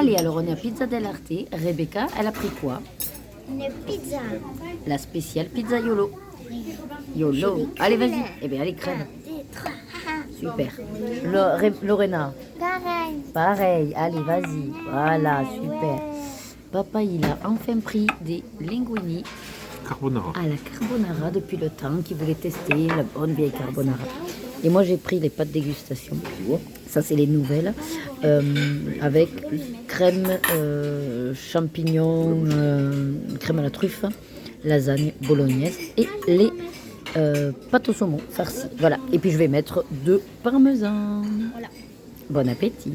Allez, alors on est à Pizza dell'Arte. Rebecca, elle a pris quoi? Une pizza. La spéciale pizza YOLO. Oui. YOLO. Allez, vas-y. Eh bien, allez, crème. 1, 2, 3. Super. Lorena, Pareil. pareil. Allez, vas-y. Voilà, super. Ouais. Papa, il a enfin pris des linguini Carbonara. à la carbonara depuis le temps qu'il voulait tester la bonne vieille carbonara. Et moi, j'ai pris les pâtes dégustation. Ça, c'est les nouvelles. Avec crème, champignons, crème à la truffe, lasagne bolognaise et les pâtes au saumon farcies. Voilà. Et puis, je vais mettre 2 parmesans. Voilà. Bon appétit.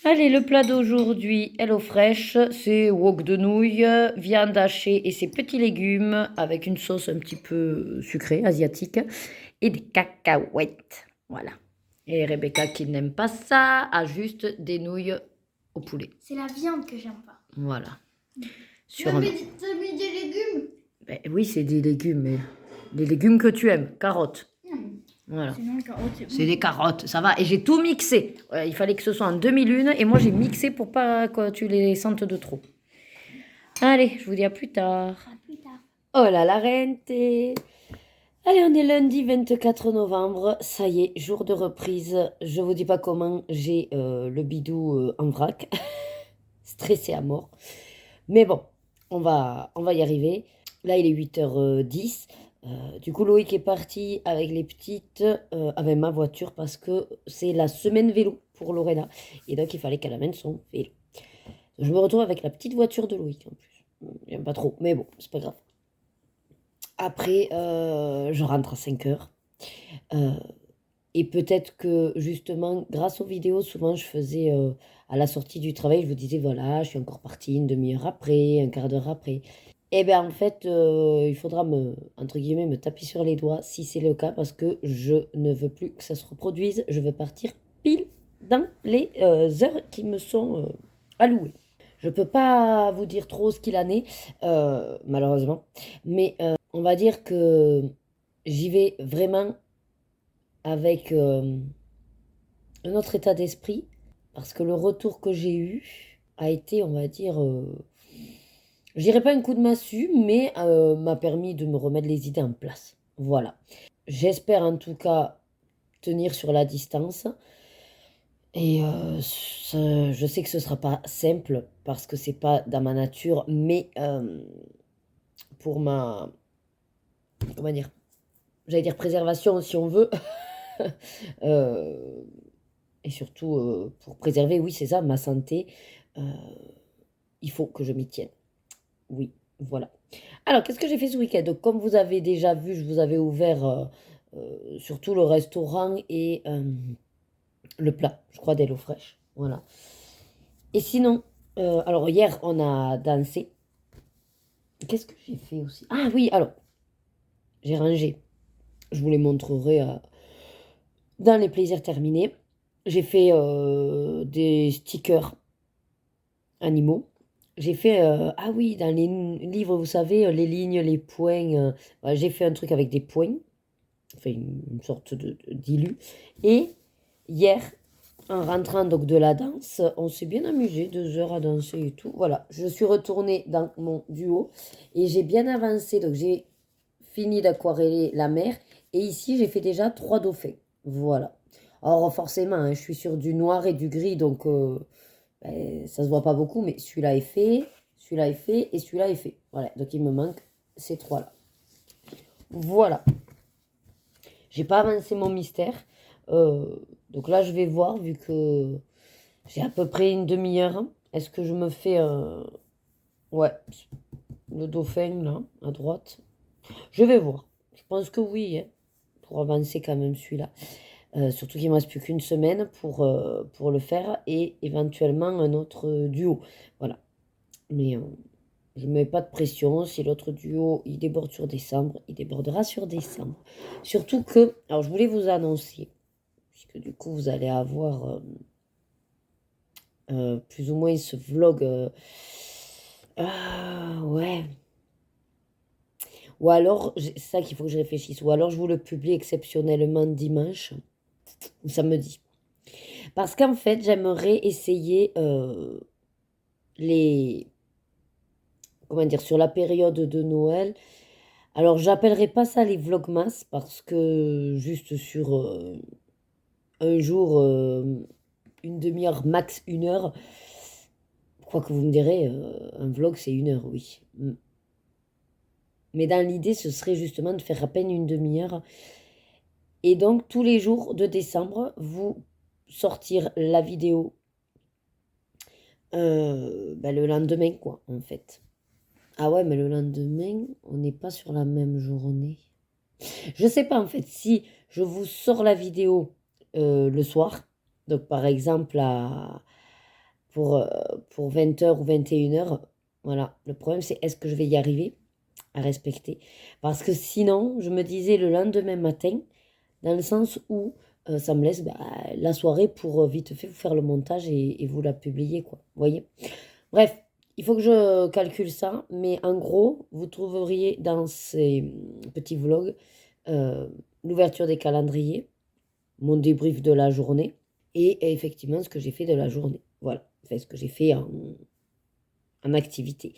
Allez, le plat d'aujourd'hui, Hello Fresh, c'est wok de nouilles, viande hachée et ses petits légumes avec une sauce un petit peu sucrée, asiatique, et des cacahuètes. Voilà. Et Rebecca, qui n'aime pas ça, a juste des nouilles au poulet. C'est la viande que j'aime pas. Voilà. Tu as mis des légumes? Ben oui, c'est des légumes, mais des légumes que tu aimes, carottes. Voilà. Sinon, les carottes, c'est C'est des carottes, ça va. Et j'ai tout mixé. Il fallait que ce soit en demi-lune. Et moi, j'ai mixé pour pas que tu les sentes de trop. Allez, je vous dis à plus tard. À plus tard. Oh là la rente. Allez, on est lundi 24 novembre. Ça y est, jour de reprise. Je vous dis pas comment j'ai le bidou en vrac. Stressé à mort. Mais bon, on va y arriver. Là, il est 8h10. Du coup, Loïc est parti avec les petites, avec ma voiture, parce que c'est la semaine vélo pour Lorena. Et donc, il fallait qu'elle amène son vélo. Je me retrouve avec la petite voiture de Loïc, en plus. J'aime pas trop, mais bon, c'est pas grave. Après, je rentre à 5h. Et peut-être que, justement, grâce aux vidéos, souvent, je faisais, à la sortie du travail, je vous disais, voilà, je suis encore partie une demi-heure après, un quart d'heure après. Eh bien, en fait, il faudra entre guillemets, me taper sur les doigts si c'est le cas, parce que je ne veux plus que ça se reproduise. Je veux partir pile dans les heures qui me sont allouées. Je ne peux pas vous dire trop ce qu'il en est, malheureusement, mais on va dire que j'y vais vraiment avec un autre état d'esprit, parce que le retour que j'ai eu a été, on va dire... je dirais pas un coup de massue, mais m'a permis de me remettre les idées en place. Voilà. J'espère en tout cas tenir sur la distance. Et je sais que ce sera pas simple parce que c'est pas dans ma nature, mais pour ma, comment dire, j'allais dire préservation si on veut. Et surtout pour préserver, oui, c'est ça, ma santé. Il faut que je m'y tienne. Oui, voilà. Alors, qu'est-ce que j'ai fait ce week-end? Donc, comme vous avez déjà vu, je vous avais ouvert surtout le restaurant et le plat, je crois, d'Hello Fresh. Voilà. Et sinon, alors hier, on a dansé. Qu'est-ce que j'ai fait aussi? Ah oui, alors, j'ai rangé. Je vous les montrerai dans les plaisirs terminés. J'ai fait des stickers animaux. J'ai fait, ah oui, dans les livres, vous savez, les lignes, les points, voilà, j'ai fait un truc avec des points, enfin une sorte d'illu. Et hier, en rentrant donc de la danse, on s'est bien amusé, 2 heures à danser et tout. Voilà, je suis retournée dans mon duo et j'ai bien avancé, donc j'ai fini d'aquareller la mer. Et ici, j'ai fait déjà 3 dauphins. Voilà. Alors forcément, hein, je suis sur du noir et du gris, donc... ben, ça se voit pas beaucoup, mais celui-là est fait, celui-là est fait et celui-là est fait. Voilà, donc il me manque ces 3-là. Voilà. J'ai pas avancé mon mystère. Donc là, je vais voir, vu que j'ai à peu près une demi-heure. Est-ce que je me fais... ouais, le dauphin, là, à droite. Je vais voir. Je pense que oui, hein, pour avancer quand même celui-là. Surtout qu'il ne me reste plus qu'une semaine pour le faire et éventuellement un autre duo. Voilà. Mais je ne mets pas de pression. Si l'autre duo il déborde sur décembre, il débordera sur décembre. Surtout que, alors je voulais vous annoncer, puisque du coup vous allez avoir plus ou moins ce vlog. Ouais. Ou alors, c'est ça qu'il faut que je réfléchisse. Ou alors je vous le publie exceptionnellement dimanche ou samedi. Parce qu'en fait, j'aimerais essayer les, comment dire, sur la période de Noël. Alors, j'appellerai pas ça les vlogmas parce que juste sur un jour, une demi-heure, max 1 heure, quoi que vous me direz, un vlog c'est 1 heure, oui. Mais dans l'idée, ce serait justement de faire à peine une demi-heure. Et donc, tous les jours de décembre, vous sortir la vidéo le lendemain, quoi, en fait. Ah ouais, mais le lendemain, on n'est pas sur la même journée. Je sais pas, en fait, si je vous sors la vidéo le soir, donc par exemple pour, euh, pour 20 h ou 21 h, voilà. Le problème, c'est est-ce que je vais y arriver à respecter? Parce que sinon, je me disais le lendemain matin, dans le sens où ça me laisse la soirée pour vite fait vous faire le montage et vous la publier, quoi. Vous voyez? Bref, il faut que je calcule ça, mais en gros, vous trouveriez dans ces petits vlogs euh, l'ouverture des calendriers, mon débrief de la journée et effectivement ce que j'ai fait de la journée. Voilà, enfin ce que j'ai fait en activité.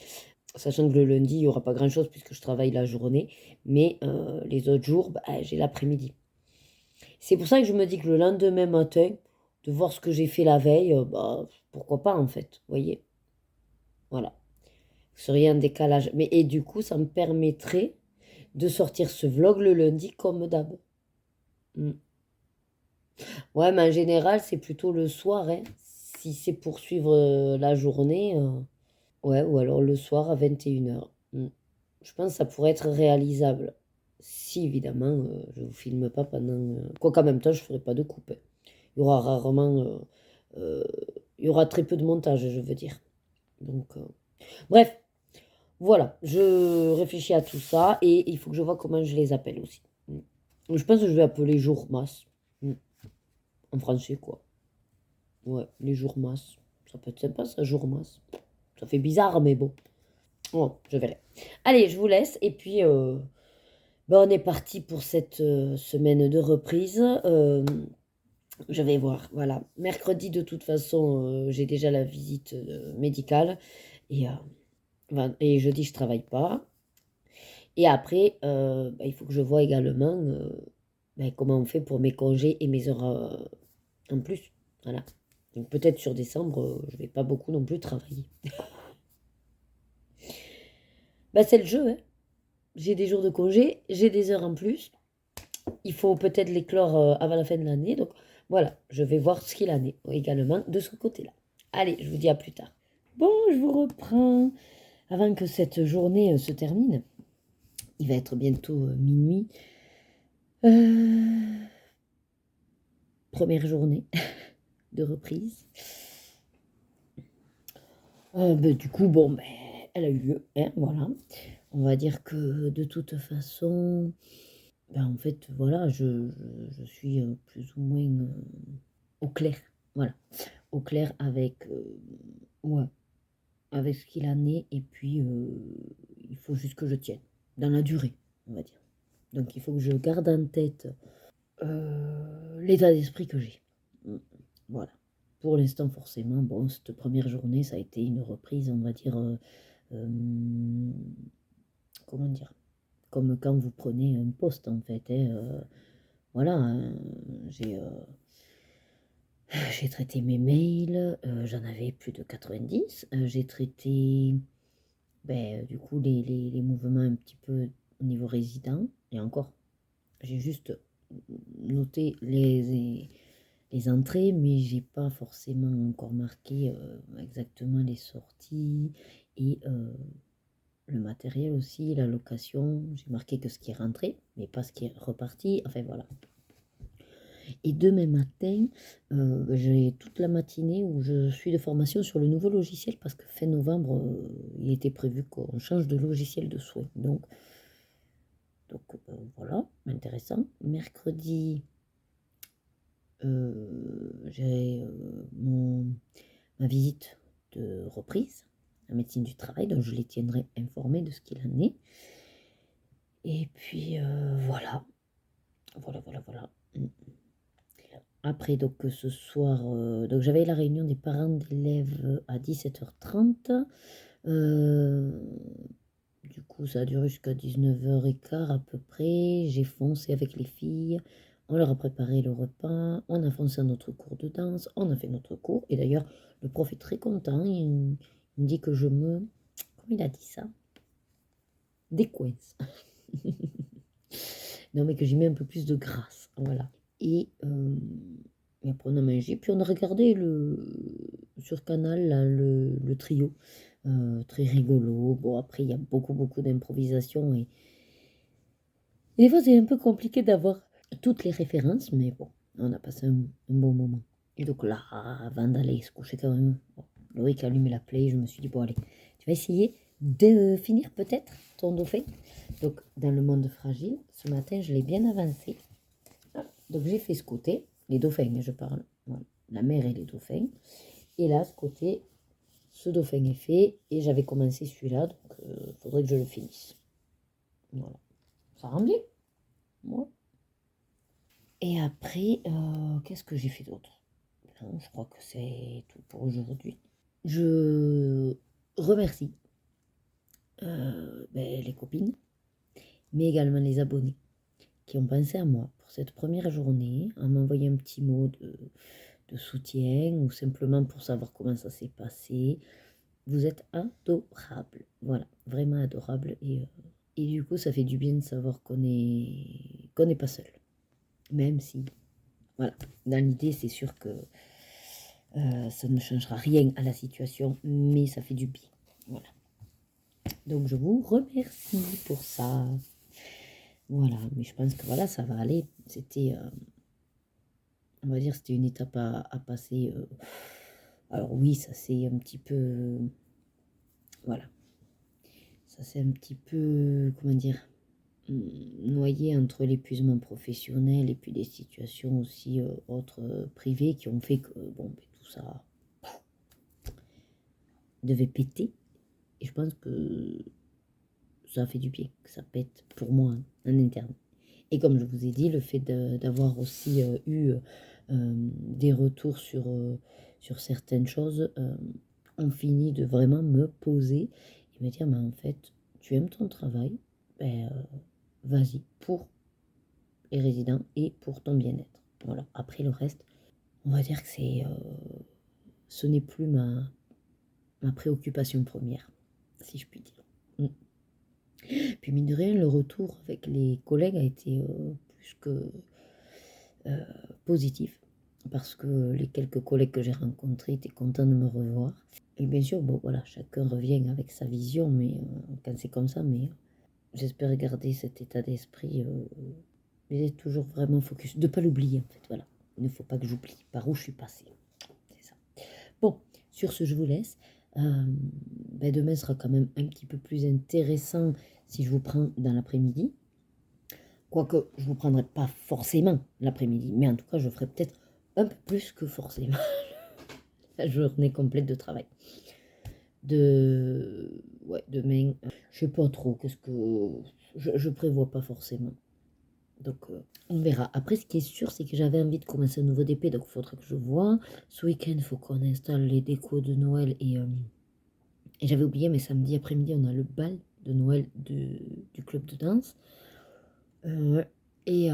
Sachant que le lundi, il n'y aura pas grand-chose puisque je travaille la journée, mais les autres jours, j'ai l'après-midi. C'est pour ça que je me dis que le lendemain matin, de voir ce que j'ai fait la veille, pourquoi pas en fait, vous voyez? Voilà. Vous seriez en décalage. Mais et du coup, ça me permettrait de sortir ce vlog le lundi comme d'hab. Mm. Ouais, mais en général, c'est plutôt le soir, hein. Si c'est pour suivre la journée, ouais, ou alors le soir à 21 h. Je pense que ça pourrait être réalisable. Si, évidemment, je ne vous filme pas pendant... Quoi qu'en même temps, je ne ferai pas de coupe, hein. Il y aura rarement... euh, il y aura très peu de montage, je veux dire. Donc, bref, voilà. Je réfléchis à tout ça et il faut que je vois comment je les appelle aussi. Je pense que je vais appeler jour masse. En français, quoi. Ouais, les jours masse. Ça peut être sympa, ça, jour masse. Ça fait bizarre, mais bon. Oh, je verrai. Allez, je vous laisse. Et puis, on est parti pour cette semaine de reprise. Je vais voir. Voilà. Mercredi, de toute façon, j'ai déjà la visite médicale. Et, et jeudi, je travaille pas. Et après, il faut que je vois également comment on fait pour mes congés et mes heures en plus. Voilà. Donc peut-être sur décembre, je vais pas beaucoup non plus travailler. C'est le jeu, hein. J'ai des jours de congé, j'ai des heures en plus. Il faut peut-être les clore avant la fin de l'année. Donc voilà, je vais voir ce qu'il en est également de ce côté-là. Allez, je vous dis à plus tard. Bon, je vous reprends avant que cette journée se termine. Il va être bientôt minuit. Première journée de reprise. Du coup, elle a eu lieu, hein, voilà. On va dire que de toute façon, en fait, voilà, je suis plus ou moins au clair, voilà, au clair avec, ouais, avec ce qu'il en est, et puis il faut juste que je tienne, dans la durée, on va dire. Donc il faut que je garde en tête l'état d'esprit que j'ai. Voilà. Pour l'instant, forcément, bon, cette première journée, ça a été une reprise, on va dire, comment dire, comme quand vous prenez un poste, en fait, hein, voilà, hein, j'ai traité mes mails, j'en avais plus de 90. J'ai traité, du coup, les mouvements un petit peu au niveau résident. Et encore, j'ai juste noté les entrées, mais j'ai pas forcément encore marqué exactement les sorties et le matériel aussi, la location. J'ai marqué que ce qui est rentré, mais pas ce qui est reparti. Enfin voilà. Et demain matin, j'ai toute la matinée où je suis de formation sur le nouveau logiciel parce que fin novembre, il était prévu qu'on change de logiciel de soins. Donc voilà, intéressant. Mercredi, j'ai ma visite de reprise à médecine du travail, donc je les tiendrai informés de ce qu'il en est. Et puis voilà. Voilà. Après, donc ce soir, donc j'avais la réunion des parents d'élèves à 17h30. Du coup, ça a duré jusqu'à 19h15 à peu près. J'ai foncé avec les filles. On leur a préparé le repas. On a foncé à notre cours de danse. On a fait notre cours. Et d'ailleurs, le prof est très content. Il me dit que je me... Comment il a dit ça? Décoince. Non, mais que j'y mets un peu plus de grâce. Voilà. Et après, on a mangé. Puis on a regardé sur Canal là, le trio. Très rigolo. Bon, après, il y a beaucoup d'improvisation. Et des fois, c'est un peu compliqué d'avoir toutes les références. Mais bon, on a passé un bon moment. Et donc là, avant d'aller se coucher quand même, bon, Loïc a allumé la play. Je me suis dit, bon, allez, tu vas essayer de finir peut-être ton dauphin. Donc, dans le monde fragile, ce matin, je l'ai bien avancé. Donc, j'ai fait ce côté, les dauphins, je parle. Voilà. La mer et les dauphins. Et là, ce côté, ce dauphin est fait. Et j'avais commencé celui-là, donc il faudrait que je le finisse. Voilà. Ça rend bien. Ouais. Et après, qu'est-ce que j'ai fait d'autre? Non, je crois que c'est tout pour aujourd'hui. Je remercie les copines, mais également les abonnés qui ont pensé à moi pour cette première journée, à m'envoyer un petit mot de soutien ou simplement pour savoir comment ça s'est passé. Vous êtes adorables, voilà, vraiment adorables. Et du coup, ça fait du bien de savoir qu'on n'est pas seul. Même si, voilà, dans l'idée, c'est sûr que ça ne changera rien à la situation, mais ça fait du bien. Voilà. Donc, je vous remercie pour ça. Voilà, mais je pense que voilà, ça va aller. C'était, on va dire, c'était une étape à passer. Alors oui, ça c'est un petit peu, voilà, ça c'est un petit peu, comment dire, noyé entre l'épuisement professionnel et puis des situations aussi autres privées qui ont fait que, bon, tout ça devait péter. Et je pense que ça a fait du bien, que ça pète pour moi en interne. Et comme je vous ai dit, le fait d'avoir aussi eu des retours sur certaines choses ont fini de vraiment me poser et me dire, mais en fait, tu aimes ton travail, ben, vas-y, pour les résidents et pour ton bien-être. Voilà. Après le reste, on va dire que ce n'est plus ma préoccupation première, si je puis dire. Puis mine de rien, le retour avec les collègues a été plus que positif, parce que les quelques collègues que j'ai rencontrés étaient contents de me revoir. Et bien sûr, bon voilà, chacun revient avec sa vision, mais quand c'est comme ça, mais j'espère garder cet état d'esprit, mais toujours vraiment focus, de ne pas l'oublier en fait, voilà. Il ne faut pas que j'oublie par où je suis passée, c'est ça. Bon, sur ce, je vous laisse. Demain sera quand même un petit peu plus intéressant si je vous prends dans l'après-midi. Quoique, je ne vous prendrai pas forcément l'après-midi, mais en tout cas, je ferai peut-être un peu plus que forcément la journée complète de travail. Demain, je sais pas trop, qu'est-ce que... Je prévois pas forcément. Donc, on verra. Après, ce qui est sûr, c'est que j'avais envie de commencer un nouveau DP, donc il faudra que je vois. Ce week-end, il faut qu'on installe les décos de Noël et j'avais oublié, mais samedi après-midi, on a le bal de Noël du club de danse. Et,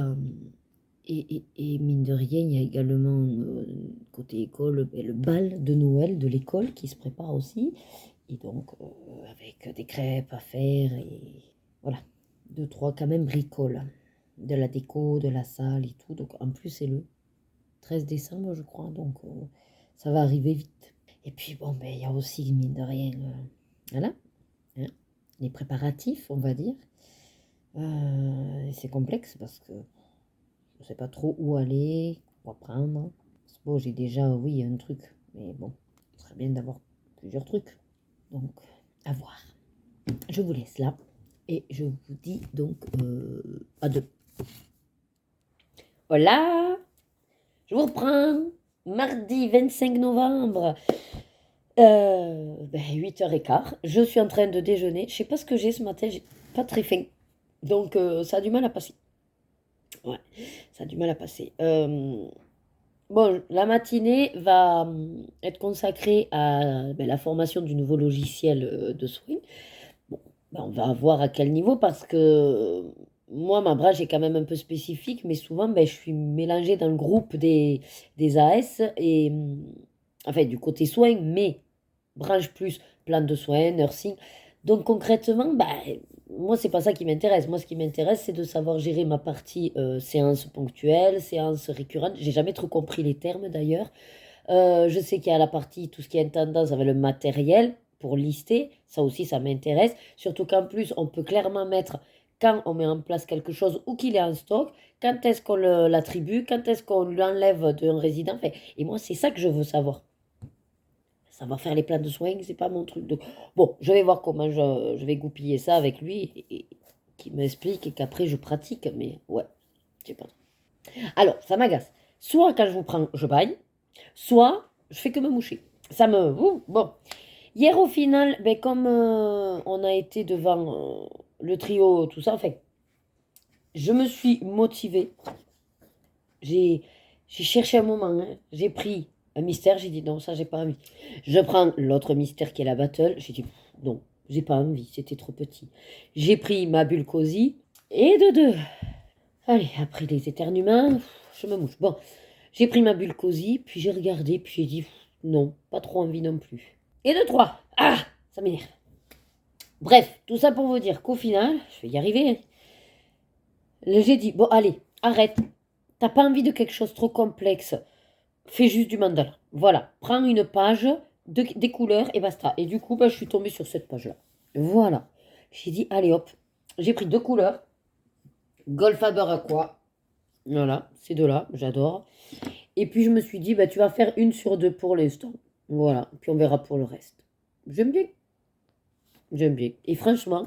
mine de rien, il y a également, côté école, le bal de Noël de l'école qui se prépare aussi. Et donc, avec des crêpes à faire et voilà, 2, 3 quand même bricoles. De la déco, de la salle et tout. Donc, en plus, c'est le 13 décembre, je crois. Donc, ça va arriver vite. Et puis, bon, il y a aussi, mine de rien, voilà, hein, les préparatifs, on va dire. C'est complexe parce que je ne sais pas trop où aller, quoi prendre. Bon, j'ai déjà, oui, un truc, mais bon, ce serait bien d'avoir plusieurs trucs. Donc, à voir. Je vous laisse là et je vous dis donc à deux. Voilà, je vous reprends. Mardi 25 novembre, 8h15. Je suis en train de déjeuner. Je sais pas ce que j'ai ce matin, j'ai pas très faim. Donc, ça a du mal à passer. Ouais, ça a du mal à passer. Bon, la matinée va être consacrée à la formation du nouveau logiciel de soins. Bon, on va voir à quel niveau parce que moi, ma branche est quand même un peu spécifique, mais souvent, je suis mélangée dans le groupe des AS et enfin du côté soins, mais branche plus plan de soins, nursing. Donc concrètement, moi, c'est pas ça qui m'intéresse. Moi, ce qui m'intéresse, c'est de savoir gérer ma partie séance ponctuelle, séance récurrente. J'ai jamais trop compris les termes d'ailleurs. Je sais qu'il y a la partie, tout ce qui est intendance avec le matériel pour lister. Ça aussi, ça m'intéresse. Surtout qu'en plus, on peut clairement mettre quand on met en place quelque chose ou qu'il est en stock, quand est-ce qu'on l'attribue, quand est-ce qu'on l'enlève d'un résident. Enfin, et moi, c'est ça que je veux savoir. Savoir faire les plans de soins, c'est pas mon truc. Donc, bon, je vais voir comment je vais goupiller ça avec lui et qu'il m'explique et qu'après je pratique. Mais ouais, je sais pas. Alors, ça m'agace. Soit quand je vous prends, je baille, soit je fais que me moucher. Ça me. Bon. Hier, au final, comme on a été devant le trio, tout ça, enfin, je me suis motivée. J'ai j'ai cherché un moment, hein. J'ai pris un mystère, j'ai dit non, ça, j'ai pas envie. Je prends l'autre mystère qui est la battle, j'ai dit non, j'ai pas envie, c'était trop petit. J'ai pris ma bulle cosy et de deux. Allez, après les éternuements, je me mouche. Bon, j'ai pris ma bulle cosy, puis j'ai regardé, puis j'ai dit non, pas trop envie non plus. Et de trois. Ah, ça m'énerve. Bref, tout ça pour vous dire qu'au final, je vais y arriver. J'ai dit, bon, allez, arrête. T'as pas envie de quelque chose trop complexe. Fais juste du mandala. Voilà, prends une page, des couleurs et basta. Et du coup, je suis tombée sur cette page-là. Voilà. J'ai dit, allez hop. J'ai pris deux couleurs. Gold Faber Aqua. Voilà, ces deux-là, j'adore. Et puis je me suis dit, tu vas faire une sur deux pour l'instant. Voilà, puis on verra pour le reste. J'aime bien. J'aime bien. Et franchement,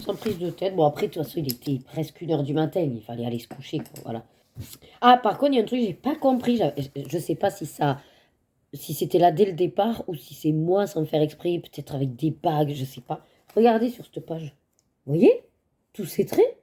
sans prise de tête, bon après, de toute façon, il était presque 1 heure du matin, il fallait aller se coucher, quoi, voilà. Ah, par contre, il y a un truc que j'ai pas compris, je sais pas si c'était là dès le départ ou si c'est moi sans faire exprès, peut-être avec des bagues, je sais pas. Regardez sur cette page. Vous voyez? Tous ces traits.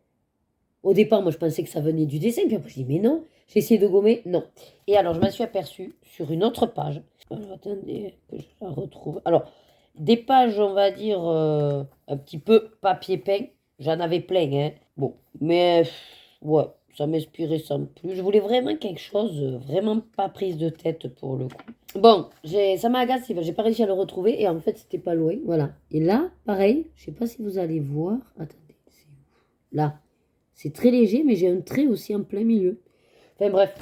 Au départ, moi, je pensais que ça venait du dessin, puis après, je dis, mais non. J'ai essayé de gommer, non. Et alors, je m'en suis aperçue sur une autre page. Alors, attendez, que je la retrouve. Alors, des pages, on va dire, un petit peu papier peint. J'en avais plein, hein. Bon, mais, ouais, ça m'inspirait sans plus. Je voulais vraiment quelque chose, vraiment pas prise de tête pour le coup. Bon, ça m'a agacé, j'ai pas réussi à le retrouver, et en fait, c'était pas loin, voilà. Et là, pareil, je sais pas si vous allez voir. Attendez, c'est où? Là. C'est très léger, mais j'ai un trait aussi en plein milieu. Enfin bref,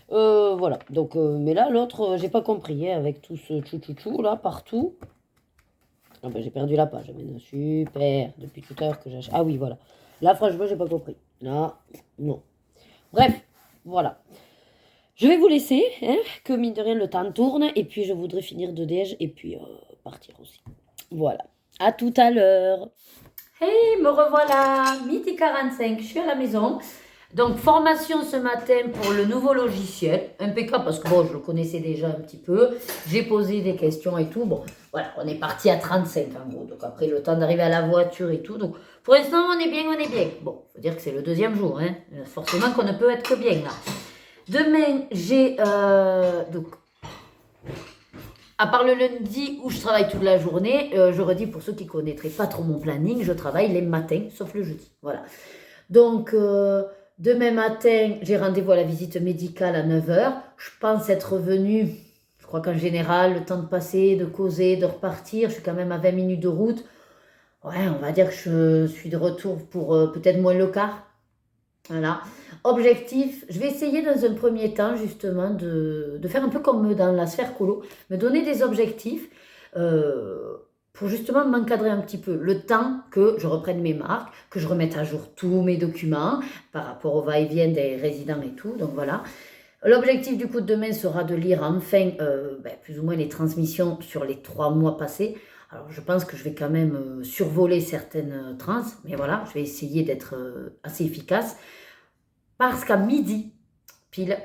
voilà. Donc, mais là, l'autre, j'ai pas compris, hein, avec tout ce tchou là, partout. Ah j'ai perdu la page maintenant. Super, depuis tout à l'heure que j'achète. Ah oui, voilà. Là, franchement, j'ai pas compris. Là, non. Bref, voilà. Je vais vous laisser, hein, que mine de rien, le temps tourne. Et puis, je voudrais finir de déj et puis partir aussi. Voilà. À tout à l'heure. Hey, me revoilà, midi 45, je suis à la maison. Donc, formation ce matin pour le nouveau logiciel. Impeccable parce que bon, je le connaissais déjà un petit peu. J'ai posé des questions et tout. Bon, voilà, on est parti à 35 en gros. Donc, après, le temps d'arriver à la voiture et tout. Donc, pour l'instant, on est bien, on est bien. Bon, faut dire que c'est le deuxième jour, hein. Forcément qu'on ne peut être que bien là. Demain, j'ai donc à part le lundi où je travaille toute la journée, je redis pour ceux qui ne connaîtraient pas trop mon planning, je travaille les matins, sauf le jeudi. Voilà. Donc, demain matin, j'ai rendez-vous à la visite médicale à 9h. Je pense être revenue, je crois qu'en général, le temps de passer, de causer, de repartir, je suis quand même à 20 minutes de route. Ouais, on va dire que je suis de retour pour peut-être moins le quart. Voilà. Objectif, je vais essayer dans un premier temps justement de faire un peu comme dans la sphère colo, me donner des objectifs pour justement m'encadrer un petit peu. Le temps que je reprenne mes marques, que je remette à jour tous mes documents par rapport au va-et-vient des résidents et tout. Donc voilà. L'objectif du coup de demain sera de lire enfin plus ou moins les transmissions sur les 3 mois passés. Alors je pense que je vais quand même survoler certaines trans, mais voilà, je vais essayer d'être assez efficace. Parce qu'à midi, pile,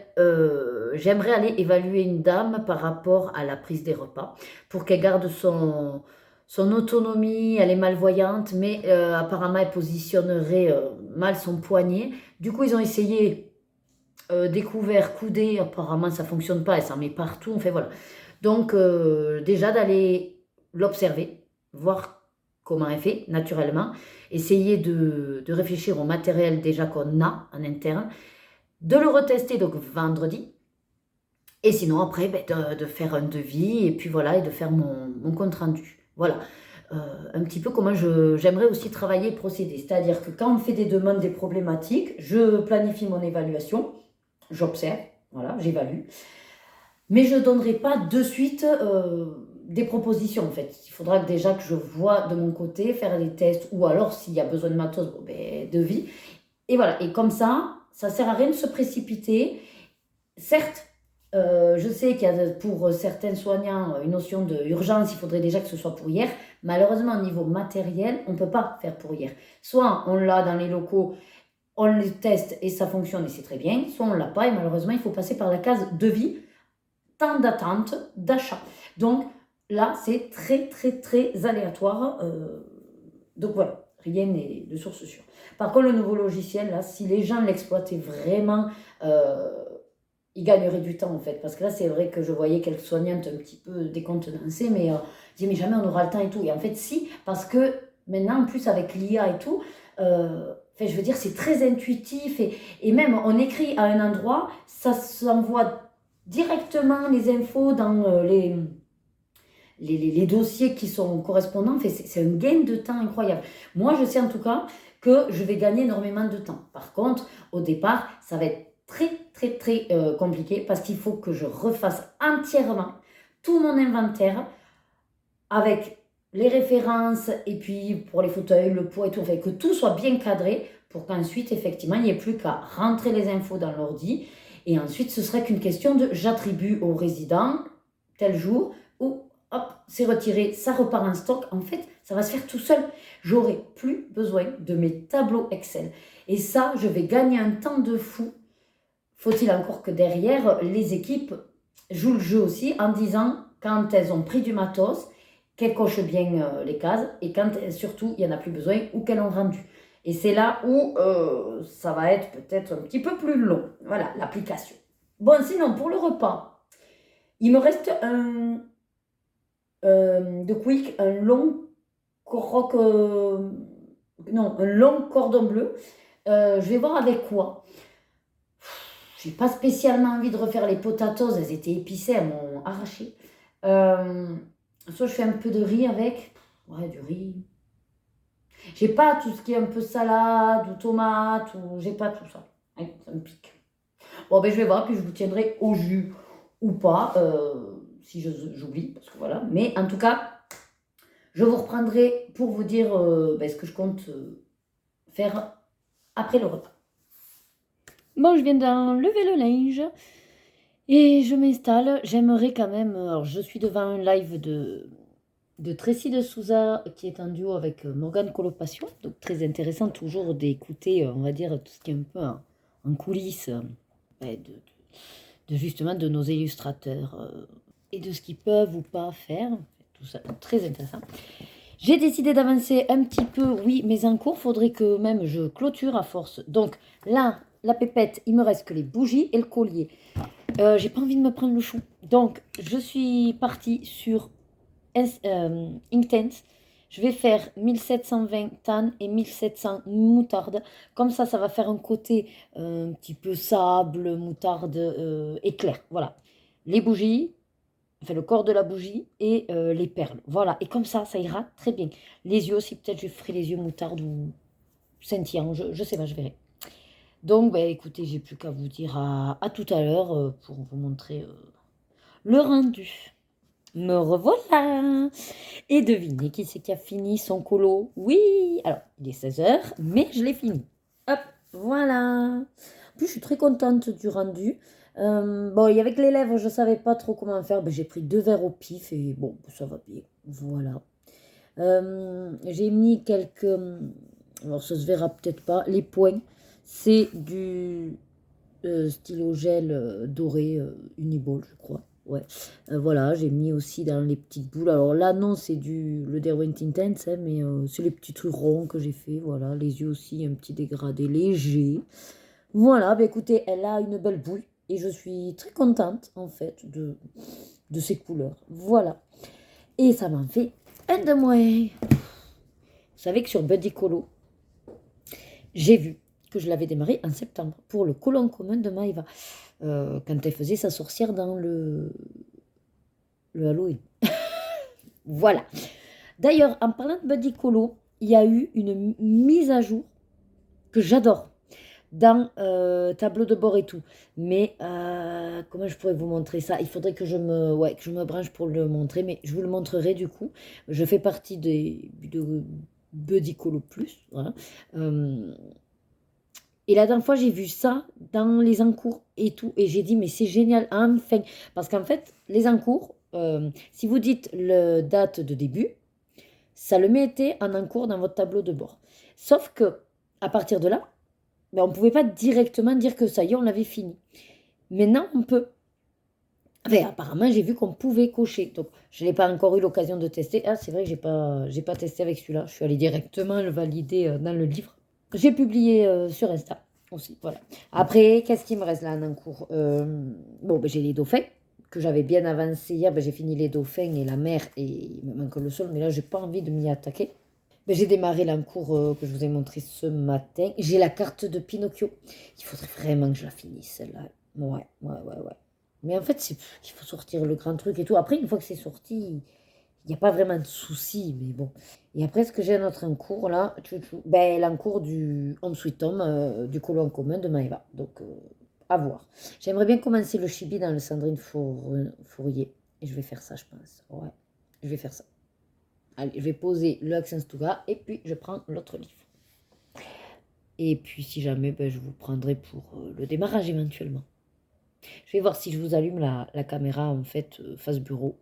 j'aimerais aller évaluer une dame par rapport à la prise des repas pour qu'elle garde son autonomie. Elle est malvoyante, mais apparemment elle positionnerait mal son poignet. Du coup, ils ont essayé découvert coudé, apparemment ça fonctionne pas, elle s'en met partout, enfin voilà. Donc déjà d'aller l'observer, voir comment elle fait naturellement, essayer de réfléchir au matériel déjà qu'on a en interne, de le retester donc vendredi, et sinon après de faire un devis, et puis voilà, et de faire mon compte rendu. Voilà. Un petit peu comment j'aimerais aussi travailler et procéder. C'est-à-dire que quand on fait des demandes, des problématiques, je planifie mon évaluation, j'observe, voilà, j'évalue. Mais je ne donnerai pas de suite des propositions en fait. Il faudra que déjà que je vois de mon côté, faire des tests, ou alors s'il y a besoin de matos, bon, ben, devis. Et voilà, et comme ça sert à rien de se précipiter. Certes, je sais qu'il y a pour certains soignants une notion d'urgence, il faudrait déjà que ce soit pour hier. Malheureusement, au niveau matériel, on ne peut pas faire pour hier. Soit on l'a dans les locaux, on les teste et ça fonctionne et c'est très bien, soit on ne l'a pas et malheureusement, il faut passer par la case devis, temps d'attente, d'achat. Donc là, c'est très, très, très aléatoire. Donc voilà, rien n'est de source sûre. Par contre, le nouveau logiciel, là, si les gens l'exploitaient vraiment, ils gagneraient du temps en fait. Parce que là, c'est vrai que je voyais quelques soignantes un petit peu décontenancées, mais je disais, mais jamais on aura le temps et tout. Et en fait, si, parce que maintenant, en plus, avec l'IA et tout, enfin, je veux dire, c'est très intuitif. Et même, on écrit à un endroit, ça s'envoie directement les infos dans les dossiers qui sont correspondants. Enfin, c'est un gain de temps incroyable. Moi, je sais en tout cas que je vais gagner énormément de temps. Par contre, au départ, ça va être très, très, très compliqué parce qu'il faut que je refasse entièrement tout mon inventaire avec les références et puis pour les fauteuils, le poids et tout, enfin, que tout soit bien cadré pour qu'ensuite, effectivement, il n'y ait plus qu'à rentrer les infos dans l'ordi. Et ensuite, ce serait qu'une question de j'attribue au résident tel jour ou hop, c'est retiré, ça repart en stock. En fait, ça va se faire tout seul. J'aurai plus besoin de mes tableaux Excel. Et ça, je vais gagner un temps de fou. Faut-il encore que derrière, les équipes jouent le jeu aussi en disant quand elles ont pris du matos, qu'elles cochent bien les cases et quand surtout il n'y en a plus besoin ou qu'elles ont rendu. Et c'est là où ça va être peut-être un petit peu plus long. Voilà, l'application. Bon, sinon, pour le repas, il me reste de Quick, un long un long cordon bleu. Je vais voir avec quoi. J'ai pas spécialement envie de refaire les potatoes, elles étaient épicées, elles m'ont arraché. Soit je fais un peu de riz avec. Ouais, du riz. J'ai pas tout ce qui est un peu salade ou tomate, ou j'ai pas tout ça. Ouais, ça me pique. Bon, ben je vais voir, puis je vous tiendrai au jus ou pas, si j'oublie, parce que voilà. Mais en tout cas, je vous reprendrai pour vous dire ce que je compte faire après le repas. Bon, je viens d'enlever le linge et je m'installe. J'aimerais quand même. Alors, je suis devant un live de Tracy de Souza qui est en duo avec Morgane Colopassion. Donc, très intéressant toujours d'écouter, on va dire, tout ce qui est un peu en coulisses de justement de nos illustrateurs et de ce qu'ils peuvent ou pas faire. Tout ça, très intéressant. J'ai décidé d'avancer un petit peu, oui, mais en cours, faudrait que même je clôture à force. Donc là, la pépette, il me reste que les bougies et le collier. J'ai pas envie de me prendre le chou. Donc, je suis partie sur Inktense. Je vais faire 1720 tan et 1700 moutarde. Comme ça va faire un côté un petit peu sable, moutarde, éclair. Voilà. Les bougies, enfin le corps de la bougie et les perles. Voilà. Et comme ça ira très bien. Les yeux aussi, peut-être je ferai les yeux moutarde ou scintillant. Je sais pas, je verrai. Donc, écoutez, j'ai plus qu'à vous dire à tout à l'heure pour vous montrer le rendu. Me revoilà. Et devinez qui c'est qui a fini son colo? Oui, alors il est 16h, mais je l'ai fini. Hop, voilà. En plus, je suis très contente du rendu. Bon, et avec les lèvres, je ne savais pas trop comment faire. J'ai pris 2 verres au pif et bon, ça va bien. Voilà. J'ai mis quelques... Alors, ça se verra peut-être pas. Les points, c'est du stylo gel doré Uniball, je crois. Ouais, voilà, j'ai mis aussi dans les petites boules. Alors là, non, c'est le Derwent Intense, hein, mais c'est les petits trucs ronds que j'ai fait. Voilà, les yeux aussi, un petit dégradé léger. Voilà, bah écoutez, elle a une belle bouille et je suis très contente en fait de ses couleurs. Voilà. Et ça m'en fait un de moins. Vous savez que sur Buddy Colo, j'ai vu que je l'avais démarré en septembre pour le colon commun de Maïva. Quand elle faisait sa sorcière dans le Halloween. Voilà. D'ailleurs, en parlant de Buddy Colo, il y a eu une mise à jour que j'adore dans tableau de bord et tout. Mais comment je pourrais vous montrer ça? Il faudrait que je me branche pour le montrer, mais je vous le montrerai du coup. Je fais partie de Buddy Colo Plus. Voilà. Euh, et la dernière fois, j'ai vu ça dans les encours et tout. Et j'ai dit, mais c'est génial, enfin. Parce qu'en fait, les encours, si vous dites le date de début, ça le mettait en encours dans votre tableau de bord. Sauf que, à partir de là, ben, on ne pouvait pas directement dire que ça y est, on l'avait fini. Maintenant, on peut. Enfin, apparemment, j'ai vu qu'on pouvait cocher. Donc, je n'ai pas encore eu l'occasion de tester. Ah, c'est vrai que j'ai pas testé avec celui-là. Je suis allée directement le valider dans le livre. J'ai publié sur Insta aussi. Voilà. Après, qu'est-ce qui me reste là en cours? Bon, ben, j'ai les dauphins que j'avais bien avancé hier. Ben, j'ai fini les dauphins et la mer et il me manque le sol. Mais là, j'ai pas envie de m'y attaquer. Ben, j'ai démarré l'encours que je vous ai montré ce matin. J'ai la carte de Pinocchio. Il faudrait vraiment que je la finisse, celle-là. Ouais, ouais, ouais, ouais. Mais en fait, il faut sortir le grand truc et tout. Après, une fois que c'est sorti, il n'y a pas vraiment de souci, mais bon. Et après, est-ce que j'ai un autre encours là? Ben, l'encours du Home Sweet Home, du colon commun de Maëva. Donc, à voir. J'aimerais bien commencer le chibi dans le Sandrine Fourier. Et je vais faire ça, je pense. Ouais, je vais faire ça. Allez, je vais poser le Accent Touga et puis je prends l'autre livre. Et puis, si jamais, ben, je vous prendrai pour le démarrage éventuellement. Je vais voir si je vous allume la caméra en fait face bureau.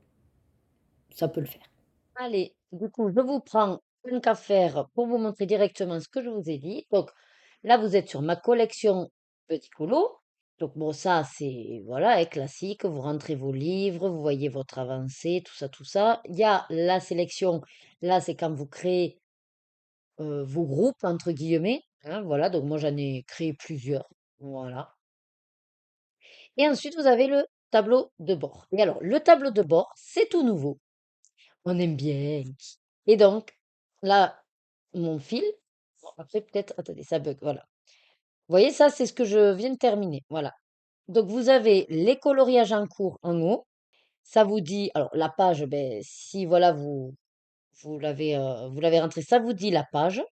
Ça peut le faire. Allez, du coup, je vous prends une café pour vous montrer directement ce que je vous ai dit. Donc là, vous êtes sur ma collection Petit Colo. Donc bon, ça, c'est voilà, classique. Vous rentrez vos livres, vous voyez votre avancée, tout ça, tout ça. Il y a la sélection. Là, c'est quand vous créez vos groupes, entre guillemets. Hein, voilà, donc moi, j'en ai créé plusieurs. Voilà. Et ensuite, vous avez le tableau de bord. Et alors, le tableau de bord, c'est tout nouveau. On aime bien. Et donc, là, mon fil, bon, après peut-être, attendez, ça bug, voilà. Vous voyez, ça, c'est ce que je viens de terminer. Voilà. Donc, vous avez les coloriages en cours en haut. Ça vous dit, alors la page, ben, si voilà, vous l'avez rentré, ça vous dit la page.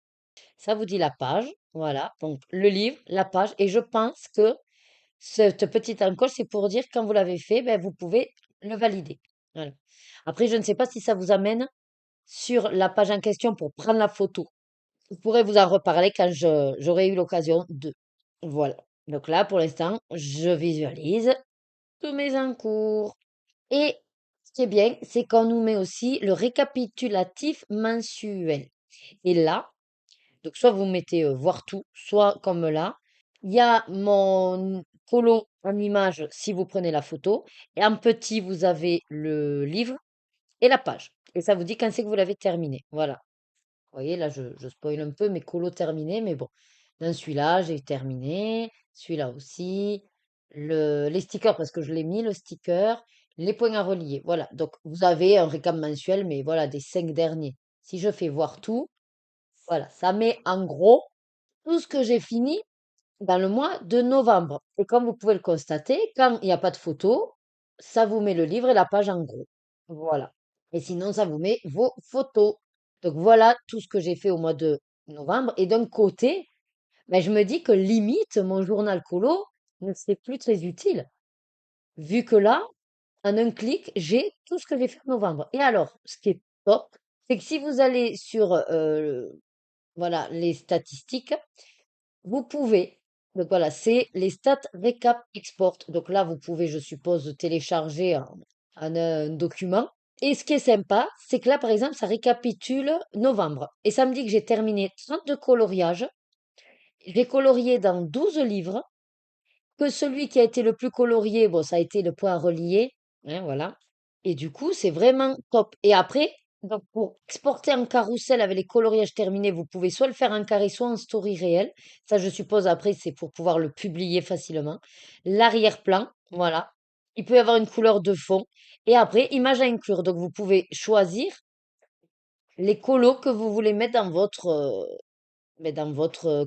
Ça vous dit la page. Voilà. Donc, le livre, la page. Et je pense que cette petite encoche, c'est pour dire quand vous l'avez fait, ben, vous pouvez le valider. Voilà. Après, je ne sais pas si ça vous amène sur la page en question pour prendre la photo. Je pourrais vous en reparler quand j'aurai eu l'occasion de. Voilà. Donc là, pour l'instant, je visualise tous mes encours. Et ce qui est bien, c'est qu'on nous met aussi le récapitulatif mensuel. Et là, donc soit vous mettez voir tout, soit comme là, il y a mon colo en image si vous prenez la photo. Et en petit, vous avez le livre et la page. Et ça vous dit quand c'est que vous l'avez terminé. Voilà. Vous voyez, là, je spoil un peu mes colos terminés, mais bon. Dans celui-là, j'ai terminé. Celui-là aussi. Les stickers, parce que je l'ai mis, le sticker. Les points à relier. Voilà. Donc, vous avez un récap mensuel, mais voilà, des 5 derniers. Si je fais voir tout, voilà, ça met en gros tout ce que j'ai fini dans le mois de novembre. Et comme vous pouvez le constater, quand il n'y a pas de photo, ça vous met le livre et la page en gros. Voilà. Et sinon, ça vous met vos photos. Donc voilà tout ce que j'ai fait au mois de novembre. Et d'un côté, ben, je me dis que limite, mon journal colo ne serait plus très utile. Vu que là, en un clic, j'ai tout ce que j'ai fait en novembre. Et alors, ce qui est top, c'est que si vous allez sur voilà, les statistiques, vous pouvez, donc voilà, c'est les stats récap export. Donc là, vous pouvez, je suppose, télécharger un document. Et ce qui est sympa, c'est que là, par exemple, ça récapitule novembre. Et ça me dit que j'ai terminé 32 coloriages. J'ai colorié dans 12 livres. Que celui qui a été le plus colorié, bon, ça a été le point à relier. Hein, voilà. Et du coup, c'est vraiment top. Et après, Donc, pour exporter en carrousel avec les coloriages terminés, vous pouvez soit le faire en carré, soit en story réel. Ça, je suppose, après, c'est pour pouvoir le publier facilement. L'arrière-plan, voilà. Il peut y avoir une couleur de fond. Et après, image à inclure. Donc, vous pouvez choisir les colos que vous voulez mettre dans votre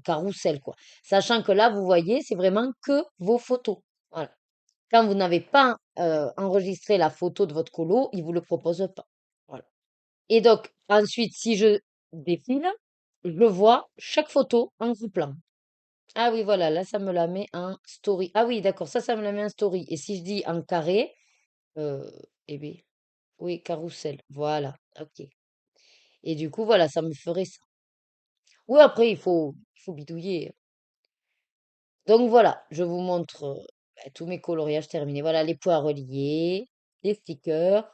carrousel, quoi. Sachant que là, vous voyez, c'est vraiment que vos photos. Voilà. Quand vous n'avez pas enregistré la photo de votre colo, il vous le propose pas. Voilà. Et donc, ensuite, si je défile, je vois chaque photo en gros plan. Ah oui, voilà, là, ça me la met en story. Ah oui, d'accord, ça me la met en story. Et si je dis en carré, euh, eh bien, oui, carrousel. Voilà, ok. Et du coup, voilà, ça me ferait ça. Oui, après, il faut bidouiller. Donc voilà, je vous montre tous mes coloriages terminés. Voilà, les points reliés, les stickers,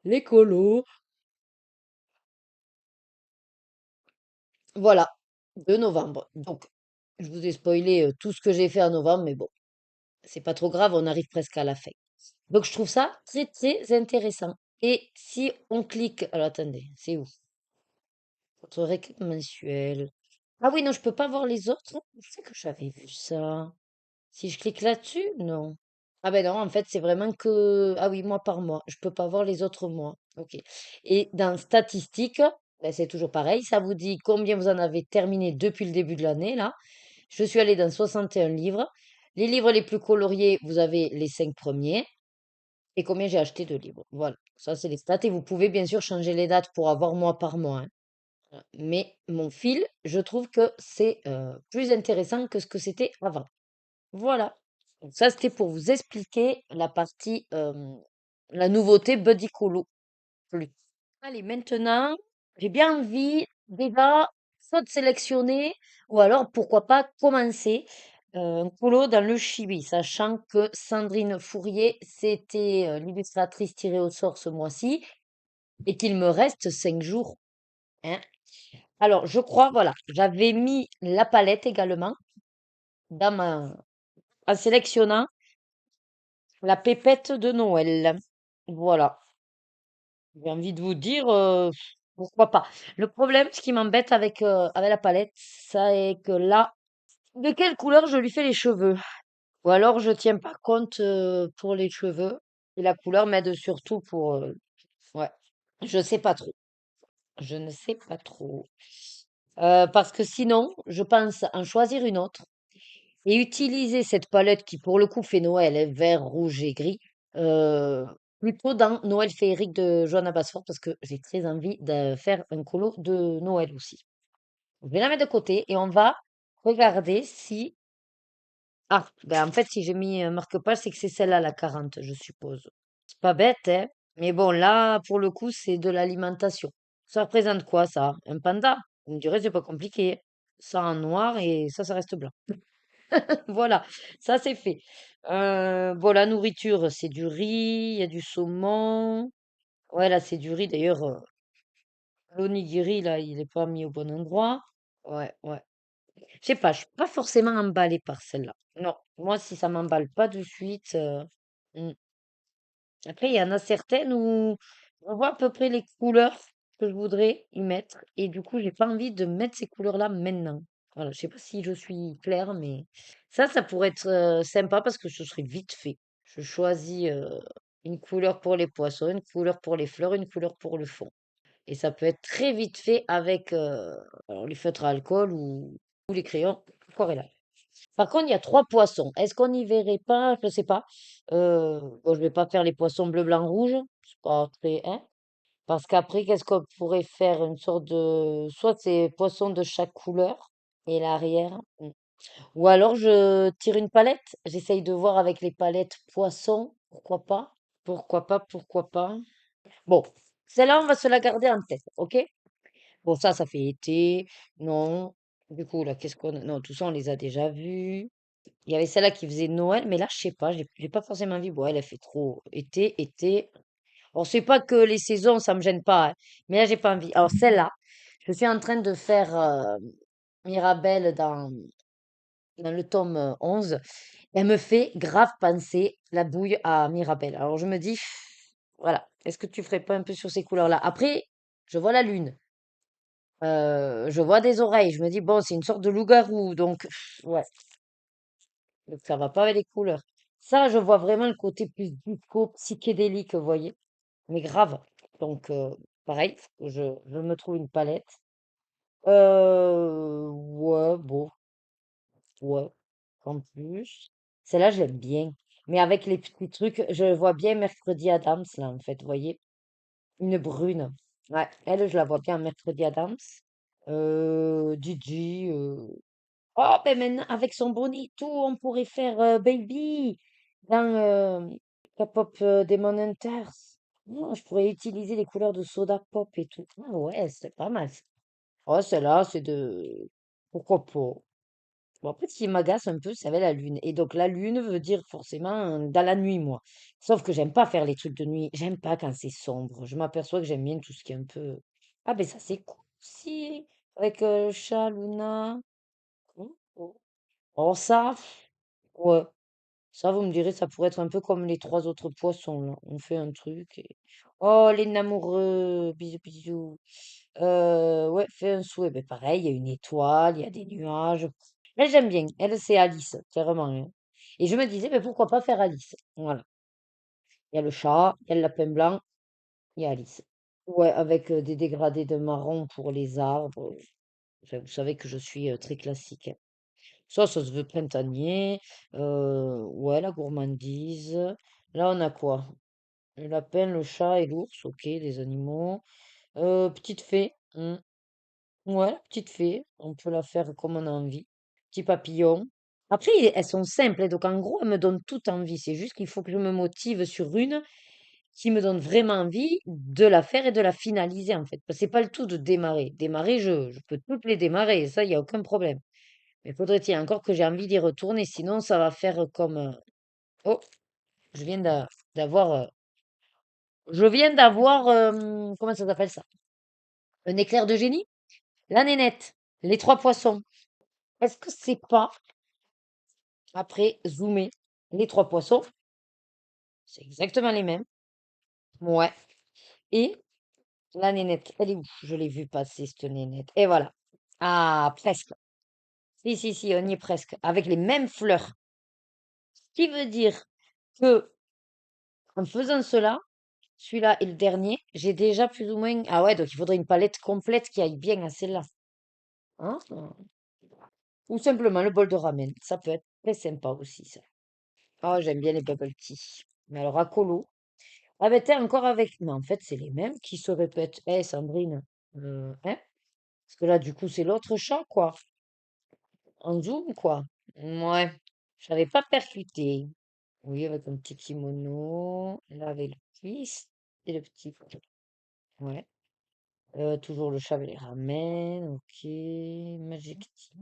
les colos. Voilà, de novembre. Donc, je vous ai spoilé tout ce que j'ai fait en novembre, mais bon, c'est pas trop grave, on arrive presque à la fin. Donc, je trouve ça très, très intéressant. Et si on clique, alors attendez, c'est où? Votre récap mensuel. Ah oui, non, je peux pas voir les autres. Je sais que j'avais vu ça. Si je clique là-dessus, non. Ah ben non, en fait, c'est vraiment que... Ah oui, mois par mois. Je peux pas voir les autres mois. Ok. Et dans statistiques, ben c'est toujours pareil. Ça vous dit combien vous en avez terminé depuis le début de l'année, là. Je suis allée dans 61 livres. Les livres les plus coloriés, vous avez les 5 premiers. Et combien j'ai acheté de livres. Voilà. Ça, c'est les stats. Et vous pouvez bien sûr changer les dates pour avoir mois par mois, hein. Voilà. Mais mon fil, je trouve que c'est plus intéressant que ce que c'était avant. Voilà. Donc ça, c'était pour vous expliquer la partie, la nouveauté Buddy Colo Plus. Allez, maintenant, j'ai bien envie déjà soit de sélectionner ou alors pourquoi pas commencer un colo dans le chibi, sachant que Sandrine Fourier, c'était l'illustratrice tirée au sort ce mois-ci et qu'il me reste 5 jours, hein. Alors, je crois, voilà, j'avais mis la palette également en sélectionnant la pépette de Noël. Voilà. J'ai envie de vous dire, pourquoi pas. Le problème, ce qui m'embête avec la palette, c'est que là, de quelle couleur je lui fais les cheveux? Ou alors je tiens pas compte pour les cheveux. Et la couleur m'aide surtout pour... ouais, je sais pas trop. Je ne sais pas trop. Parce que sinon, je pense en choisir une autre et utiliser cette palette qui, pour le coup, fait Noël, hein, vert, rouge et gris, euh, plutôt dans Noël féerique de Johanna Basford, parce que j'ai très envie de faire un colo de Noël aussi. Je vais la mettre de côté et on va regarder si... Ah, ben en fait, si j'ai mis un marque-page, c'est que c'est celle-là, la 40, je suppose. C'est pas bête, hein? Mais bon, là, pour le coup, c'est de l'alimentation. Ça représente quoi, ça? Un panda? Vous me direz, c'est pas compliqué. Ça en noir et ça reste blanc. Voilà, ça c'est fait. Bon, la nourriture, c'est du riz, il y a du saumon. Ouais, là, c'est du riz. D'ailleurs, l'onigiri, là, il est pas mis au bon endroit. Ouais, ouais. Je sais pas, je suis pas forcément emballée par celle-là. Non, moi, si ça m'emballe pas de suite. Hmm. Après, il y en a certaines où on voit à peu près les couleurs que je voudrais y mettre. Et du coup, j'ai pas envie de mettre ces couleurs-là maintenant. Voilà, je sais pas si je suis claire, mais ça pourrait être sympa parce que ce serait vite fait. Je choisis une couleur pour les poissons, une couleur pour les fleurs, une couleur pour le fond. Et ça peut être très vite fait avec alors les feutres à alcool ou les crayons aquarelle. Par contre, il y a 3 poissons. Est-ce qu'on n'y verrait pas? Je ne sais pas. Bon, je vais pas faire les poissons bleu, blanc, rouge. C'est pas très, hein. Parce qu'après, qu'est-ce qu'on pourrait faire? Une sorte de... Soit c'est poissons de chaque couleur et l'arrière. Ou alors je tire une palette. J'essaye de voir avec les palettes poissons. Pourquoi pas? Pourquoi pas? Pourquoi pas? Bon, celle-là, on va se la garder en tête, ok? Bon, ça fait été. Non. Du coup, là, qu'est-ce qu'on a? Non, tout ça, on les a déjà vus. Il y avait celle-là qui faisait Noël, mais là, je sais pas, j'ai pas forcément envie. Bon, elle a fait trop été, été. Alors, c'est pas que les saisons, ça me gêne pas, hein, mais là, j'ai pas envie. Alors, celle-là, je suis en train de faire Mirabelle dans le tome 11. Elle me fait grave penser la bouille à Mirabelle. Alors, je me dis, voilà, est-ce que tu ferais pas un peu sur ces couleurs-là? Après, Je vois la lune. Je vois des oreilles. Je me dis, bon, c'est une sorte de loup-garou. Donc, ouais, donc ça va pas avec les couleurs. Ça, je vois vraiment le côté plus disco, psychédélique, vous voyez. Mais grave. Donc, pareil, faut que je me trouve une palette. Ouais, bon, ouais, en plus. Celle-là, je l'aime bien. Mais avec les petits trucs, je vois bien Mercredi Adams, là, en fait, vous voyez. Une brune. Ouais, elle, je la vois bien Mercredi Adams. Gigi. Oh, ben maintenant, avec son bonito, on pourrait faire Baby dans K-pop Demon Hunters. Oh, je pourrais utiliser les couleurs de Soda Pop et tout. Ah ouais, c'est pas mal. Oh, celle-là, c'est de... Pourquoi pas? Bon, après, ce qui m'agace un peu, c'est avec la lune. Et donc, la lune veut dire forcément dans la nuit, moi. Sauf que j'aime pas faire les trucs de nuit. J'aime pas quand c'est sombre. Je m'aperçois que j'aime bien tout ce qui est un peu... Ah, ben ça, c'est cool aussi. Avec le chat, Luna. Oh, oh. Oh, ça, ouais. Ça, vous me direz, ça pourrait être un peu comme les trois autres poissons, là. On fait un truc et... Oh, les amoureux, bisous, bisous. Ouais, fais un souhait. Ben, pareil, il y a une étoile, il y a des nuages. Elle, j'aime bien. Elle, c'est Alice, clairement, hein. Et je me disais, mais pourquoi pas faire Alice? Voilà. Il y a le chat, il y a le lapin blanc, il y a Alice. Ouais, avec des dégradés de marron pour les arbres. Enfin, vous savez que je suis très classique, hein. Ça se veut printanier. Ouais, la gourmandise. Là, on a quoi? Le lapin, le chat et l'ours, ok, les animaux. Petite fée. Ouais, la petite fée. On peut la faire comme on a envie. Petit papillon. Après, elles sont simples, hein, donc en gros, elles me donnent toute envie. C'est juste qu'il faut que je me motive sur une qui me donne vraiment envie de la faire et de la finaliser, en fait. Parce que c'est pas le tout de démarrer. Démarrer, je peux toutes les démarrer, ça, il n'y a aucun problème. Mais faudrait-il encore que j'ai envie d'y retourner, sinon ça va faire comme... Oh, je viens d'avoir... je viens d'avoir... comment ça s'appelle ça? Un éclair de génie? La nénette, les trois poissons. Est-ce que c'est pas, après, zoomer, les trois poissons? C'est exactement les mêmes. Ouais. Et la nénette, elle est où? Je l'ai vue passer, cette nénette. Et voilà. Ah, presque. Si, si, si, on y est presque. Avec les mêmes fleurs. Ce qui veut dire que, en faisant cela, celui-là et le dernier, j'ai déjà plus ou moins. Ah ouais, donc il faudrait une palette complète qui aille bien à celle-là, hein. Ou simplement le bol de ramen. Ça peut être très sympa aussi, ça. Ah, j'aime bien les bubble tea. Mais alors, à colo. Ah ben, t'es encore avec. Mais en fait, c'est les mêmes qui se répètent. Eh, Sandrine. Hein? Parce que là, du coup, c'est l'autre chat, quoi. En zoom, quoi. Ouais. Je n'avais pas percuté. Oui, avec un petit kimono. Là, avec le twist. Et le petit. Ouais. Toujours le chat les ramène, ok. Magic Tea.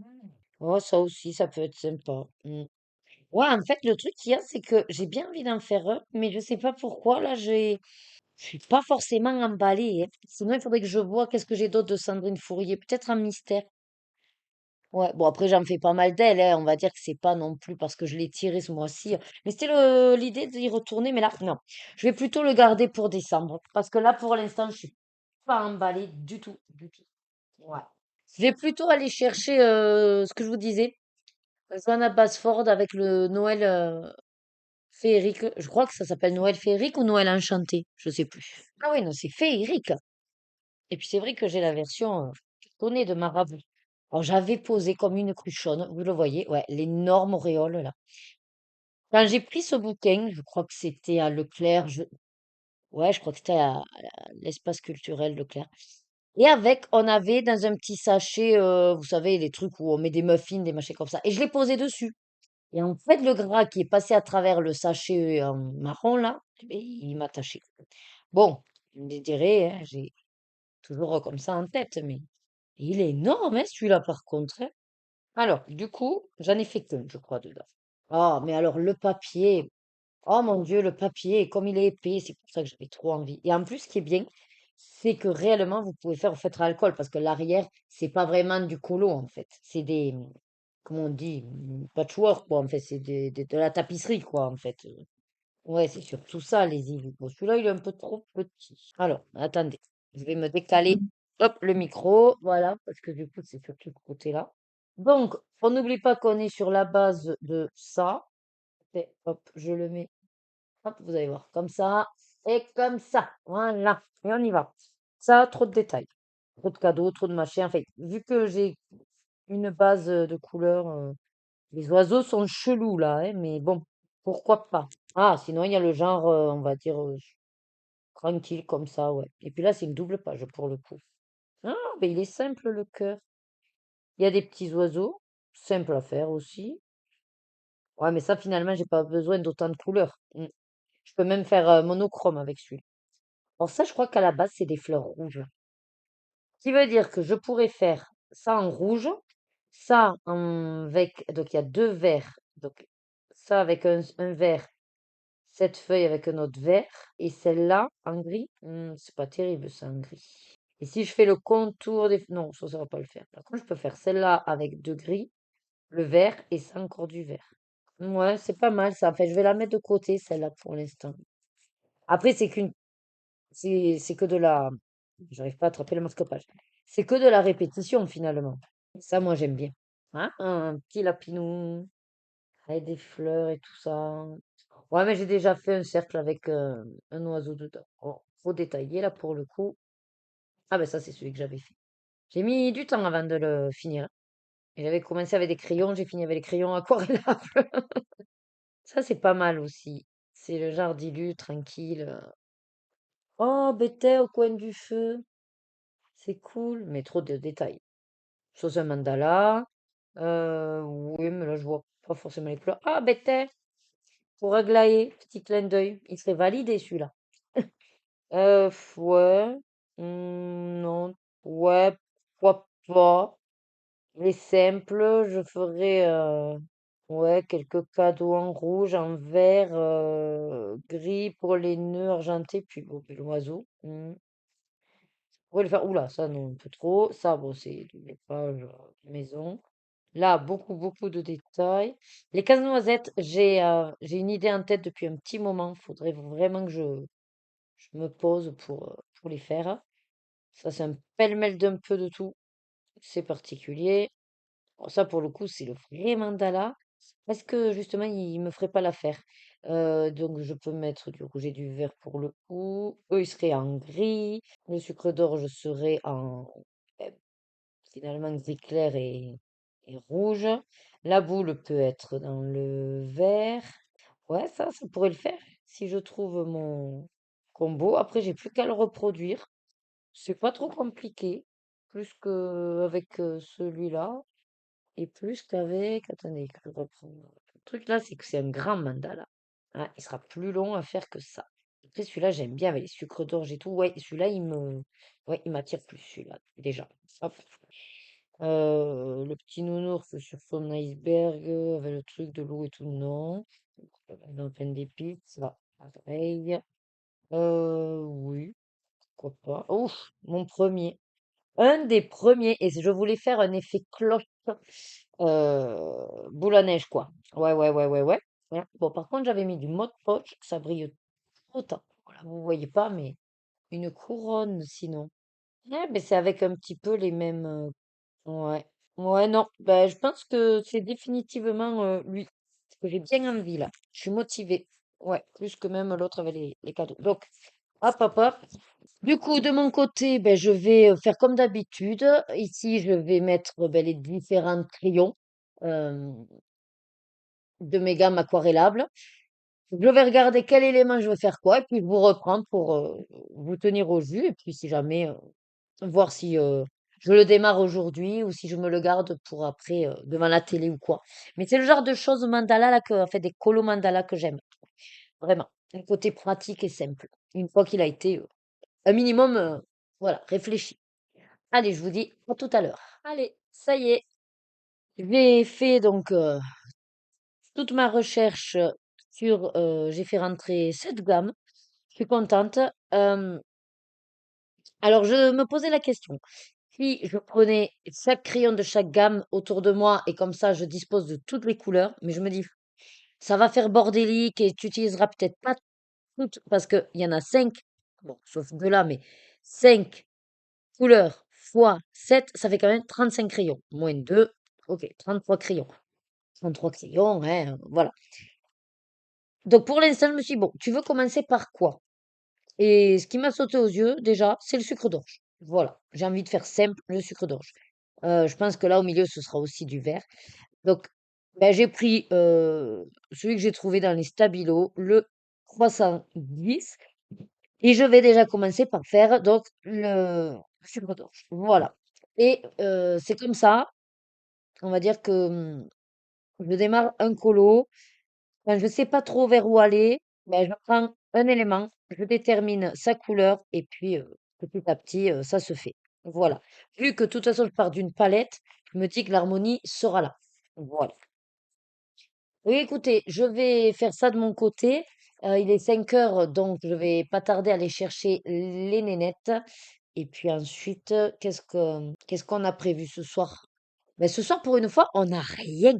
Oh, ça aussi, ça peut être sympa. Ouais, en fait, le truc qu'il y a, c'est que j'ai bien envie d'en faire un, mais je sais pas pourquoi, là, je suis pas forcément emballée, hein. Sinon, il faudrait que je vois qu'est-ce que j'ai d'autre de Sandrine Fourier. Peut-être un mystère. Ouais, bon, après, j'en fais pas mal d'elle, hein. On va dire que c'est pas non plus parce que je l'ai tiré ce mois-ci. Mais c'était l'idée d'y retourner, mais là, non. Je vais plutôt le garder pour décembre. Parce que là, pour l'instant, je suis pas emballée du tout, du tout. Ouais. Je vais plutôt aller chercher ce que je vous disais, Johanna Basford avec le Noël féerique. Je crois que ça s'appelle Noël féerique ou Noël enchanté, je sais plus. Ah oui, non, c'est féerique. Et puis c'est vrai que j'ai la version cartonnée de Marabout. Alors j'avais posé comme une cruchonne, vous le voyez, ouais, l'énorme auréole là. Quand j'ai pris ce bouquin, je crois que c'était à Leclerc, ouais, je crois que c'était à l'espace culturel Leclerc. Et avec, on avait dans un petit sachet, vous savez, les trucs où on met des muffins, des machins comme ça. Et je l'ai posé dessus. Et en fait, le gras qui est passé à travers le sachet en marron, là, eh ben, il m'a taché. Bon, je me dirais, hein, j'ai toujours comme ça en tête, mais il est énorme, hein, celui-là, par contre, hein. Alors, du coup, j'en ai fait qu'un, je crois, dedans. Ah, mais alors, le papier, oh mon Dieu, le papier, comme il est épais, c'est pour ça que j'avais trop envie. Et en plus, ce qui est bien, c'est que réellement, vous pouvez faire au feutre à alcool, parce que l'arrière, c'est pas vraiment du colo, en fait. C'est des, comment on dit, patchwork, quoi, en fait. C'est de la tapisserie, quoi, en fait. Ouais, c'est surtout ça, les îles. Bon, celui-là, il est un peu trop petit. Alors, attendez. Je vais me décaler, hop, le micro, voilà, parce que du coup, c'est sur ce côté-là. Donc, on n'oublie pas qu'on est sur la base de ça. Et hop, je le mets, hop, vous allez voir, comme ça, et comme ça. Voilà, et on y va. Ça, trop de détails, trop de cadeaux, trop de machins. Enfin, vu que j'ai une base de couleurs, les oiseaux sont chelous là, hein, mais bon, pourquoi pas. Ah, sinon, il y a le genre, on va dire, tranquille comme ça, ouais. Et puis là, c'est une double page pour le coup. Ah, ben il est simple le cœur. Il y a des petits oiseaux, simple à faire aussi. Ouais, mais ça, finalement, j'ai pas besoin d'autant de couleurs. Je peux même faire monochrome avec celui-là. Alors ça, je crois qu'à la base, c'est des fleurs rouges. Ce qui veut dire que je pourrais faire ça en rouge, ça avec... Donc, il y a deux verts. Donc, ça avec un vert, cette feuille avec un autre vert, et celle-là en gris. C'est pas terrible, ça, en gris. Et si je fais le contour des... Non, ça va pas le faire. Par contre, je peux faire celle-là avec deux gris, le vert, et ça encore du vert. Ouais, c'est pas mal ça. Enfin, je vais la mettre de côté, celle-là, pour l'instant. Après, c'est que de la, j'arrive pas à attraper le masque-page. C'est que de la répétition, finalement. Ça, moi, j'aime bien. Hein? Un petit lapinou, avec des fleurs et tout ça. Ouais, mais j'ai déjà fait un cercle avec un oiseau dedans. Oh, trop détaillé, là, pour le coup. Ah, ben ça, c'est celui que j'avais fait. J'ai mis du temps avant de le finir. Et j'avais commencé avec des crayons, j'ai fini avec les crayons aquarellables. Ça, c'est pas mal aussi. C'est le genre dilu, tranquille. Oh, bêta au coin du feu. C'est cool, mais trop de détails. Chose un mandala. Oui, mais là, je vois pas forcément les couleurs. Ah, bêta, pour Aglaé, petit clin d'œil. Il serait validé, celui-là. Ouais. Non. Ouais, pourquoi pas. Les simples, je ferai ouais, quelques cadeaux en rouge, en vert, gris pour les nœuds argentés, puis bon, puis l'oiseau. On pourrait le faire. Oula, ça non, un peu trop. Ça, bon, c'est les pages maison. Là, beaucoup, beaucoup de détails. Les casse-noisettes, j'ai une idée en tête depuis un petit moment. Il faudrait vraiment que je me pose pour les faire. Ça, c'est un pêle-mêle d'un peu de tout. C'est particulier. Bon, ça, pour le coup, c'est le vrai mandala. Parce que justement, il me ferait pas l'affaire. Donc, je peux mettre du rouge et du vert pour le coup. Eux, ils seraient en gris. Le sucre d'orge serait en finalement gris clair et rouge. La boule peut être dans le vert. Ouais, ça pourrait le faire si je trouve mon combo. Après, j'ai plus qu'à le reproduire. C'est pas trop compliqué. Plus qu'avec celui-là. Et plus qu'avec. Attendez, que je reprends. Le truc là, c'est que c'est un grand mandala. Ah, il sera plus long à faire que ça. Après, celui-là, j'aime bien avec les sucres d'orge et tout. Ouais, celui-là, ouais, il m'attire plus, celui-là, déjà. Hop. Le petit nounours sur son iceberg avec le truc de l'eau et tout, non. Dans plein d'épices, ça, pareil. Oui, pourquoi pas. Ouf, mon premier. Un des premiers, et je voulais faire un effet cloche, boule à neige, quoi. Ouais, ouais, ouais, ouais, ouais. Ouais. Bon, par contre, j'avais mis du mode poche, ça brille autant. Voilà, vous voyez pas, mais une couronne, sinon. Ouais, mais c'est avec un petit peu les mêmes. Ouais. Ouais, non. Ben, je pense que c'est définitivement lui. Parce que j'ai bien envie, là. Je suis motivée. Ouais, plus que même l'autre avec les cadeaux. Donc, hop, hop, hop. Du coup, de mon côté, ben, je vais faire comme d'habitude. Ici, je vais mettre ben, les différents crayons euh, de mes gammes aquarellables. Je vais regarder quel élément je veux faire quoi, et puis je vous reprends pour vous tenir au jus. Et puis, si jamais, voir si je le démarre aujourd'hui ou si je me le garde pour après devant la télé ou quoi. Mais c'est le genre de choses mandala là que, en fait, des colos mandala que j'aime. Vraiment. Un côté pratique et simple. Une fois qu'il a été un minimum, voilà, réfléchi. Allez, je vous dis à tout à l'heure. Allez, ça y est. J'ai fait donc toute ma recherche sur, j'ai fait rentrer cette gamme. Je suis contente. Euh, alors, je me posais la question. Si je prenais chaque crayon de chaque gamme autour de moi et comme ça, je dispose de toutes les couleurs, mais je me dis, ça va faire bordélique et tu utiliseras peut-être pas toutes parce qu'il y en a cinq. Bon, sauf 2 là, mais 5 couleurs fois 7, ça fait quand même 35 crayons. Moins 2, OK, 33 crayons. 33 crayons, hein, voilà. Donc pour l'instant, je me suis dit: «Bon, tu veux commencer par quoi?» Et ce qui m'a sauté aux yeux, déjà, c'est le sucre d'orge. Voilà, j'ai envie de faire simple, le sucre d'orge. Je pense que là, au milieu, ce sera aussi du vert. Donc, bah, j'ai pris, celui que j'ai trouvé dans les stabilos, le 310, et je vais déjà commencer par faire donc le sucre d'orge. Voilà, et c'est comme ça, on va dire que, je démarre un colo. Quand je ne sais pas trop vers où aller, ben, je prends un élément, je détermine sa couleur et puis, petit à petit, ça se fait. Voilà. Vu que de toute façon je pars d'une palette, je me dis que l'harmonie sera là. Voilà. Oui, écoutez, je vais faire ça de mon côté. Il est 5 heures, donc je vais pas tarder à aller chercher les nénettes. Et puis ensuite, qu'est-ce qu'on a prévu ce soir? Ben, ce soir, pour une fois, on n'a rien.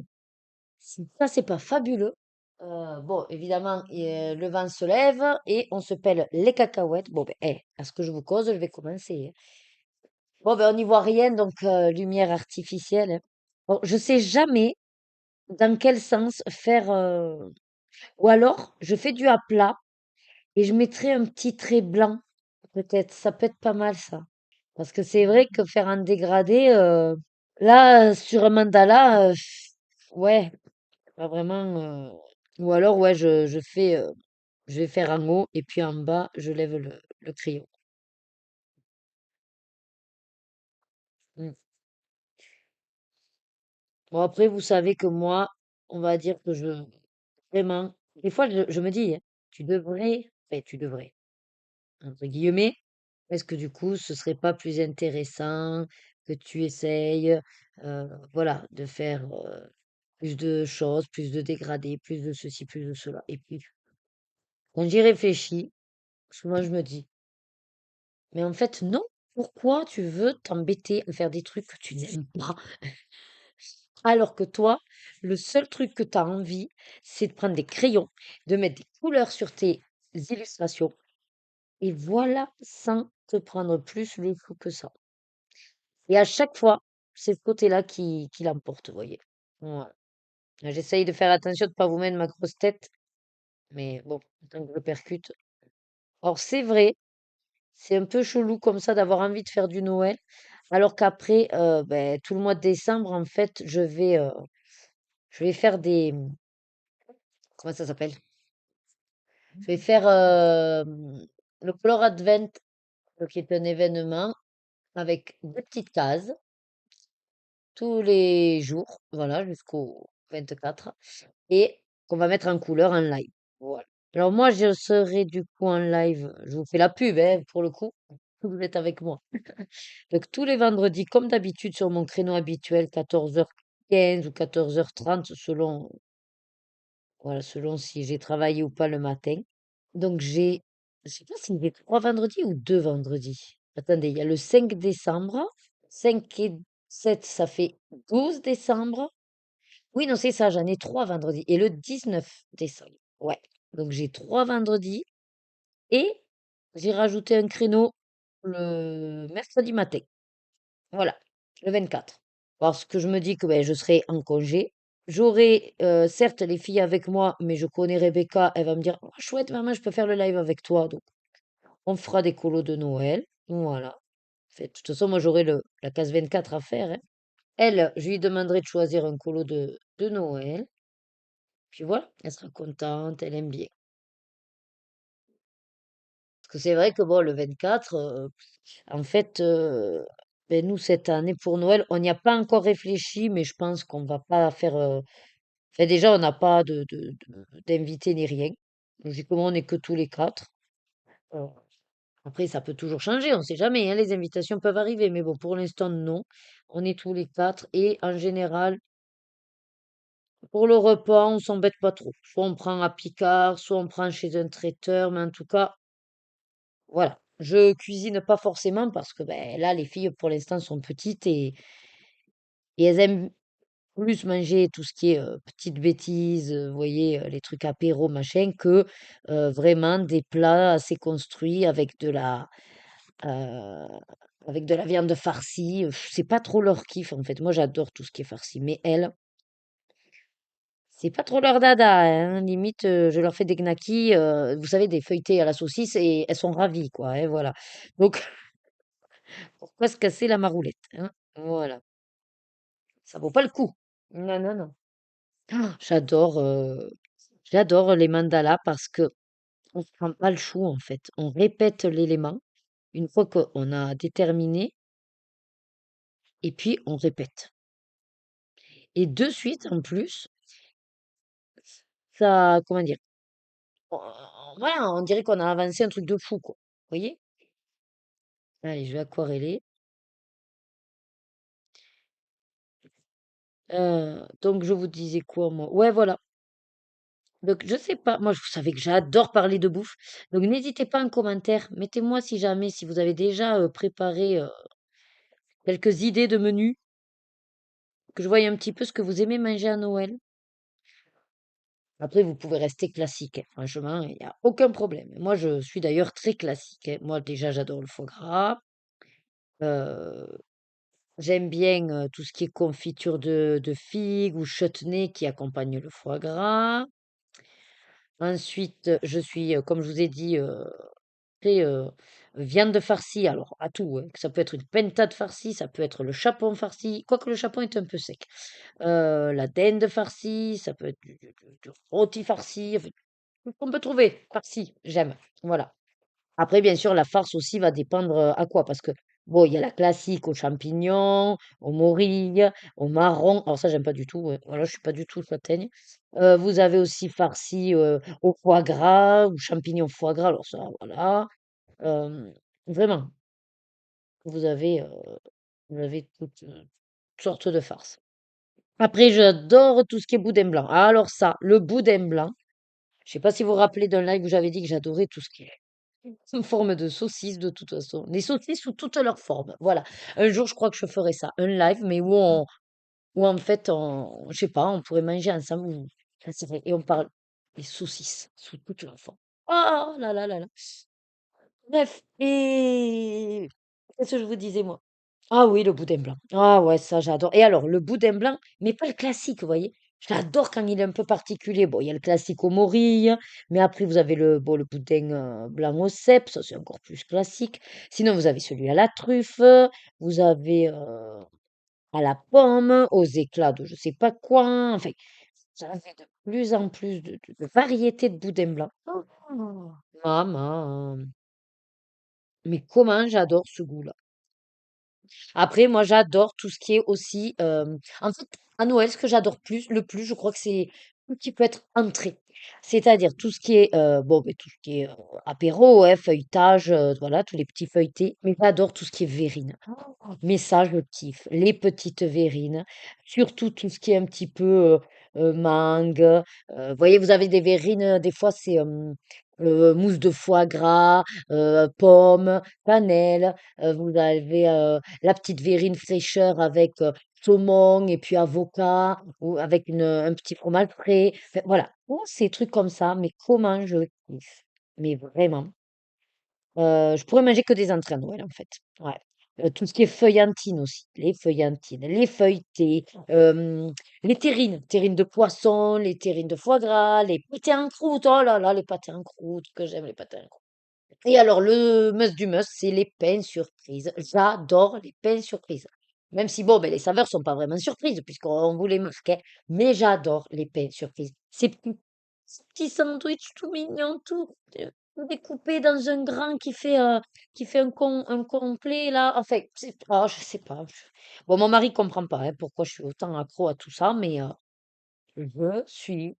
Si ça, c'est pas fabuleux. Bon, évidemment, le vent se lève et on se pèle les cacahuètes. Bon, ben, à ce que je vous cause, je vais commencer, hein. Bon, ben, on n'y voit rien, donc lumière artificielle, hein. Bon, je sais jamais dans quel sens faire. Ou alors, je fais du à plat et je mettrai un petit trait blanc, peut-être. Ça peut être pas mal, ça. Parce que c'est vrai que faire un dégradé, là, sur un mandala, ouais, pas vraiment. Ou alors, ouais, je vais faire en haut et puis en bas, je lève le crayon. Mm. Bon, après, vous savez que moi, on va dire que vraiment, des fois, je me dis, hein, tu devrais, entre guillemets, est-ce que du coup, ce serait pas plus intéressant que tu essayes, voilà, de faire plus de choses, plus de dégradés, plus de ceci, plus de cela. Et puis, quand j'y réfléchis, souvent, je me dis, mais en fait, non. Pourquoi tu veux t'embêter à faire des trucs que tu n'aimes pas? Alors que toi, le seul truc que tu as envie, c'est de prendre des crayons, de mettre des couleurs sur tes illustrations, et voilà, sans te prendre plus le coup que ça. Et à chaque fois, c'est ce côté-là qui l'emporte, vous voyez. Voilà. J'essaye de faire attention de ne pas vous mettre ma grosse tête, mais bon, tant que je percute. Alors c'est vrai, c'est un peu chelou comme ça d'avoir envie de faire du Noël, alors qu'après, ben, tout le mois de décembre, en fait, je vais faire des... Comment ça s'appelle? Je vais faire le Color Advent, qui est un événement avec des petites cases tous les jours, voilà, jusqu'au 24, et qu'on va mettre en couleur en live. Voilà. Alors moi, je serai du coup en live, je vous fais la pub, hein, pour le coup, vous êtes avec moi. Donc tous les vendredis, comme d'habitude, sur mon créneau habituel, 14h15 ou 14h30, selon, voilà, selon si j'ai travaillé ou pas le matin. Donc je sais pas si j'ai 3 vendredis ou 2 vendredis. Attendez, il y a le 5 décembre, 5 et 7, ça fait 12 décembre. Oui, non, c'est ça, j'en ai 3 vendredis. Et le 19 décembre. Ouais. Donc j'ai 3 vendredis et j'ai rajouté un créneau le mercredi matin. Voilà, le 24. Parce que je me dis que ben, je serai en congé. J'aurai certes les filles avec moi, mais je connais Rebecca, elle va me dire: «Oh, chouette, maman, je peux faire le live avec toi.» Donc, on fera des colos de Noël. Voilà. Fait, de toute façon, moi, j'aurai la case 24 à faire, hein. Elle, je lui demanderai de choisir un colo de Noël. Puis voilà, elle sera contente, elle aime bien. Parce que c'est vrai que bon, le 24, en fait, ben, nous, cette année, pour Noël, on n'y a pas encore réfléchi, mais je pense qu'on va pas faire. Enfin, déjà, on n'a pas d'invités ni rien. Logiquement, on n'est que tous les quatre. Euh, Après, ça peut toujours changer, on ne sait jamais, hein, les invitations peuvent arriver, mais bon, pour l'instant, non. On est tous les quatre et en général, pour le repas, on s'embête pas trop. Soit on prend à Picard, soit on prend chez un traiteur, mais en tout cas, voilà. Je cuisine pas forcément parce que ben, là, les filles, pour l'instant, sont petites et elles aiment. plus manger tout ce qui est petites bêtises, vous voyez, les trucs apéro, machin, que vraiment des plats assez construits euh, avec de la viande farcie. C'est pas trop leur kiff, en fait. Moi, j'adore tout ce qui est farci, mais elles, c'est pas trop leur dada, hein. Limite, je leur fais des knackis, vous savez, des feuilletés à la saucisse, et elles sont ravies, quoi, hein, voilà. Donc, pourquoi se casser la maroulette, hein? Voilà, ça vaut pas le coup. Non, non, non. Ah, j'adore les mandalas parce que on se prend pas le chou en fait. On répète l'élément une fois qu'on a déterminé et puis on répète. Et de suite en plus, ça, comment dire, voilà, on dirait qu'on a avancé un truc de fou quoi. Vous voyez? Allez, je vais aquareller. Donc je vous disais quoi moi? Ouais, voilà. Donc je sais pas, moi vous savez que j'adore parler de bouffe. Donc n'hésitez pas en commentaire, mettez-moi si jamais, si vous avez déjà préparé quelques idées de menus, que je voie un petit peu ce que vous aimez manger à Noël. Après, vous pouvez rester classique, hein, franchement, il n'y a aucun problème. Moi, je suis d'ailleurs très classique, hein. Moi, déjà, j'adore le foie gras. euh, J'aime bien tout ce qui est confiture de figues ou chutney qui accompagne le foie gras. Ensuite, je suis, comme je vous ai dit, très viande farcie. Alors, à tout, hein, que ça peut être une pentade farcie, ça peut être le chapon farci, quoique le chapon est un peu sec. La dinde farcie, ça peut être du rôti farci, enfin, tout ce qu'on peut trouver farci, j'aime. Voilà. Après, bien sûr, la farce aussi va dépendre à quoi, parce que bon, il y a la classique aux champignons, aux morilles, aux marrons. Alors ça, j'aime pas du tout. Ouais. Voilà, je suis pas du tout châtaigne. Vous avez aussi farci au foie gras ou champignons foie gras. Alors ça, voilà. Euh, Vraiment, vous avez toutes sortes de farces. Après, j'adore tout ce qui est boudin blanc. Alors ça, le boudin blanc, je sais pas si vous vous rappelez d'un live où j'avais dit que j'adorais tout ce qui est sous forme de saucisse de toute façon. Les saucisses sous toutes leurs formes. Voilà. Un jour, je crois que je ferai ça. Un live, mais où en fait, je sais pas, on pourrait manger ensemble. Ah, c'est vrai. Et on parle des saucisses sous toutes leurs formes. Oh là là là là. Bref. Et qu'est-ce que je vous disais, moi? Ah oui, le boudin blanc. Ah ouais, ça j'adore. Et alors, le boudin blanc, mais pas le classique, vous voyez. J'adore quand il est un peu particulier. Bon, il y a le classique aux morilles, mais après vous avez le boudin blanc au cèpe, ça c'est encore plus classique. Sinon, vous avez celui à la truffe, vous avez à la pomme, aux éclats de je sais pas quoi. Enfin, ça fait de plus en plus de variétés de boudin blanc. Oh, maman, mais comment j'adore ce goût-là. Après, moi, j'adore tout ce qui est aussi. En fait, à Noël, ce que j'adore le plus, je crois que c'est tout ce qui peut être entrée. C'est-à-dire tout ce qui est, bon, mais tout ce qui est apéro, ouais, feuilletage, voilà, tous les petits feuilletés. Mais j'adore tout ce qui est verrine. Mais ça, je kiffe. Les petites verrines, surtout tout ce qui est un petit peu mangue. Vous voyez, vous avez des verrines, des fois, c'est mousse de foie gras, pomme, cannelle. Vous avez la petite verrine fraîcheur avec saumon et puis avocat ou avec un petit fromage frais. Enfin, voilà, tous ces trucs comme ça, mais comment je kiffe. Mais vraiment. Je pourrais manger que des entrées à Noël, en fait. Ouais. Tout ce qui est feuillantine aussi, les feuillantines, les feuilletés, les terrines de poisson, les terrines de foie gras, les pâtés en croûte. Oh là là, les pâtés en croûte, que j'aime les pâtés en croûte. Et alors, le must du must, c'est les pains surprises. J'adore les pains surprises. Même si, bon, ben, les saveurs sont pas vraiment surprises, puisqu'on vous les marquait. Mais j'adore les pains surprises. Ces petits sandwichs tout mignons, tout découpés dans un grain qui fait un complet, là. Enfin, oh, je sais pas. Bon, mon mari comprend pas hein, pourquoi je suis autant accro à tout ça, mais je suis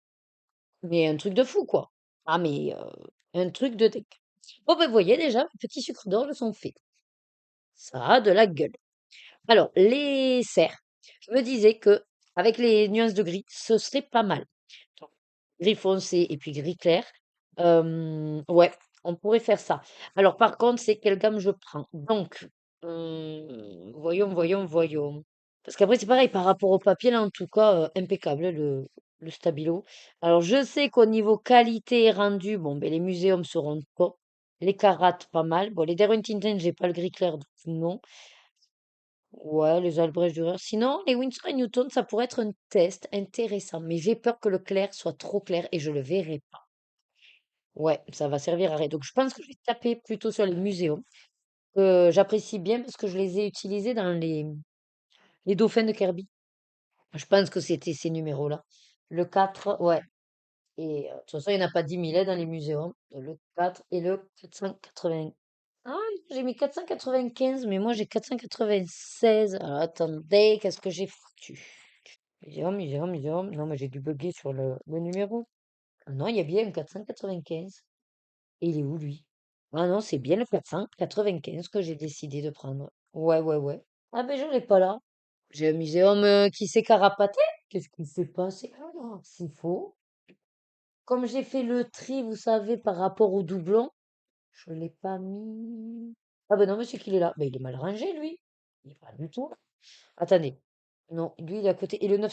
mais un truc de fou, quoi. Ah, mais un truc de dingue. Bon, ben, vous voyez déjà, les petits sucres d'orge sont faits. Ça a de la gueule. Alors, les serres. Je me disais que avec les nuances de gris, ce serait pas mal. Donc, gris foncé et puis gris clair. Ouais, on pourrait faire ça. Alors, par contre, c'est quelle gamme je prends? Donc, voyons. Parce qu'après, c'est pareil, par rapport au papier, là, en tout cas, impeccable, hein, le stabilo. Alors, je sais qu'au niveau qualité et rendu, bon, ben, les muséums seront top. Les Carats, pas mal. Bon, les Darwin Tintin, j'ai pas le gris clair, donc non. Ouais, les Albrecht Dürer. Sinon, les Winsor et Newton, ça pourrait être un test intéressant. Mais j'ai peur que le clair soit trop clair et je le verrai pas. Ouais, ça va servir à rien. Donc, je pense que je vais taper plutôt sur les muséums, que j'apprécie bien parce que je les ai utilisés dans les dauphins de Kirby. Je pense que c'était ces numéros-là. Le 4, ouais. Et de toute façon, il n'y en a pas 10 000 dans les muséums. Le 4 et le 480. Ah, j'ai mis 495, mais moi j'ai 496. Alors attendez, qu'est-ce que j'ai foutu? Muséum, muséum, muséum. Non, mais j'ai dû bugger sur le numéro. Ah non, il y a bien un 495. Et il est où lui? Ah non, c'est bien le 495 que j'ai décidé de prendre. Ouais, ouais, ouais. Ah ben je l'ai pas là. J'ai un muséum qui s'est carapaté. Qu'est-ce qui s'est passé? Ah non, c'est faux. Comme j'ai fait le tri, vous savez, par rapport au doublon, je l'ai pas mis. Ah ben non, monsieur qu'il est là. Ben il est mal rangé, lui. Il est pas du tout. Attendez. Non, lui, il est à côté. Et le 9,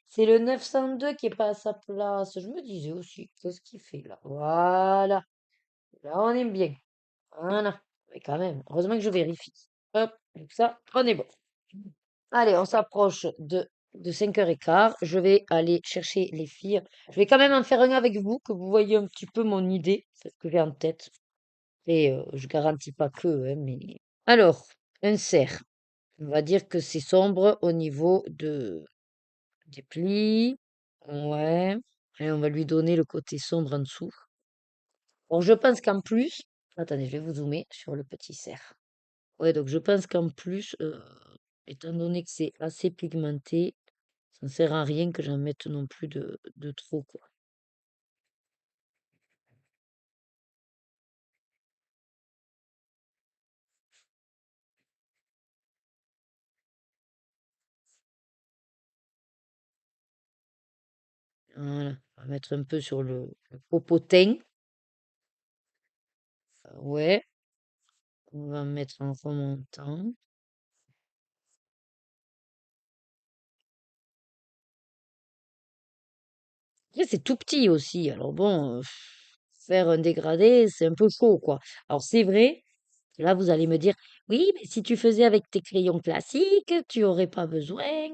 c'est le 902 qui est pas à sa place. Je me disais aussi, qu'est-ce qu'il fait là? Voilà. Là, on est bien. Voilà. Mais quand même, heureusement que je vérifie. Hop, donc ça, on est bon. Allez, on s'approche de 5h15. Je vais aller chercher les filles. Je vais quand même en faire un avec vous, que vous voyez un petit peu mon idée, ce que j'ai en tête. Et je garantis pas que, hein, mais... Alors, un cerf. On va dire que c'est sombre au niveau des plis. Ouais. Et on va lui donner le côté sombre en dessous. Bon, je pense qu'en plus... Attendez, je vais vous zoomer sur le petit cerf. Ouais, donc je pense qu'en plus, étant donné que c'est assez pigmenté, ça ne sert à rien que j'en mette non plus de trop, quoi. Voilà, on va mettre un peu sur le popotin. Ouais, on va mettre en remontant. Après, c'est tout petit aussi. Alors bon, faire un dégradé, c'est un peu chaud, quoi. Alors c'est vrai, là vous allez me dire, oui, mais si tu faisais avec tes crayons classiques, tu aurais pas besoin.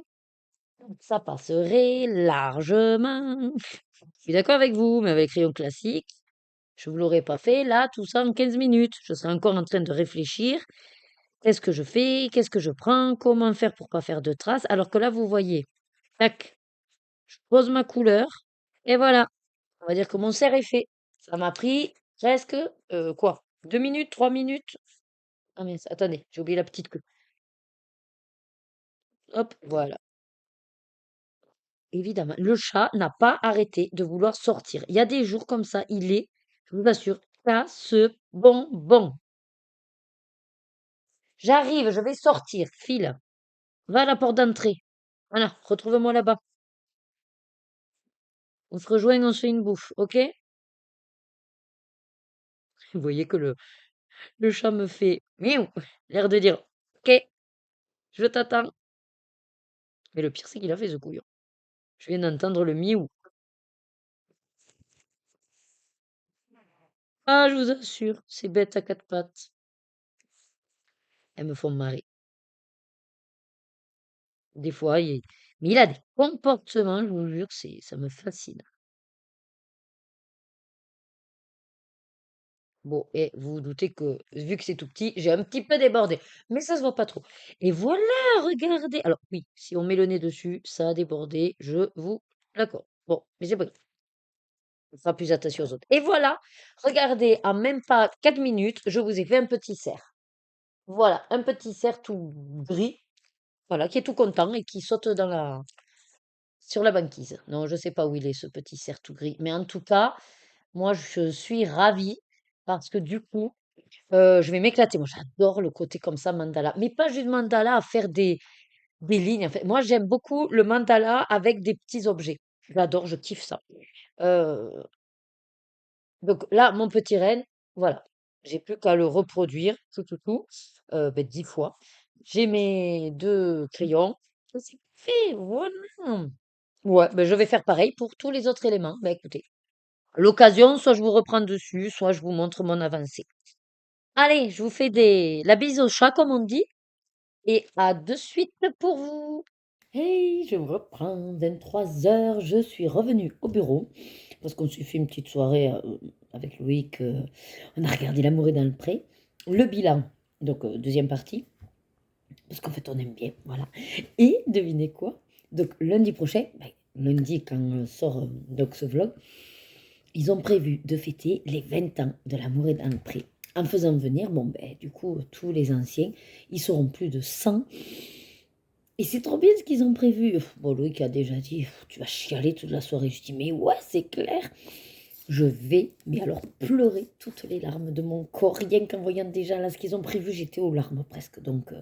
Ça passerait largement. Je suis d'accord avec vous, mais avec crayon classique, je vous l'aurais pas fait là, tout ça en 15 minutes. Je serais encore en train de réfléchir. Qu'est-ce que je fais? Qu'est-ce que je prends? Comment faire pour pas faire de traces? Alors que là, vous voyez, tac, je pose ma couleur et voilà. On va dire que mon cerf est fait. Ça m'a pris presque, quoi? 2 minutes, 3 minutes? Ah mais attendez, j'ai oublié la petite queue. Hop, voilà. Évidemment, le chat n'a pas arrêté de vouloir sortir. Il y a des jours comme ça, il est, je vous assure, ce bonbon. J'arrive, je vais sortir. File, va à la porte d'entrée. Voilà, retrouve-moi là-bas. On se rejoint, on se fait une bouffe, ok? Vous voyez que le chat me fait miaou, l'air de dire, ok, je t'attends. Mais le pire, c'est qu'il a fait ce couillon. Je viens d'entendre le miaou. Ah, je vous assure, ces bêtes à quatre pattes, elles me font marrer. Des fois, mais il a des comportements, je vous jure, ça me fascine. Bon, et vous vous doutez que, vu que c'est tout petit, j'ai un petit peu débordé. Mais ça se voit pas trop. Et voilà, regardez. Alors, oui, si on met le nez dessus, ça a débordé, je vous l'accorde. Bon, mais c'est pas grave. On fera plus attention aux autres. Et voilà, regardez, en même pas 4 minutes, je vous ai fait un petit cerf. Voilà, un petit cerf tout gris, voilà, qui est tout content et qui saute sur la banquise. Non, je sais pas où il est, ce petit cerf tout gris. Mais en tout cas, moi, je suis ravie parce que du coup, je vais m'éclater. Moi, j'adore le côté comme ça, mandala. Mais pas juste mandala à faire des lignes. En fait. Moi, j'aime beaucoup le mandala avec des petits objets. J'adore, je kiffe ça. Euh, donc là, mon petit renne, voilà. J'ai plus qu'à le reproduire, tout, ben, 10 fois. J'ai mes deux crayons. c'est fait, voilà. Ouais, ben je vais faire pareil pour tous les autres éléments. Ben écoutez, à l'occasion, soit je vous reprends dessus, soit je vous montre mon avancée. Allez, je vous fais la bise au chat, comme on dit, et à de suite pour vous. Hey, je vous reprends, 23 h, je suis revenue au bureau, parce qu'on s'est fait une petite soirée avec Loïc, on a regardé L'amour est dans le pré, le bilan, donc deuxième partie, parce qu'en fait on aime bien, voilà. Et devinez quoi? Donc lundi prochain, lundi quand sort donc ce vlog, ils ont prévu de fêter les 20 ans de L'amour est dans le pré, en faisant venir, du coup, tous les anciens, ils seront plus de 100. Et c'est trop bien ce qu'ils ont prévu. Bon, Loïc a déjà dit, tu vas chialer toute la soirée. Je dis, mais ouais, c'est clair. Je vais, mais alors pleurer toutes les larmes de mon corps, rien qu'en voyant déjà là ce qu'ils ont prévu, j'étais aux larmes presque. Donc,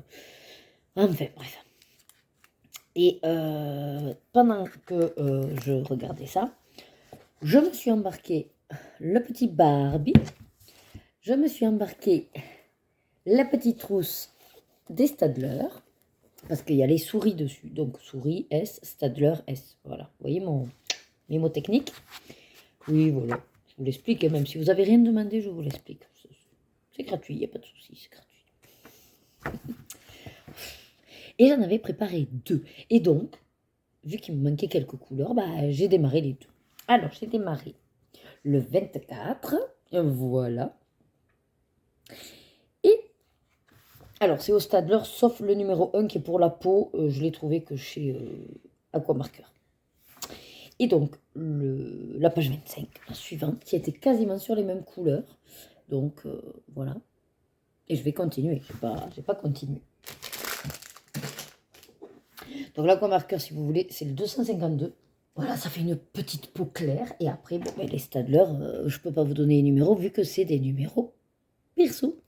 enfin, bref. Et pendant que je regardais ça, je me suis embarqué le petit Barbie, je me suis embarqué la petite trousse des Stadler, parce qu'il y a les souris dessus. Donc, souris S, Stadler S. Voilà, vous voyez mes mots techniques. Oui, voilà, je vous l'explique, et même si vous n'avez rien demandé, je vous l'explique. C'est gratuit, il n'y a pas de souci, c'est gratuit. Et j'en avais préparé 2. Et donc, vu qu'il me manquait quelques couleurs, j'ai démarré les 2. Alors, j'ai démarré le 24, voilà. Et, alors, c'est au Stadler, sauf le numéro 1 qui est pour la peau, je l'ai trouvé que chez Aquamarker. Et donc, la page 25, la suivante, qui était quasiment sur les mêmes couleurs. Donc, voilà. Et je vais continuer, j'ai pas continué. Donc l'aquamarqueur, si vous voulez, c'est le 252. Voilà, ça fait une petite peau claire. Et après, les Stadler, je peux pas vous donner les numéros vu que c'est des numéros perso.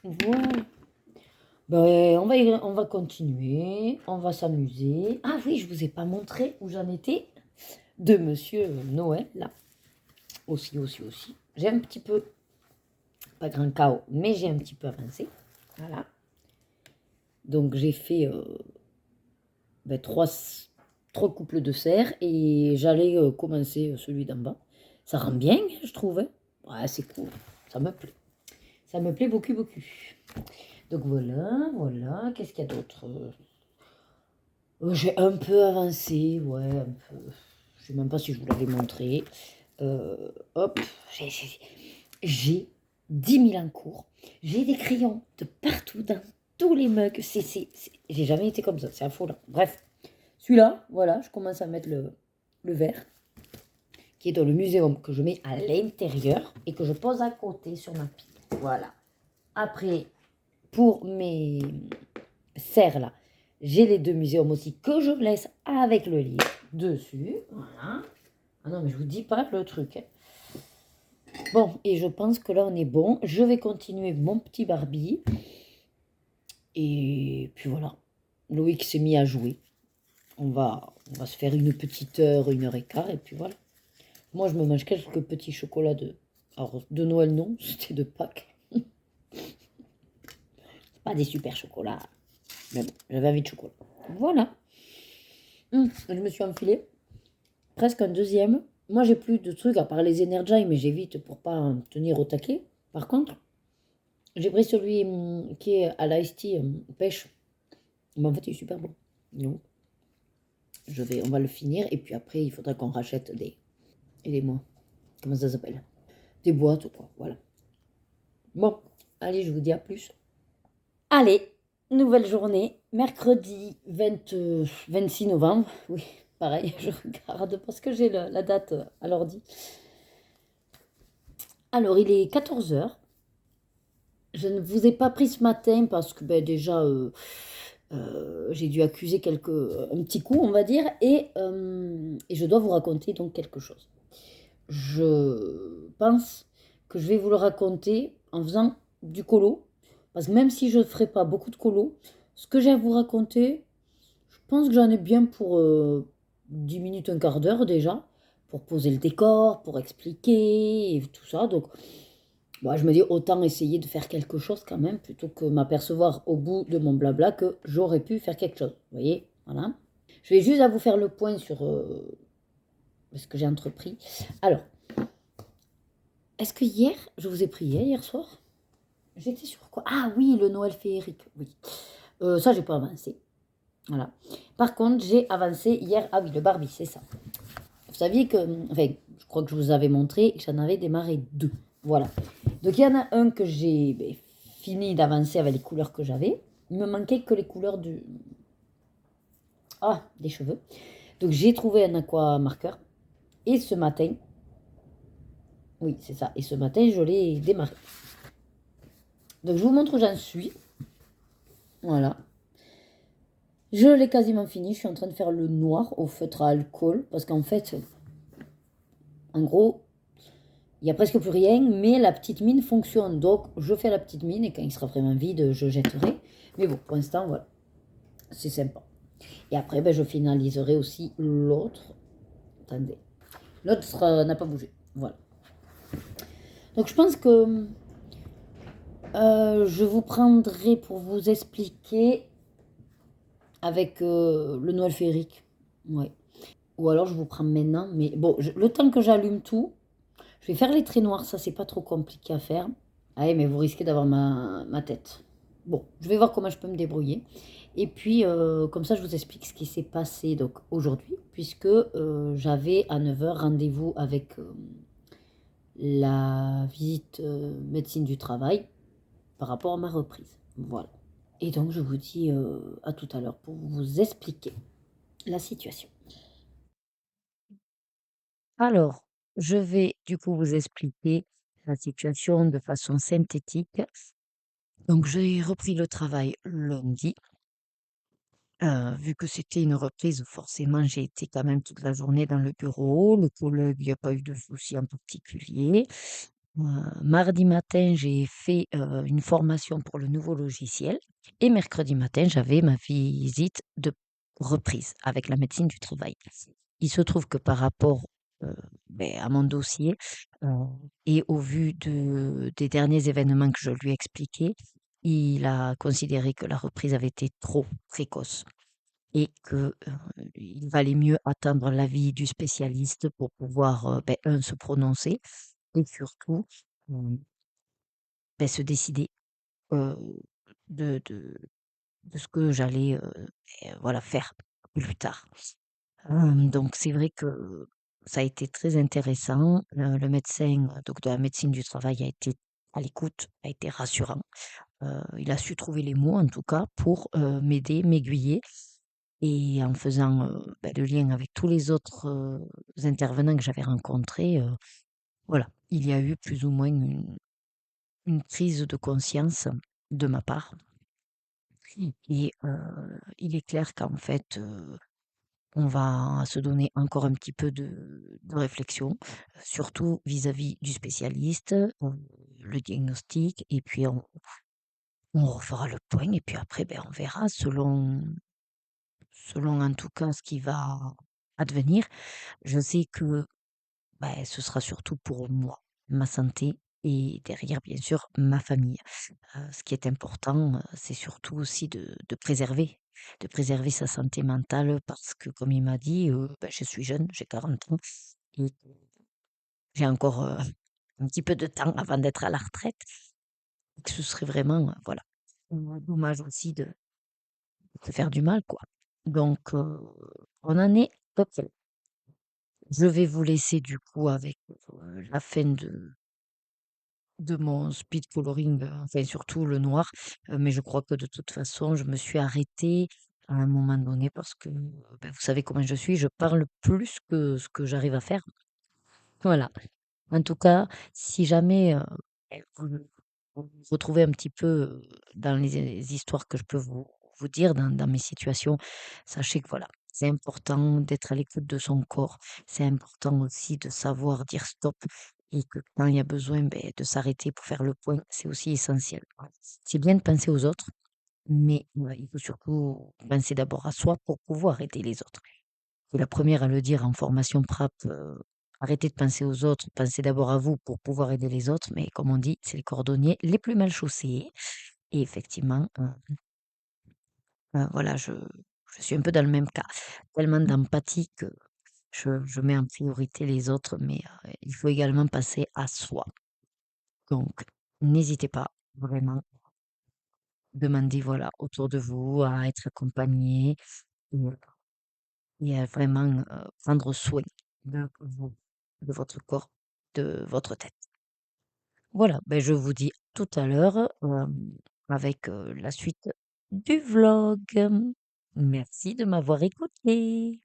Voilà. On va continuer, on va s'amuser. Ah oui, je vous ai pas montré où j'en étais de Monsieur Noël, là. Aussi. J'ai un petit peu, pas grand chaos, mais j'ai un petit peu avancé. Voilà. Donc j'ai fait 3 couples de serres et j'allais commencer celui d'en bas. Ça rend bien, je trouve. Ouais, c'est cool. Ça me plaît. Ça me plaît beaucoup. Donc voilà. Qu'est-ce qu'il y a d'autre? J'ai un peu avancé, ouais, un peu. Je sais même pas si je vous l'avais montré. Hop, j'ai 10 000 en cours. J'ai des crayons de partout, dans tous les mugs. J'ai jamais été comme ça, c'est affolant. Bref, celui-là, voilà, je commence à mettre le vert, qui est dans le muséum, que je mets à l'intérieur et que je pose à côté sur ma pile. Voilà. Après, pour mes serres là, j'ai les 2 muséums aussi que je laisse avec le livre dessus. Voilà. Ah non, mais je vous dis pas le truc. Bon, et je pense que là, on est bon. Je vais continuer mon petit Barbie. Et puis voilà. Loïc s'est mis à jouer. On va se faire une petite heure, 1 h 15. Et puis voilà. Moi, je me mange quelques petits chocolats alors, de Noël, non. C'était de Pâques. Pas des super chocolats. Mais bon, j'avais envie de chocolat. Voilà. Je me suis enfilé presque un deuxième. Moi, j'ai plus de trucs à part les Energy, mais j'évite pour pas en tenir au taquet. Par contre, j'ai pris celui qui est à l'ice tea pêche. Mais en fait, il est super bon. Donc, on va le finir. Et puis après, il faudra qu'on rachète aidez-moi. Comment ça s'appelle? Des boîtes ou quoi. Voilà. Bon, allez, je vous dis à plus. Allez, nouvelle journée. Mercredi 26 novembre. Oui, pareil, je regarde parce que j'ai la date à l'ordi. Alors, il est 14 h. Je ne vous ai pas pris ce matin parce que déjà, j'ai dû accuser un petit coup, on va dire, et je dois vous raconter donc quelque chose. Je pense que je vais vous le raconter en faisant du colo, parce que même si je ne ferai pas beaucoup de colo, ce que j'ai à vous raconter, je pense que j'en ai bien pour 10 minutes, un quart d'heure déjà, pour poser le décor, pour expliquer et tout ça. Donc, je me dis autant essayer de faire quelque chose quand même, plutôt que m'apercevoir au bout de mon blabla que j'aurais pu faire quelque chose. Vous voyez, voilà. Je vais juste à vous faire le point sur ce que j'ai entrepris. Alors, est-ce que hier, je vous ai prié hier soir? J'étais sur quoi? Ah oui, le Noël féerique, oui. Ça, j'ai pas avancé. Voilà. Par contre, j'ai avancé hier. Ah oui, le Barbie, c'est ça. Vous saviez que, enfin, je crois que je vous avais montré que j'en avais démarré 2. Voilà. Donc il y en a un que j'ai fini d'avancer avec les couleurs que j'avais. Il me manquait que les couleurs des cheveux. Donc j'ai trouvé un aqua marqueur. Et ce matin, oui, c'est ça. Et ce matin, je l'ai démarré. Donc je vous montre où j'en suis. Voilà. Je l'ai quasiment fini. Je suis en train de faire le noir au feutre à alcool. Parce qu'en fait, en gros, il n'y a presque plus rien. Mais la petite mine fonctionne. Donc je fais la petite mine. Et quand il sera vraiment vide, je jetterai. Mais bon, pour l'instant, voilà. C'est sympa. Et après, je finaliserai aussi l'autre. Attendez. L'autre n'a pas bougé. Voilà. Donc je pense que je vous prendrai pour vous expliquer avec le Noël féerique. Ouais. Ou alors je vous prends maintenant. Mais bon, le temps que j'allume tout, je vais faire les traits noirs. Ça, c'est pas trop compliqué à faire. Ah, mais vous risquez d'avoir ma tête. Bon, je vais voir comment je peux me débrouiller. Et puis, comme ça, je vous explique ce qui s'est passé donc aujourd'hui, puisque j'avais à 9 heures rendez-vous avec la visite médecine du travail par rapport à ma reprise. Voilà. Et donc, je vous dis à tout à l'heure pour vous expliquer la situation. Alors, je vais du coup vous expliquer la situation de façon synthétique. Donc, j'ai repris le travail lundi. Vu que c'était une reprise, forcément, j'ai été quand même toute la journée dans le bureau. Le collègue, il n'y a pas eu de souci en particulier. Mardi matin, j'ai fait une formation pour le nouveau logiciel. Et mercredi matin, j'avais ma visite de reprise avec la médecine du travail. Il se trouve que par rapport à mon dossier euh, et au vu des derniers événements que je lui ai expliqués, il a considéré que la reprise avait été trop précoce et que il valait mieux attendre l'avis du spécialiste pour pouvoir, se prononcer et surtout, mmh, se décider, heu, de de de ce que j'allais, voilà, faire plus tard. Donc c'est vrai que ça a été très intéressant. Le médecin, donc de la médecine du travail a été à l'écoute, a été rassurant. Il a su trouver les mots en tout cas pour, m'aider, m'aiguiller et en faisant, le lien avec tous les autres, intervenants que j'avais rencontrés, voilà, il y a eu plus ou moins une prise de conscience de ma part et il est clair qu'en fait, on va se donner encore un petit peu de réflexion, surtout vis-à-vis du spécialiste, le diagnostic et puis on refera le point et puis après, on verra selon en tout cas ce qui va advenir. Je sais que, ce sera surtout pour moi, ma santé et derrière bien sûr ma famille. Ce qui est important, c'est surtout aussi de préserver sa santé mentale parce que comme il m'a dit, je suis jeune, j'ai 40 ans et j'ai encore, un petit peu de temps avant d'être à la retraite et que ce serait vraiment, voilà, dommage aussi de se faire du mal, quoi. Donc, on en est top. Je vais vous laisser du coup avec, la fin de mon speed coloring, enfin surtout le noir, mais je crois que de toute façon, je me suis arrêtée à un moment donné parce que, vous savez comment je suis, je parle plus que ce que j'arrive à faire. Voilà. En tout cas, si jamais, vous vous retrouvez un petit peu, dans les histoires que je peux vous dire, dans mes situations, sachez que voilà, c'est important d'être à l'écoute de son corps. C'est important aussi de savoir dire stop et que quand il y a besoin, de s'arrêter pour faire le point, c'est aussi essentiel. Voilà. C'est bien de penser aux autres, mais, il faut surtout penser d'abord à soi pour pouvoir aider les autres. Je suis la première à le dire en formation PRAP, arrêtez de penser aux autres, pensez d'abord à vous pour pouvoir aider les autres, mais comme on dit, c'est les cordonniers les plus mal chaussés et effectivement, voilà, je suis un peu dans le même cas. Tellement d'empathie que je mets en priorité les autres, mais il faut également passer à soi. Donc, n'hésitez pas, vraiment, demandez, voilà, autour de vous à être accompagné et à vraiment prendre soin de vous, de votre corps, de votre tête. Voilà, ben je vous dis tout à l'heure avec la suite du vlog. Merci de m'avoir écouté.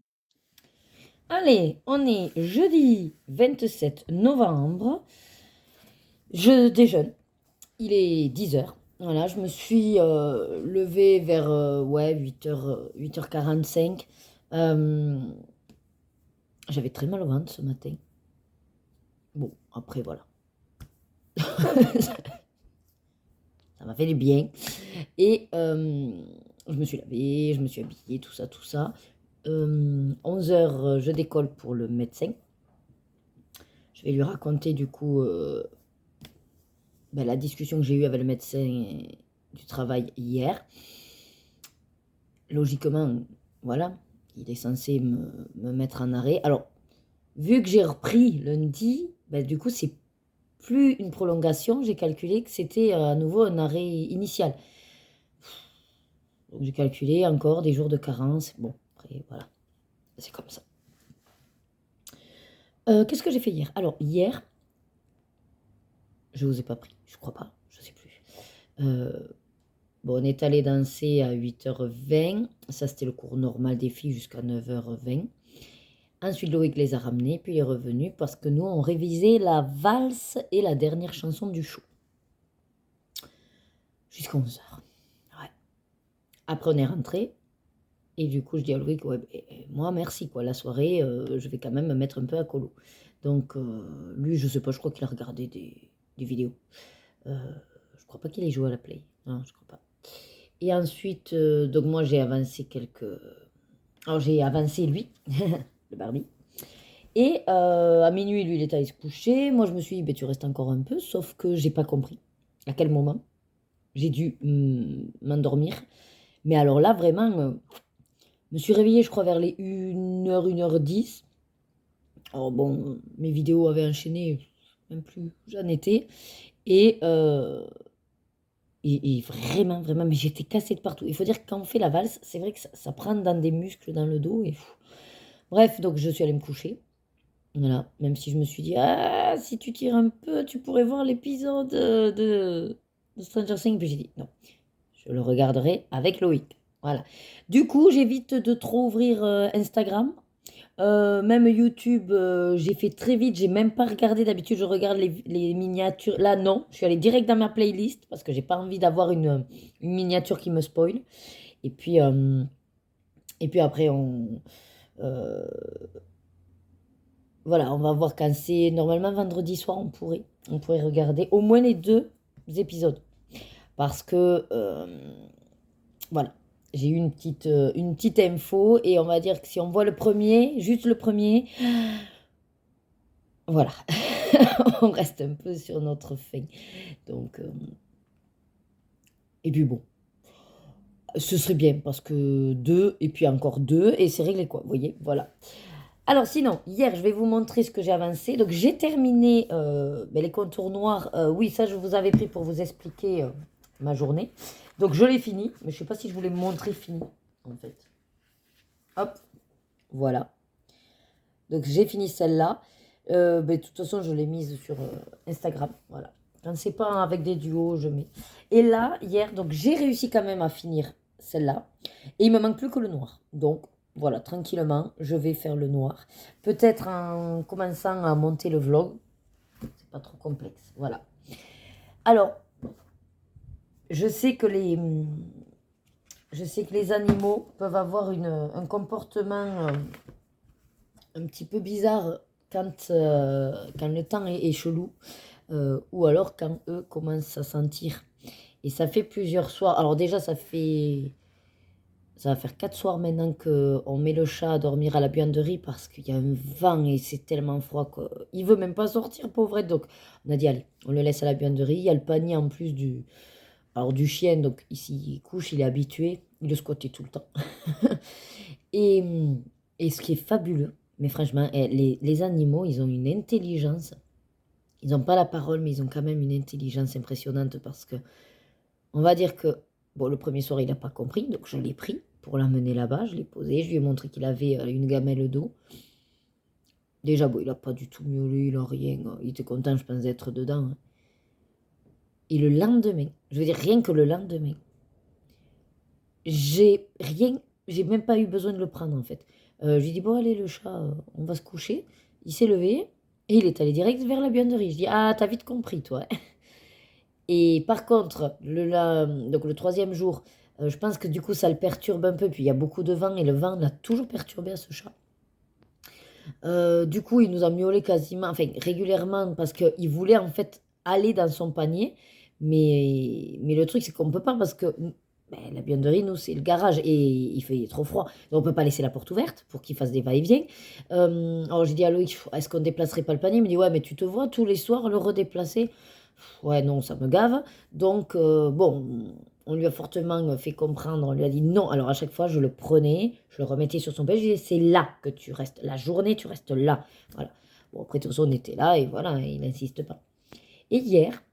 Allez, on est jeudi 27 novembre. Je déjeune. Il est 10 h. Voilà, je me suis levée vers ouais, 8h, 8h45. J'avais très mal au ventre ce matin. Bon, après, voilà. Ça m'a fait du bien. Et je me suis lavée, je me suis habillée, tout ça, tout ça. 11 h, je décolle pour le médecin. Je vais lui raconter du coup la discussion que j'ai eue avec le médecin du travail hier. Logiquement, voilà, il est censé me mettre en arrêt. Alors, vu que j'ai repris lundi, du coup, c'est plus une prolongation. J'ai calculé que c'était à nouveau un arrêt initial. Donc, j'ai calculé encore des jours de carence. Bon, après, voilà, c'est comme ça. Qu'est-ce que j'ai fait hier? Alors, hier, je vous ai pas pris, je crois pas, je sais plus. Bon, on est allé danser à 8h20. Ça, c'était le cours normal des filles jusqu'à 9h20. Ensuite, Loïc les a ramenés, puis il est revenu parce que nous, on révisait la valse et la dernière chanson du show. Jusqu'à 11h. Ouais. Après, on est rentré. Et du coup, je dis à Loïc, ouais, moi, merci, quoi. La soirée, je vais quand même me mettre un peu à colo. Donc, lui, je sais pas, je crois qu'il a regardé des vidéos. Je crois pas qu'il ait joué à la play. Non, je crois pas. Et ensuite, donc moi, j'ai avancé quelques... Alors, j'ai avancé lui, le Barbie. Et à minuit, lui, il est allé se coucher. Moi, je me suis dit, tu restes encore un peu, sauf que j'ai pas compris à quel moment j'ai dû m'endormir. Mais alors là, vraiment, je me suis réveillée, je crois, vers les 1h, 1h10. Alors bon, mes vidéos avaient enchaîné, même plus, j'en étais. Et vraiment, vraiment, mais j'étais cassée de partout. Il faut dire que quand on fait la valse, c'est vrai que ça prend dans des muscles dans le dos. Et bref, donc je suis allée me coucher. Voilà, même si je me suis dit, ah, si tu tires un peu, tu pourrais voir l'épisode de Stranger Things. Puis j'ai dit, non, je le regarderai avec Loïc. Voilà. Du coup, j'évite de trop ouvrir Instagram. Même YouTube, j'ai fait très vite, j'ai même pas regardé. D'habitude, je regarde les miniatures. Là, non, je suis allée direct dans ma playlist parce que j'ai pas envie d'avoir une miniature qui me spoil. Et puis après, euh, voilà, on va voir quand c'est normalement vendredi soir, on pourrait regarder au moins les 2 épisodes. Parce que, voilà, j'ai eu une petite info et on va dire que si on voit le premier, juste le premier, voilà, on reste un peu sur notre faim. Donc, et puis bon, ce serait bien parce que 2 et puis encore 2 et c'est réglé quoi, vous voyez, voilà. Alors sinon, hier, je vais vous montrer ce que j'ai avancé. Donc j'ai terminé les contours noirs. Oui, ça, je vous avais pris pour vous expliquer ma journée. Donc je l'ai fini, mais je ne sais pas si je voulais me montrer fini, en fait. Hop, voilà. Donc j'ai fini celle-là. De toute façon, je l'ai mise sur Instagram, voilà. Quand c'est pas avec des duos, je mets. Et là, hier, donc j'ai réussi quand même à finir celle-là. Et il me manque plus que le noir. Donc voilà, tranquillement, je vais faire le noir. Peut-être en commençant à monter le vlog. C'est pas trop complexe, voilà. Alors, je sais que les animaux peuvent avoir un comportement un petit peu bizarre quand le temps est chelou. Ou alors quand eux commencent à sentir. Et ça fait plusieurs soirs. Alors déjà, ça va faire 4 soirs maintenant qu'on met le chat à dormir à la buanderie parce qu'il y a un vent et c'est tellement froid qu'il veut même pas sortir, pauvrette. Donc on a dit, allez, on le laisse à la buanderie. Il y a le panier en plus du chien, donc ici il couche, il est habitué. Il le squattait tout le temps. Et, et ce qui est fabuleux, mais franchement, les animaux, ils ont une intelligence. Ils n'ont pas la parole, mais ils ont quand même une intelligence impressionnante parce que, on va dire que, bon, le premier soir, il n'a pas compris, donc je l'ai pris pour l'amener là-bas, je l'ai posé, je lui ai montré qu'il avait une gamelle d'eau. Déjà, bon, il n'a pas du tout miaulé, il n'a rien. Il était content, je pense, d'être dedans. Hein. Et le lendemain, je veux dire, rien que le lendemain, j'ai même pas eu besoin de le prendre en fait. Je lui ai dit, bon, allez, le chat, on va se coucher. Il s'est levé et il est allé direct vers la buanderie. Je dis, ah, t'as vite compris, toi. Et par contre, donc le troisième jour, je pense que du coup, ça le perturbe un peu. Puis il y a beaucoup de vent et le vent l'a toujours perturbé à ce chat. Du coup, il nous a miaulé quasiment, enfin régulièrement, parce qu'il voulait en fait aller dans son panier. Mais le truc, c'est qu'on ne peut pas parce que ben, la buanderie, nous, c'est le garage et il fait trop froid. Donc, on ne peut pas laisser la porte ouverte pour qu'il fasse des va-et-vient. Alors, j'ai dit à Loïc, est-ce qu'on ne déplacerait pas le panier? Il me dit, ouais, mais tu te vois tous les soirs le redéplacer. Ouais, non, ça me gave. Donc, bon, on lui a fortement fait comprendre, on lui a dit non. Alors, à chaque fois, je le prenais, je le remettais sur son pêche, je disais, c'est là que tu restes. La journée, tu restes là. Voilà. Bon, après, tout ça, on était là et voilà, il n'insiste pas. Et hier,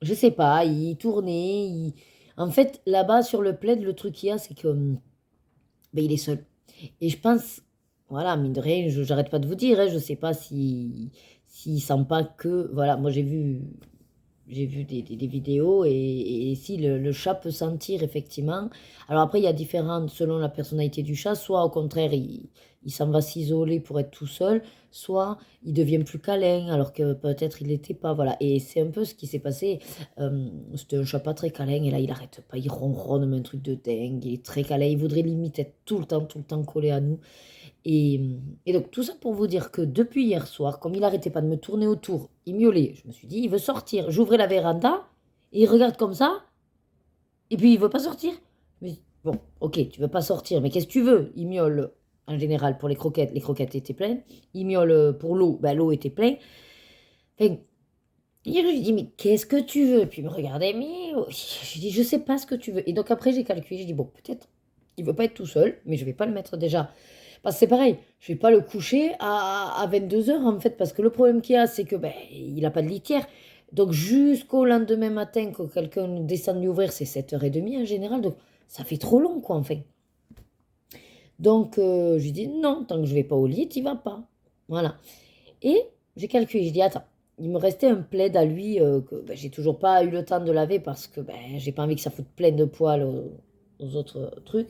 je sais pas, il tournait. En fait, là-bas, sur le plaid, le truc qu'il y a, c'est que ben, il est seul. Et je pense, voilà, mine de rien, j'arrête pas de vous dire, hein, je sais pas s'il sent pas que. Voilà, moi j'ai vu des vidéos et si le chat peut sentir effectivement. Alors après, il y a différentes selon la personnalité du chat, soit au contraire, il s'en va s'isoler pour être tout seul, soit il devient plus câlin alors que peut-être il n'était pas. Voilà. Et c'est un peu ce qui s'est passé. C'était un chat pas très câlin et là, il arrête pas, il ronronne comme un truc de dingue, il est très câlin, il voudrait limite être tout le temps collé à nous. Et, et donc, tout ça pour vous dire que depuis hier soir, comme il n'arrêtait pas de me tourner autour, il miaulait. Je me suis dit, il veut sortir. J'ouvrais la véranda, et il regarde comme ça, et puis il veut pas sortir. Je me dis, bon, ok, tu veux pas sortir, mais qu'est-ce que tu veux? Il miaule en général pour les croquettes étaient pleines. Il miaule pour l'eau, ben, l'eau était pleine. Enfin, hier, je lui dis, mais qu'est-ce que tu veux? Puis il me regardait, mais je dis, je sais pas ce que tu veux. Et donc après, j'ai calculé, je dis, bon, peut-être, il veut pas être tout seul, mais je vais pas le mettre déjà. Parce que c'est pareil, je vais pas le coucher à 22 heures en fait, parce que le problème qu'il y a, c'est que ben, il a pas de litière. Donc jusqu'au lendemain matin, que quelqu'un descende lui ouvrir, c'est 7h30 en général. Donc ça fait trop long, quoi, en fait. Donc je lui dis, non, tant que je vais pas au lit, tu vas pas. Voilà. Et j'ai calculé, je dis, attends, il me restait un plaid à lui que ben, j'ai toujours pas eu le temps de laver parce que ben, j'ai pas envie que ça foute plein de poils aux autres trucs.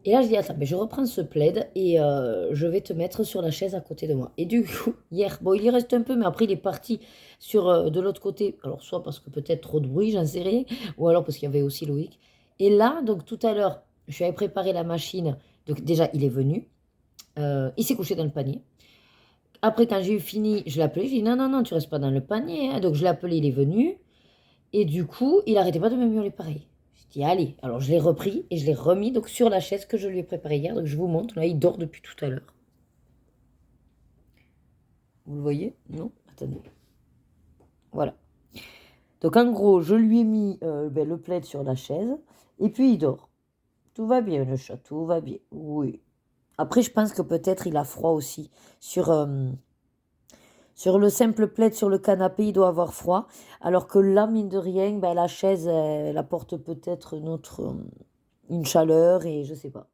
Et là, je dis, attends, mais je reprends ce plaid et je vais te mettre sur la chaise à côté de moi. Et du coup, hier, bon, il y reste un peu, mais après, il est parti sur de l'autre côté. Alors, soit parce que peut-être trop de bruit, j'en sais rien, ou alors parce qu'il y avait aussi Loïc. Et là, donc tout à l'heure, je lui avais préparé la machine. Donc déjà, il est venu. Il s'est couché dans le panier. Après, quand j'ai eu fini, je l'ai appelé. Je lui ai dit, non, non, non, tu restes pas dans le panier. Hein. Donc, je l'ai appelé, il est venu. Et du coup, il arrêtait pas de me miauler pareil. Je dis, allez. Alors, je l'ai repris et je l'ai remis donc, sur la chaise que je lui ai préparée hier. Donc, je vous montre. Là, il dort depuis tout à l'heure. Vous le voyez? Non? Attendez. Voilà. Donc, en gros, je lui ai mis ben, le plaid sur la chaise. Et puis, il dort. Tout va bien, le chat. Tout va bien. Oui. Après, je pense que peut-être il a froid aussi. Sur le simple plaid sur le canapé, il doit avoir froid. Alors que là, mine de rien, ben, la chaise, elle apporte peut-être une chaleur et je sais pas.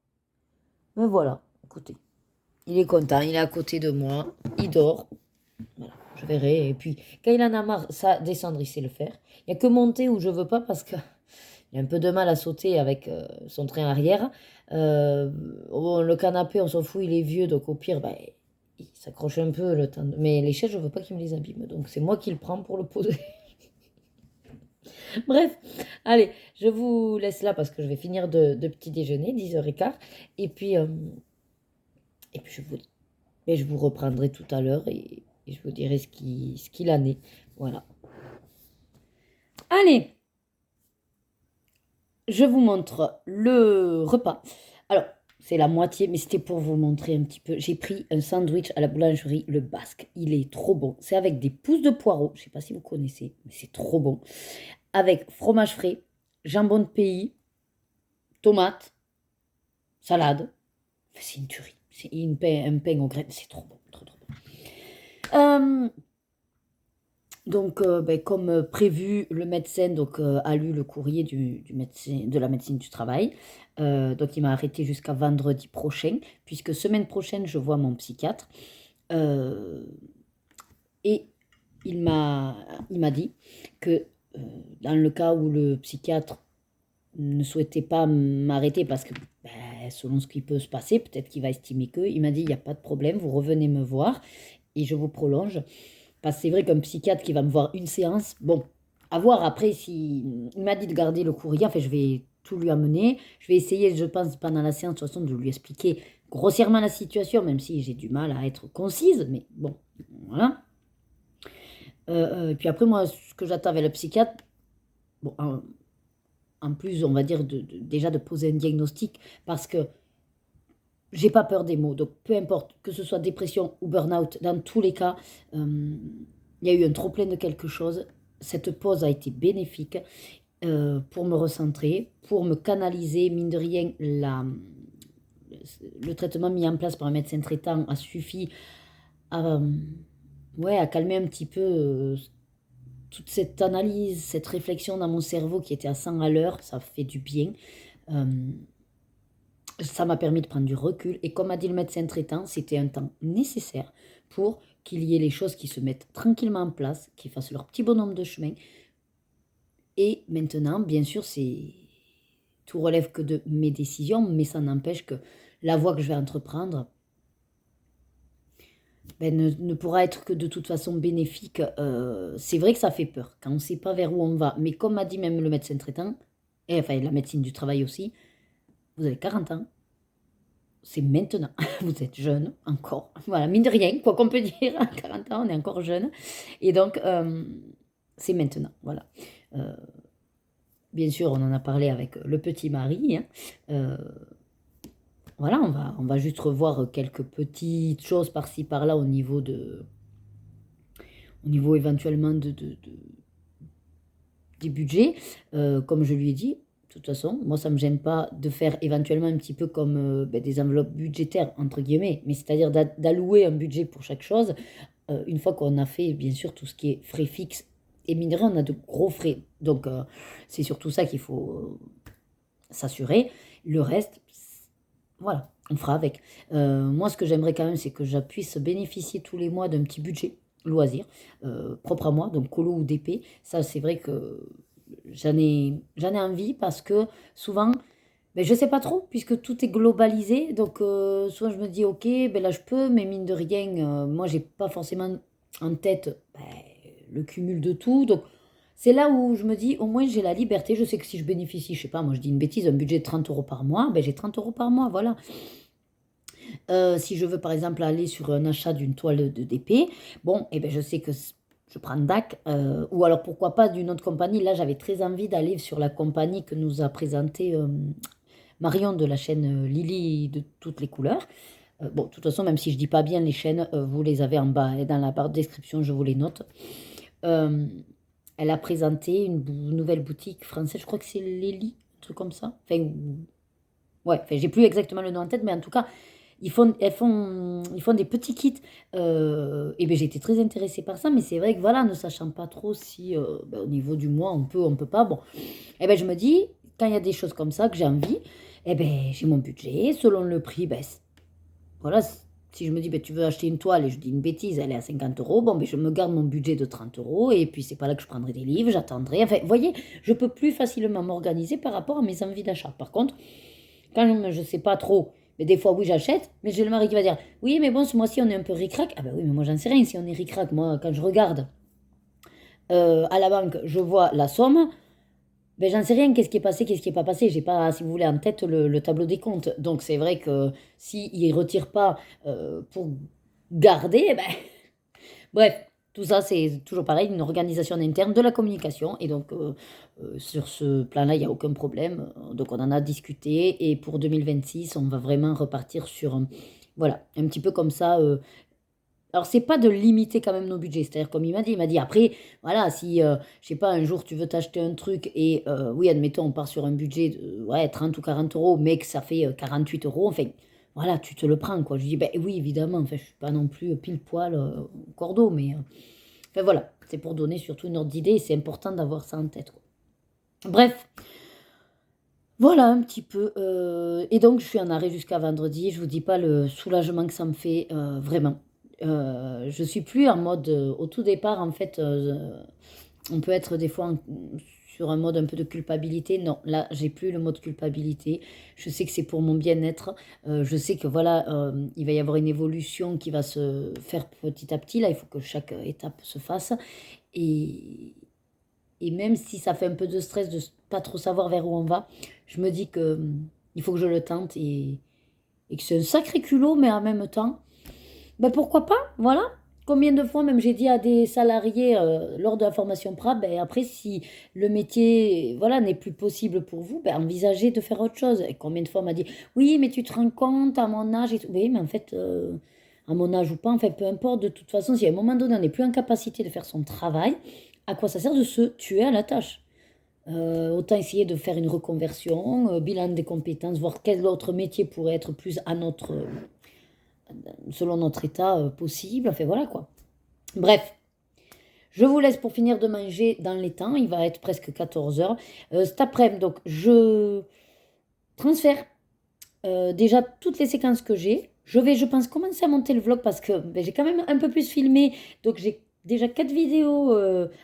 Mais voilà, écoutez. Il est content, il est à côté de moi, il dort. Voilà, je verrai. Et puis, quand il en a marre, ça, descendre, il sait le faire. Il n'y a que monter où je veux pas parce que il a un peu de mal à sauter avec son train arrière. Le canapé, on s'en fout, il est vieux, donc au pire, ben, il s'accroche un peu le temps. Mais les chaises, je veux pas qu'il me les abîme. Donc c'est moi qui le prends pour le poser. Bref, allez, je vous laisse là parce que je vais finir de petit déjeuner, 10h15. Et puis je vous reprendrai tout à l'heure et je vous dirai ce qu'il en est. Voilà. Allez, je vous montre le repas. Alors, c'est la moitié, mais c'était pour vous montrer un petit peu. J'ai pris un sandwich à la boulangerie Le Basque. Il est trop bon. C'est avec des pousses de poireaux. Je ne sais pas si vous connaissez, mais c'est trop bon. Avec fromage frais, jambon de pays, tomates, salade. C'est une tuerie. C'est un pain aux graines. C'est trop bon, trop trop bon. Donc, comme prévu, le médecin a lu le courrier du médecin, de la médecine du travail. Donc, il m'a arrêté jusqu'à vendredi prochain, puisque semaine prochaine, je vois mon psychiatre. Euh, et il m'a dit que dans le cas où le psychiatre ne souhaitait pas m'arrêter parce que selon ce qui peut se passer, peut-être qu'il va estimer que, il m'a dit il n'y a pas de problème, vous revenez me voir et je vous prolonge. Parce que c'est vrai qu'un psychiatre qui va me voir une séance, bon, à voir après si... Il m'a dit de garder le courrier, enfin je vais tout lui amener. Je vais essayer, je pense, pendant la séance, de toute façon, de lui expliquer grossièrement la situation, même si j'ai du mal à être concise, mais bon, voilà. Puis après, moi, ce que j'attends avec le psychiatre, bon, en plus, on va dire, déjà de poser un diagnostic, parce que j'ai pas peur des mots. Donc, peu importe, que ce soit dépression ou burn-out, dans tous les cas, il y a eu un trop-plein de quelque chose. Cette pause a été bénéfique pour me recentrer, pour me canaliser. Mine de rien, le traitement mis en place par un médecin traitant a suffi à, à calmer un petit peu toute cette analyse, cette réflexion dans mon cerveau qui était à 100 à l'heure. Ça fait du bien. Ça m'a permis de prendre du recul. Et comme a dit le médecin traitant, c'était un temps nécessaire pour qu'il y ait les choses qui se mettent tranquillement en place, qui fassent leur petit bonhomme de chemin. Et maintenant, bien sûr, tout relève que de mes décisions, mais ça n'empêche que la voie que je vais entreprendre ne pourra être que de toute façon bénéfique. C'est vrai que ça fait peur quand on ne sait pas vers où on va. Mais comme a dit même le médecin traitant, et enfin la médecine du travail aussi, vous avez 40 ans, c'est maintenant. Vous êtes jeune encore. Voilà, mine de rien, quoi qu'on peut dire, à 40 ans, on est encore jeune. Et donc, c'est maintenant. Voilà. Bien sûr, on en a parlé avec le petit mari. Hein. Voilà, on va juste revoir quelques petites choses par-ci, par-là au niveau éventuellement des budgets. Comme je lui ai dit, de toute façon, moi, ça ne me gêne pas de faire éventuellement un petit peu comme des enveloppes budgétaires, entre guillemets, mais c'est-à-dire d'allouer un budget pour chaque chose, une fois qu'on a fait, bien sûr, tout ce qui est frais fixes. Et mine de rien, on a de gros frais. Donc, c'est surtout ça qu'il faut s'assurer. Le reste, voilà, on fera avec. Moi, ce que j'aimerais quand même, c'est que je puisse bénéficier tous les mois d'un petit budget loisir, propre à moi, donc colo ou DP. Ça, c'est vrai que j'en ai envie parce que souvent, je sais pas trop, puisque tout est globalisé. Donc, souvent, je me dis, ok, là, je peux, mais mine de rien, moi, j'ai pas forcément en tête le cumul de tout. Donc, c'est là où je me dis, au moins, j'ai la liberté. Je sais que si je bénéficie, je sais pas, moi, je dis une bêtise, un budget de 30 euros par mois, j'ai 30 euros par mois, voilà. Si je veux, par exemple, aller sur un achat d'une toile de DP, bon, je sais que je prends DAC, ou alors pourquoi pas d'une autre compagnie. Là, j'avais très envie d'aller sur la compagnie que nous a présentée Marion de la chaîne Lily de toutes les couleurs. Bon, de toute façon, même si je dis pas bien les chaînes, vous les avez en bas et dans la barre de description, je vous les note. Elle a présenté une nouvelle boutique française, je crois que c'est Lily, un truc comme ça. Enfin, ouais, j'ai plus exactement le nom en tête, mais en tout cas, ils font des petits kits. J'ai été très intéressée par ça, mais c'est vrai que voilà, ne sachant pas trop si au niveau du mois on peut pas. Bon, je me dis, quand il y a des choses comme ça que j'ai envie, j'ai mon budget, selon le prix, voilà, si je me dis, tu veux acheter une toile et je dis une bêtise, elle est à 50 euros, je me garde mon budget de 30 euros et puis c'est pas là que je prendrai des livres, j'attendrai. Enfin, vous voyez, je peux plus facilement m'organiser par rapport à mes envies d'achat. Par contre, quand je sais pas trop, mais des fois oui j'achète, mais j'ai le mari qui va dire, oui mais bon ce mois-ci on est un peu ric-rac. Ah oui mais moi j'en sais rien si on est ric-rac. Moi quand je regarde à la banque, je vois la somme, j'en sais rien, qu'est-ce qui est passé, qu'est-ce qui n'est pas passé. J'ai pas, si vous voulez, en tête le tableau des comptes. Donc c'est vrai que s'ils ne retirent pas pour garder, bref, tout ça c'est toujours pareil, une organisation interne de la communication. Et donc sur ce plan-là, il n'y a aucun problème. Donc on en a discuté et pour 2026, on va vraiment repartir sur, voilà, un petit peu comme ça. Alors, c'est pas de limiter quand même nos budgets. C'est-à-dire, comme il m'a dit, après, voilà, si, je sais pas, un jour tu veux t'acheter un truc et, oui, admettons, on part sur un budget de, ouais, 30 ou 40 euros, mais que ça fait 48 euros, enfin, voilà, tu te le prends, quoi. Je dis, ben oui, évidemment, enfin, je suis pas non plus pile poil au cordeau, mais, enfin, voilà, c'est pour donner surtout une ordre d'idée et c'est important d'avoir ça en tête, quoi. Bref, voilà un petit peu. Et donc, je suis en arrêt jusqu'à vendredi. Je vous dis pas le soulagement que ça me fait, vraiment. Je suis plus en mode. Au tout départ, en fait, on peut être des fois sur un mode un peu de culpabilité. Non, là, j'ai plus le mode culpabilité. Je sais que c'est pour mon bien-être. Je sais que voilà, il va y avoir une évolution qui va se faire petit à petit. Là, il faut que chaque étape se fasse. Et, et même si ça fait un peu de stress de pas trop savoir vers où on va, je me dis que il faut que je le tente et que c'est un sacré culot, mais en même temps, ben pourquoi pas, voilà. Combien de fois même j'ai dit à des salariés lors de la formation PRA, ben après si le métier voilà n'est plus possible pour vous, ben envisagez de faire autre chose. Et combien de fois on m'a dit oui mais tu te rends compte à mon âge et tout. Oui mais en fait à mon âge ou pas, en fait peu importe de toute façon si à un moment donné on n'est plus en capacité de faire son travail, à quoi ça sert de se tuer à la tâche? Autant essayer de faire une reconversion, bilan des compétences, voir quel autre métier pourrait être plus à notre, selon notre état possible. Enfin voilà quoi. Bref, je vous laisse pour finir de manger dans les temps. Il va être presque 14 heures. Cet après-midi, donc je transfère déjà toutes les séquences que j'ai. Je vais, je pense, commencer à monter le vlog parce que ben, j'ai quand même un peu plus filmé. Donc j'ai déjà 4 vidéos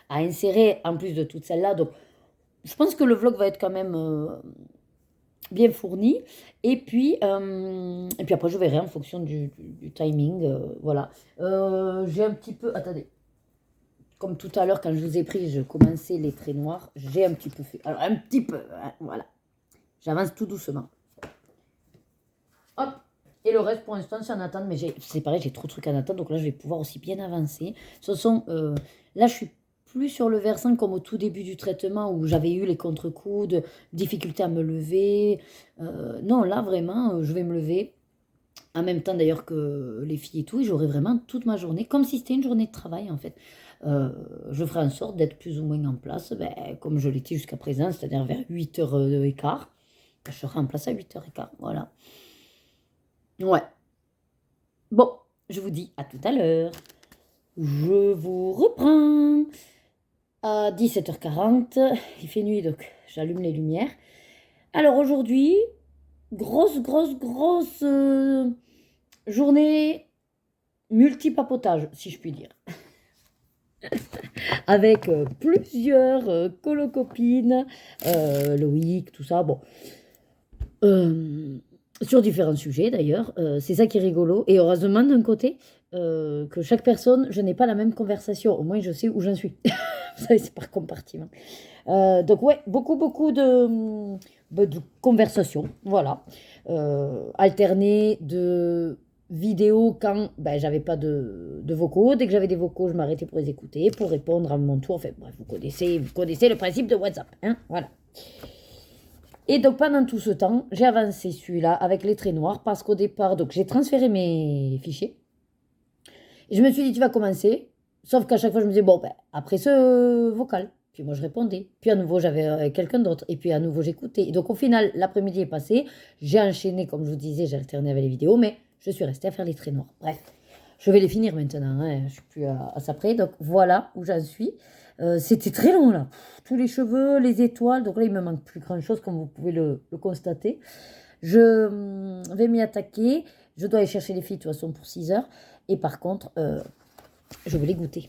à insérer en plus de toutes celles-là. Donc je pense que le vlog va être quand même bien fourni. Et puis après, je verrai en fonction du timing. Voilà. J'ai un petit peu. Attendez. Comme tout à l'heure, quand je vous ai pris, je commençais les traits noirs. J'ai un petit peu fait. Alors, un petit peu. Hein, voilà. J'avance tout doucement. Hop. Et le reste, pour l'instant, c'est en attente. Mais c'est pareil, j'ai trop de trucs en attente. Donc là, je vais pouvoir aussi bien avancer. Ce sont. Là, je suis plus sur le versant comme au tout début du traitement où j'avais eu les contre-coups de difficulté à me lever. Non, là, vraiment, je vais me lever. En même temps d'ailleurs que les filles et tout, et j'aurai vraiment toute ma journée, comme si c'était une journée de travail en fait. Euh, je ferai en sorte d'être plus ou moins en place, ben, comme je l'étais jusqu'à présent, c'est-à-dire vers 8h15. Je serai en place à 8h15, voilà. Ouais. Bon, je vous dis à tout à l'heure. Je vous reprends à 17h40. Il fait nuit, donc j'allume les lumières. Alors aujourd'hui, grosse journée multi-papotage, si je puis dire. Avec plusieurs colocopines, Loïc, tout ça, bon. Sur différents sujets d'ailleurs, c'est ça qui est rigolo. Et heureusement d'un côté, que chaque personne, je n'ai pas la même conversation, au moins je sais où j'en suis. Vous savez, c'est par compartiment. Donc ouais, beaucoup de conversations, voilà. Alternées de vidéos quand ben, j'avais pas de vocaux. Dès que j'avais des vocaux, je m'arrêtais pour les écouter, pour répondre à mon tour. Enfin bref, vous connaissez le principe de WhatsApp, hein, voilà. Et donc pendant tout ce temps, j'ai avancé celui-là avec les traits noirs parce qu'au départ, donc j'ai transféré mes fichiers. Et je me suis dit, tu vas commencer. Sauf qu'à chaque fois, je me disais, bon, ben, après ce vocal. Puis moi, je répondais. Puis à nouveau, j'avais quelqu'un d'autre. Et puis à nouveau, j'écoutais. Et donc au final, l'après-midi est passé. J'ai enchaîné, comme je vous disais, j'ai alterné avec les vidéos. Mais je suis restée à faire les traits noirs. Bref, je vais les finir maintenant. Hein. Je ne suis plus à ça près. Donc voilà où j'en suis. C'était très long là. Tous les cheveux, les étoiles. Donc là, il me manque plus grand-chose, comme vous pouvez le constater. Je vais m'y attaquer. Je dois aller chercher les filles de toute façon pour 6 heures. Et par contre, je vais les goûter.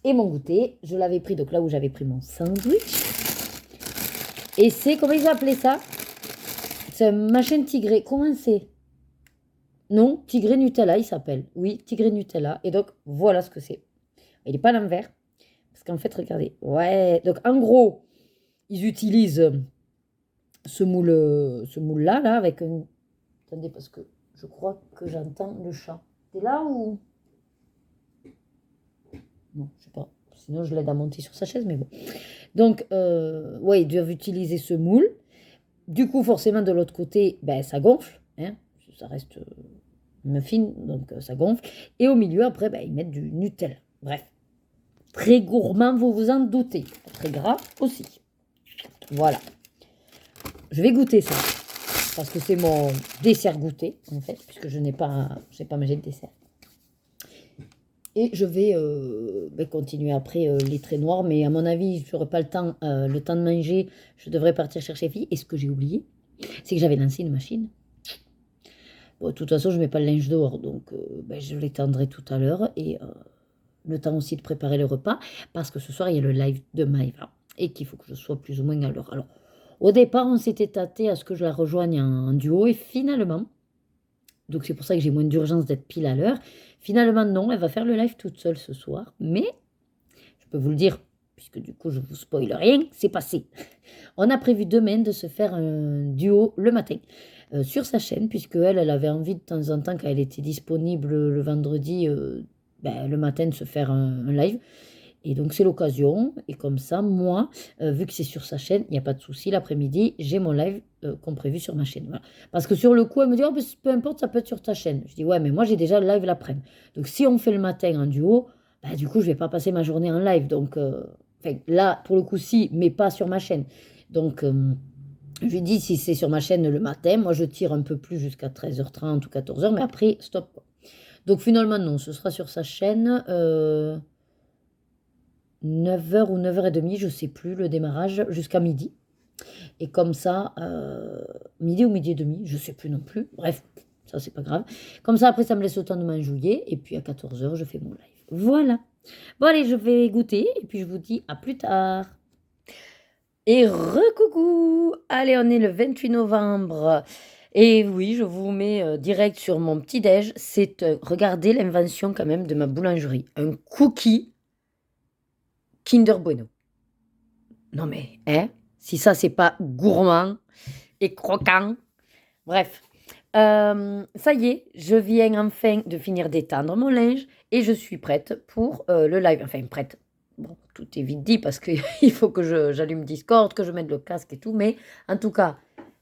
Et mon goûter, je l'avais pris donc là où j'avais pris mon sandwich. Et c'est, comment ils ont appelé ça? C'est un machin tigré. Comment c'est? Non, tigré Nutella, il s'appelle. Oui, tigré Nutella. Et donc, voilà ce que c'est. Il n'est pas à l'envers. Parce qu'en fait, regardez. Ouais, donc en gros, ils utilisent ce moule-là, là, avec un... Attendez, parce que je crois que j'entends le chat. T'es là ou... Non, je sais pas. Sinon, je l'aide à monter sur sa chaise, mais bon. Donc, ouais, ils doivent utiliser ce moule. Du coup, forcément, de l'autre côté, ben, ça gonfle. Hein, ça reste muffins, donc ça gonfle. Et au milieu, après, ils mettent du Nutella. Bref, très gourmand, vous vous en doutez. Très gras aussi. Voilà. Je vais goûter ça, parce que c'est mon dessert goûté, en fait, puisque je n'ai pas mangé de dessert. Et je vais continuer après les traits noirs, mais à mon avis, je n'aurai pas le temps de manger. Je devrais partir chercher fille. Et ce que j'ai oublié, c'est que j'avais lancé une machine. Bon, de toute façon, je ne mets pas le linge dehors, donc je l'étendrai tout à l'heure. Et le temps aussi de préparer le repas, parce que ce soir, il y a le live de Maëva, et qu'il faut que je sois plus ou moins à l'heure. Alors, au départ, on s'était tâté à ce que je la rejoigne en duo, et finalement, donc c'est pour ça que j'ai moins d'urgence d'être pile à l'heure. Finalement, non, elle va faire le live toute seule ce soir. Mais, je peux vous le dire, puisque du coup, je vous spoil rien, c'est passé. On a prévu demain de se faire un duo le matin sur sa chaîne, puisque elle avait envie de temps en temps, quand elle était disponible le vendredi, le matin, de se faire un live. Et donc, c'est l'occasion. Et comme ça, moi, vu que c'est sur sa chaîne, il n'y a pas de souci. L'après-midi, j'ai mon live qu'on prévu sur ma chaîne. Voilà. Parce que sur le coup, elle me dit, oh, peu importe, ça peut être sur ta chaîne. Je dis, ouais, mais moi, j'ai déjà le live l'après-midi. Donc, si on fait le matin en duo, du coup, je ne vais pas passer ma journée en live. Donc, là, pour le coup, si, mais pas sur ma chaîne. Donc, je lui dis, si c'est sur ma chaîne le matin, moi, je tire un peu plus jusqu'à 13h30 ou 14h, mais après, stop, quoi. Donc, finalement, non, ce sera sur sa chaîne. 9h ou 9h30, je ne sais plus, le démarrage, jusqu'à midi. Et comme ça, midi ou midi et demi, je ne sais plus non plus. Bref, ça, c'est pas grave. Comme ça, après, ça me laisse le temps de m'enjouiller. Et puis, à 14h, je fais mon live. Voilà. Bon, allez, je vais goûter. Et puis, je vous dis à plus tard. Et recoucou. Allez, on est le 28 novembre. Et oui, je vous mets direct sur mon petit-déj. C'est, regardez l'invention quand même de ma boulangerie. Un cookie Kinder Bueno. Non mais, si ça, c'est pas gourmand et croquant. Bref, ça y est, je viens enfin de finir d'étendre mon linge et je suis prête pour le live. Enfin, prête. Bon, tout est vite dit parce qu'il faut que j'allume Discord, que je mette le casque et tout. Mais en tout cas,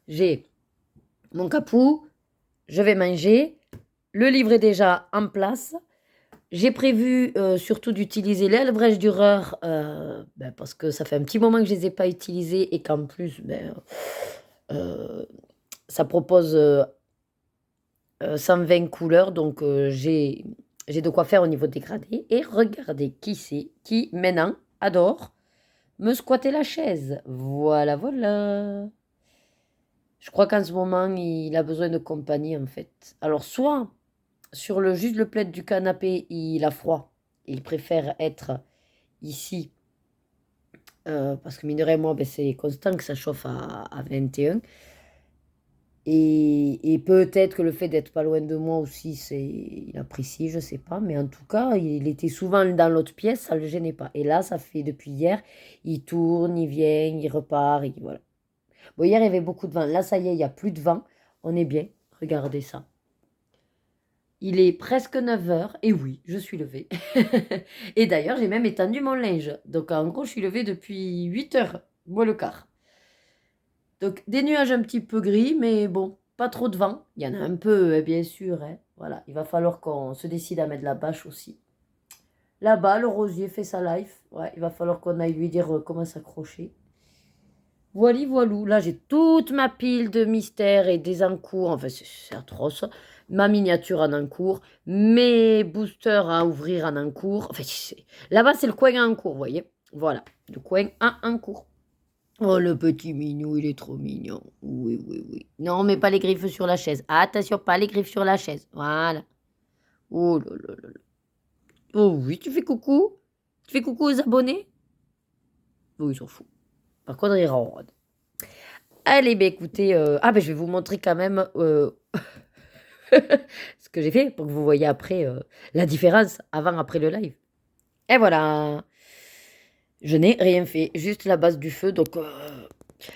j'ai mon capou, je vais manger. Le livre est déjà en place. J'ai prévu surtout d'utiliser l'aile brèche Dürer parce que ça fait un petit moment que je ne les ai pas utilisées et qu'en plus, ça propose 120 couleurs. Donc, j'ai de quoi faire au niveau dégradé. Et regardez qui c'est qui, maintenant, adore me squatter la chaise. Voilà, voilà. Je crois qu'en ce moment, il a besoin de compagnie, en fait. Alors, soit sur juste le plaid du canapé, il a froid. Il préfère être ici. Parce que mine de rien, moi, c'est constant que ça chauffe à 21. Et peut-être que le fait d'être pas loin de moi aussi, il apprécie, je sais pas. Mais en tout cas, il était souvent dans l'autre pièce, ça le gênait pas. Et là, ça fait depuis hier, il tourne, il vient, il repart, et voilà. Bon, hier, il y avait beaucoup de vent. Là, ça y est, il n'y a plus de vent. On est bien. Regardez ça. Il est presque 9h, et oui, je suis levée. Et d'ailleurs, j'ai même étendu mon linge. Donc, en gros, je suis levée depuis 8h, moi le quart. Donc, des nuages un petit peu gris, mais bon, pas trop de vent. Il y en a un peu, bien sûr. Voilà, il va falloir qu'on se décide à mettre la bâche aussi. Là-bas, le rosier fait sa life. Ouais, il va falloir qu'on aille lui dire comment s'accrocher. Voilà, voilou. Là, j'ai toute ma pile de mystères et des encours. Enfin, c'est atroce. Ma miniature en encours. Mes boosters à ouvrir en encours. Enfin, là-bas, c'est le coin en encours, vous voyez. Voilà, le coin en encours. Oh, le petit minou, il est trop mignon. Oui, oui, oui. Non, mais pas les griffes sur la chaise. Attention, pas les griffes sur la chaise. Voilà. Oh là là là là. Oh oui, tu fais coucou? Tu fais coucou aux abonnés? Oui, ils s'en foutent. Par contre, ils rendent. Allez, écoutez, je vais vous montrer quand même ce que j'ai fait pour que vous voyez après la différence avant-après le live. Et voilà, je n'ai rien fait, juste la base du feu. Donc,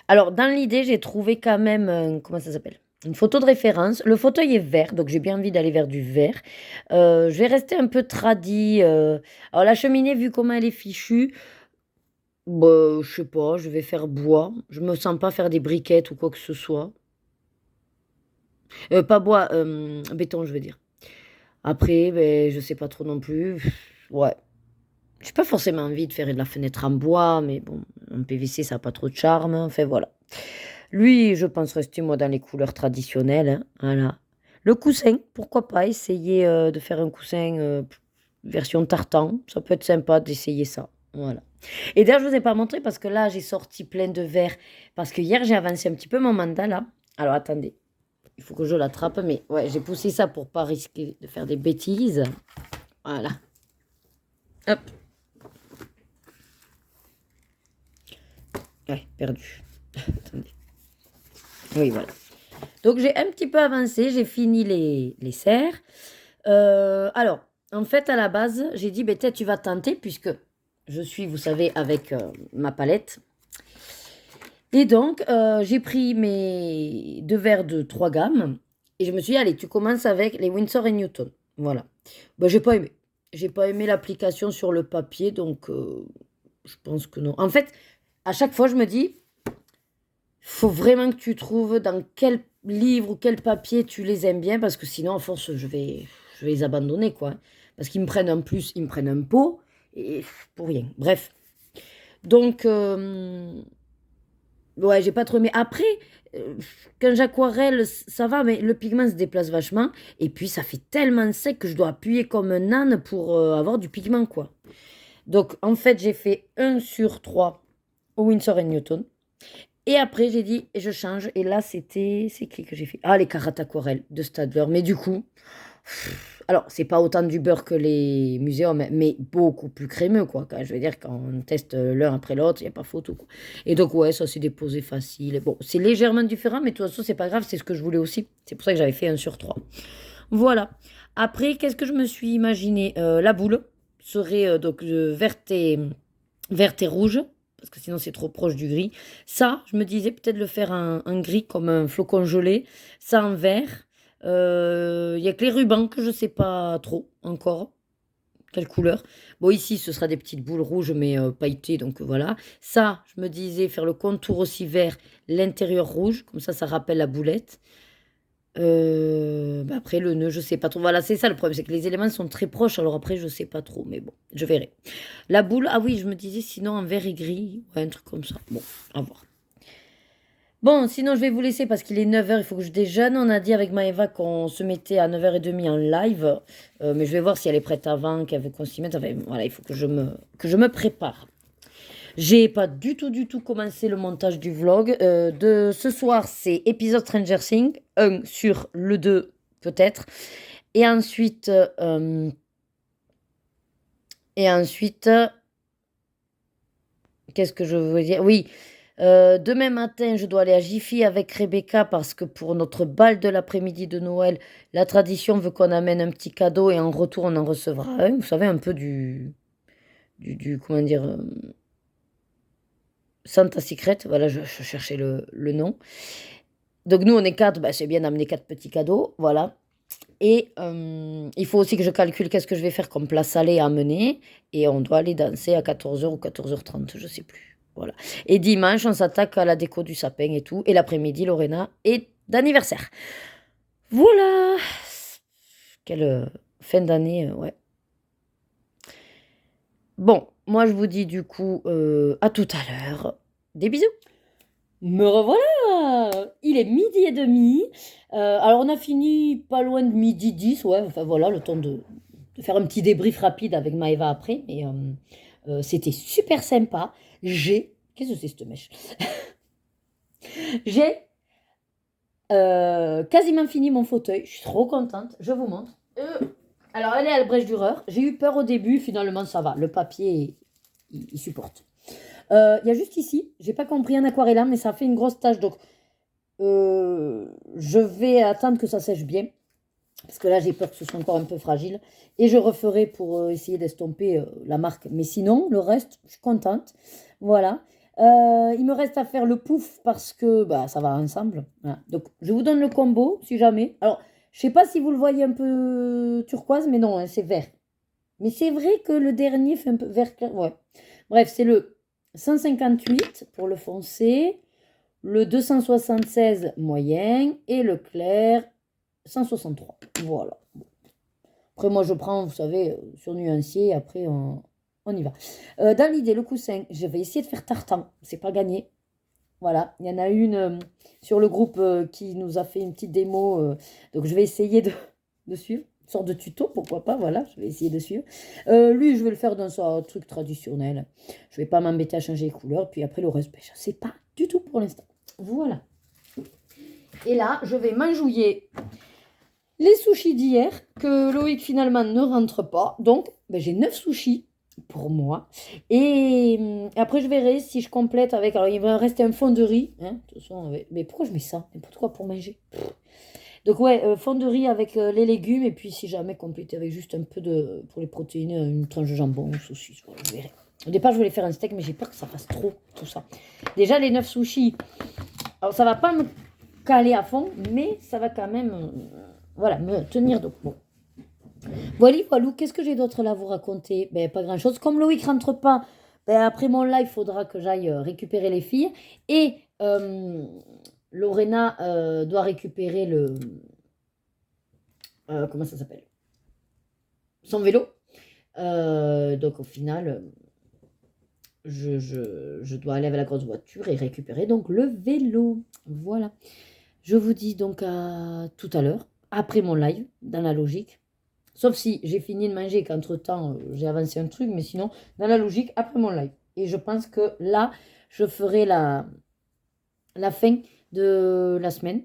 alors, dans l'idée, j'ai trouvé quand même, comment ça s'appelle? Une photo de référence. Le fauteuil est vert, donc j'ai bien envie d'aller vers du vert. Je vais rester un peu tradie. Alors, la cheminée, vu comment elle est fichue, je sais pas, je vais faire bois. Je me sens pas faire des briquettes ou quoi que ce soit. Pas bois, béton, je veux dire. Après, ben, je sais pas trop non plus. Ouais. J'ai pas forcément envie de faire de la fenêtre en bois, mais bon, en PVC, ça n'a pas trop de charme. Enfin, voilà. Lui, je pense rester, moi, dans les couleurs traditionnelles. Hein, voilà. Le coussin, pourquoi pas essayer de faire un coussin version tartan. Ça peut être sympa d'essayer ça. Voilà. Et d'ailleurs, je vous ai pas montré parce que là, j'ai sorti plein de verres. Parce que hier, j'ai avancé un petit peu mon mandala. Alors, attendez. Il faut que je l'attrape, mais ouais, j'ai poussé ça pour pas risquer de faire des bêtises. Voilà. Hop. Ouais, perdu. Attendez. Oui, voilà. Donc, j'ai un petit peu avancé. J'ai fini les serres. Alors, en fait, à la base, j'ai dit, ben, peut-être tu vas tenter, puisque je suis, vous savez, avec ma palette. Et donc, j'ai pris mes 2 verres de 3 gammes. Et je me suis dit, allez, tu commences avec les Winsor & Newton. Voilà. Ben, j'ai pas aimé. J'ai pas aimé l'application sur le papier, donc je pense que non. En fait, à chaque fois, je me dis, faut vraiment que tu trouves dans quel livre ou quel papier tu les aimes bien, parce que sinon, à force, je vais les abandonner, quoi. Parce qu'ils me prennent en plus, ils me prennent un pot, et pour rien. Bref. Donc, ouais, j'ai pas trop aimé. Après, quand j'aquarelle, ça va, mais le pigment se déplace vachement. Et puis, ça fait tellement sec que je dois appuyer comme un âne pour avoir du pigment, quoi. Donc, en fait, j'ai fait 1/3 au Winsor & Newton. Et après, j'ai dit, et je change. Et là, c'est qui que j'ai fait? Ah, les Carates aquarelles de Stadler. Mais du coup, alors, c'est pas autant du beurre que les muséums, mais beaucoup plus crémeux, quoi. Je veux dire, quand on teste l'un après l'autre, il n'y a pas photo, quoi. Et donc, ouais, ça s'est déposé facile. Bon, c'est légèrement différent, mais de toute façon, c'est pas grave, c'est ce que je voulais aussi. C'est pour ça que j'avais fait 1/3. Voilà. Après, qu'est-ce que je me suis imaginé? La boule serait donc verte et rouge, parce que sinon c'est trop proche du gris. Ça, je me disais peut-être le faire en gris comme un flocon gelé. Ça en vert. Il y a que les rubans que je sais pas trop encore. Quelle couleur? Bon, ici, ce sera des petites boules rouges, mais pailletées, donc voilà. Ça, je me disais faire le contour aussi vert, l'intérieur rouge, comme ça rappelle la boulette. Bah après, le nœud, je sais pas trop. Voilà, c'est ça le problème, c'est que les éléments sont très proches, alors après, je sais pas trop, mais bon, je verrai. La boule, ah oui, je me disais sinon en vert et gris, ouais, un truc comme ça. Bon, à voir. Bon, sinon, je vais vous laisser parce qu'il est 9h, il faut que je déjeune. On a dit avec Maëva qu'on se mettait à 9h30 en live, mais je vais voir si elle est prête avant, qu'on s'y mette. Enfin, voilà, il faut que je me prépare. J'ai pas du tout commencé le montage du vlog. De ce soir, c'est épisode Stranger Things, 1 sur le 2 peut-être. Et ensuite, qu'est-ce que je veux dire? Oui, demain matin, je dois aller à Jiffy avec Rebecca parce que pour notre bal de l'après-midi de Noël, la tradition veut qu'on amène un petit cadeau et en retour, on en recevra un. Vous savez, un peu comment dire, Santa Secret. Voilà, je cherchais le nom. Donc nous, on est 4, bah, c'est bien d'amener 4 petits cadeaux, voilà. Et il faut aussi que je calcule qu'est-ce que je vais faire comme plat salé à amener. Et on doit aller danser à 14h ou 14h30, je sais plus. Voilà. Et dimanche, on s'attaque à la déco du sapin et tout. Et l'après-midi, Lorena est d'anniversaire. Voilà. Quelle fin d'année, ouais. Bon, moi je vous dis du coup à tout à l'heure. Des bisous. Me revoilà! Il est 12h30. Alors on a fini pas loin de 12h10, ouais, enfin voilà, le temps de faire un petit débrief rapide avec Maëva après, mais c'était super sympa. Qu'est-ce que c'est cette mèche? J'ai quasiment fini mon fauteuil, je suis trop contente, je vous montre. Alors elle est à la brèche Dürer, j'ai eu peur au début, finalement ça va, le papier, il supporte. Il y a juste ici, j'ai pas compris un aquarellam, mais ça fait une grosse tache, donc je vais attendre que ça sèche bien, parce que là j'ai peur que ce soit encore un peu fragile, et je referai pour essayer d'estomper la marque. Mais sinon, le reste, je suis contente. Voilà. Il me reste à faire le pouf parce que bah, ça va ensemble. Voilà. Donc je vous donne le combo si jamais. Alors, je sais pas si vous le voyez un peu turquoise, mais non, hein, c'est vert. Mais c'est vrai que le dernier fait un peu vert clair. Ouais. Bref, c'est le 158 pour le foncé, le 276 moyen et le clair 163. Voilà. Après, moi, je prends, vous savez, sur nuancier, après, on y va. Dans l'idée, le coussin, je vais essayer de faire tartan. C'est pas gagné. Voilà, il y en a une sur le groupe qui nous a fait une petite démo. Donc, je vais essayer de suivre. Une sorte de tuto, pourquoi pas, voilà, je vais essayer de suivre. Lui, je vais le faire dans son truc traditionnel. Je vais pas m'embêter à changer les couleurs. Puis après, le reste, ben, je sais pas du tout pour l'instant. Voilà. Et là, je vais m'enjouiller les sushis d'hier, que Loïc finalement ne rentre pas. Donc, ben, j'ai 9 sushis pour moi. Et après, je verrai si je complète avec. Alors, il va me rester un fond de riz. Hein, de toute façon, mais pourquoi je mets ça? N'importe quoi pour manger. Donc, ouais, fond de riz avec les légumes. Et puis, si jamais, compléter avec juste un peu de. Pour les protéines, une tranche de jambon ou saucisse. Voilà, je verrai. Au départ, je voulais faire un steak, mais j'ai peur que ça fasse trop, tout ça. Déjà, les 9 sushis. Alors, ça va pas me caler à fond, mais ça va quand même. Voilà, me tenir. Donc, bon. Voilà, voilà, qu'est-ce que j'ai d'autre là à vous raconter? Ben, pas grand-chose. Comme Loïc rentre pas, ben, après mon live, il faudra que j'aille récupérer les filles. Et Lorena doit récupérer comment ça s'appelle? Son vélo. Donc au final, je dois aller avec la grosse voiture et récupérer donc le vélo. Voilà. Je vous dis donc à tout à l'heure, après mon live, dans la logique. Sauf si j'ai fini de manger et qu'entre-temps, j'ai avancé un truc, mais sinon, dans la logique, après mon live. Et je pense que là, je ferai la fin de la semaine.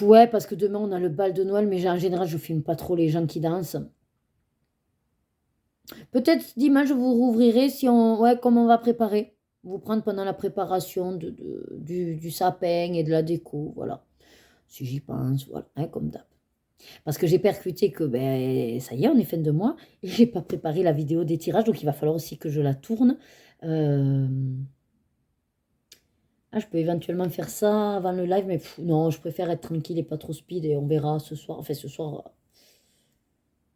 Ouais, parce que demain, on a le bal de Noël, mais en général, je filme pas trop les gens qui dansent. Peut-être dimanche, je vous rouvrirai si on, ouais, comment on va préparer. Vous prendre pendant la préparation du sapin et de la déco, voilà. Si j'y pense, voilà, hein, comme d'hab. Parce que j'ai percuté que ben, ça y est, on est fin de mois, et j'ai pas préparé la vidéo des tirages, donc il va falloir aussi que je la tourne. Euh, Ah, je peux éventuellement faire ça avant le live, mais non, je préfère être tranquille et pas trop speed, et on verra ce soir. Enfin, ce soir,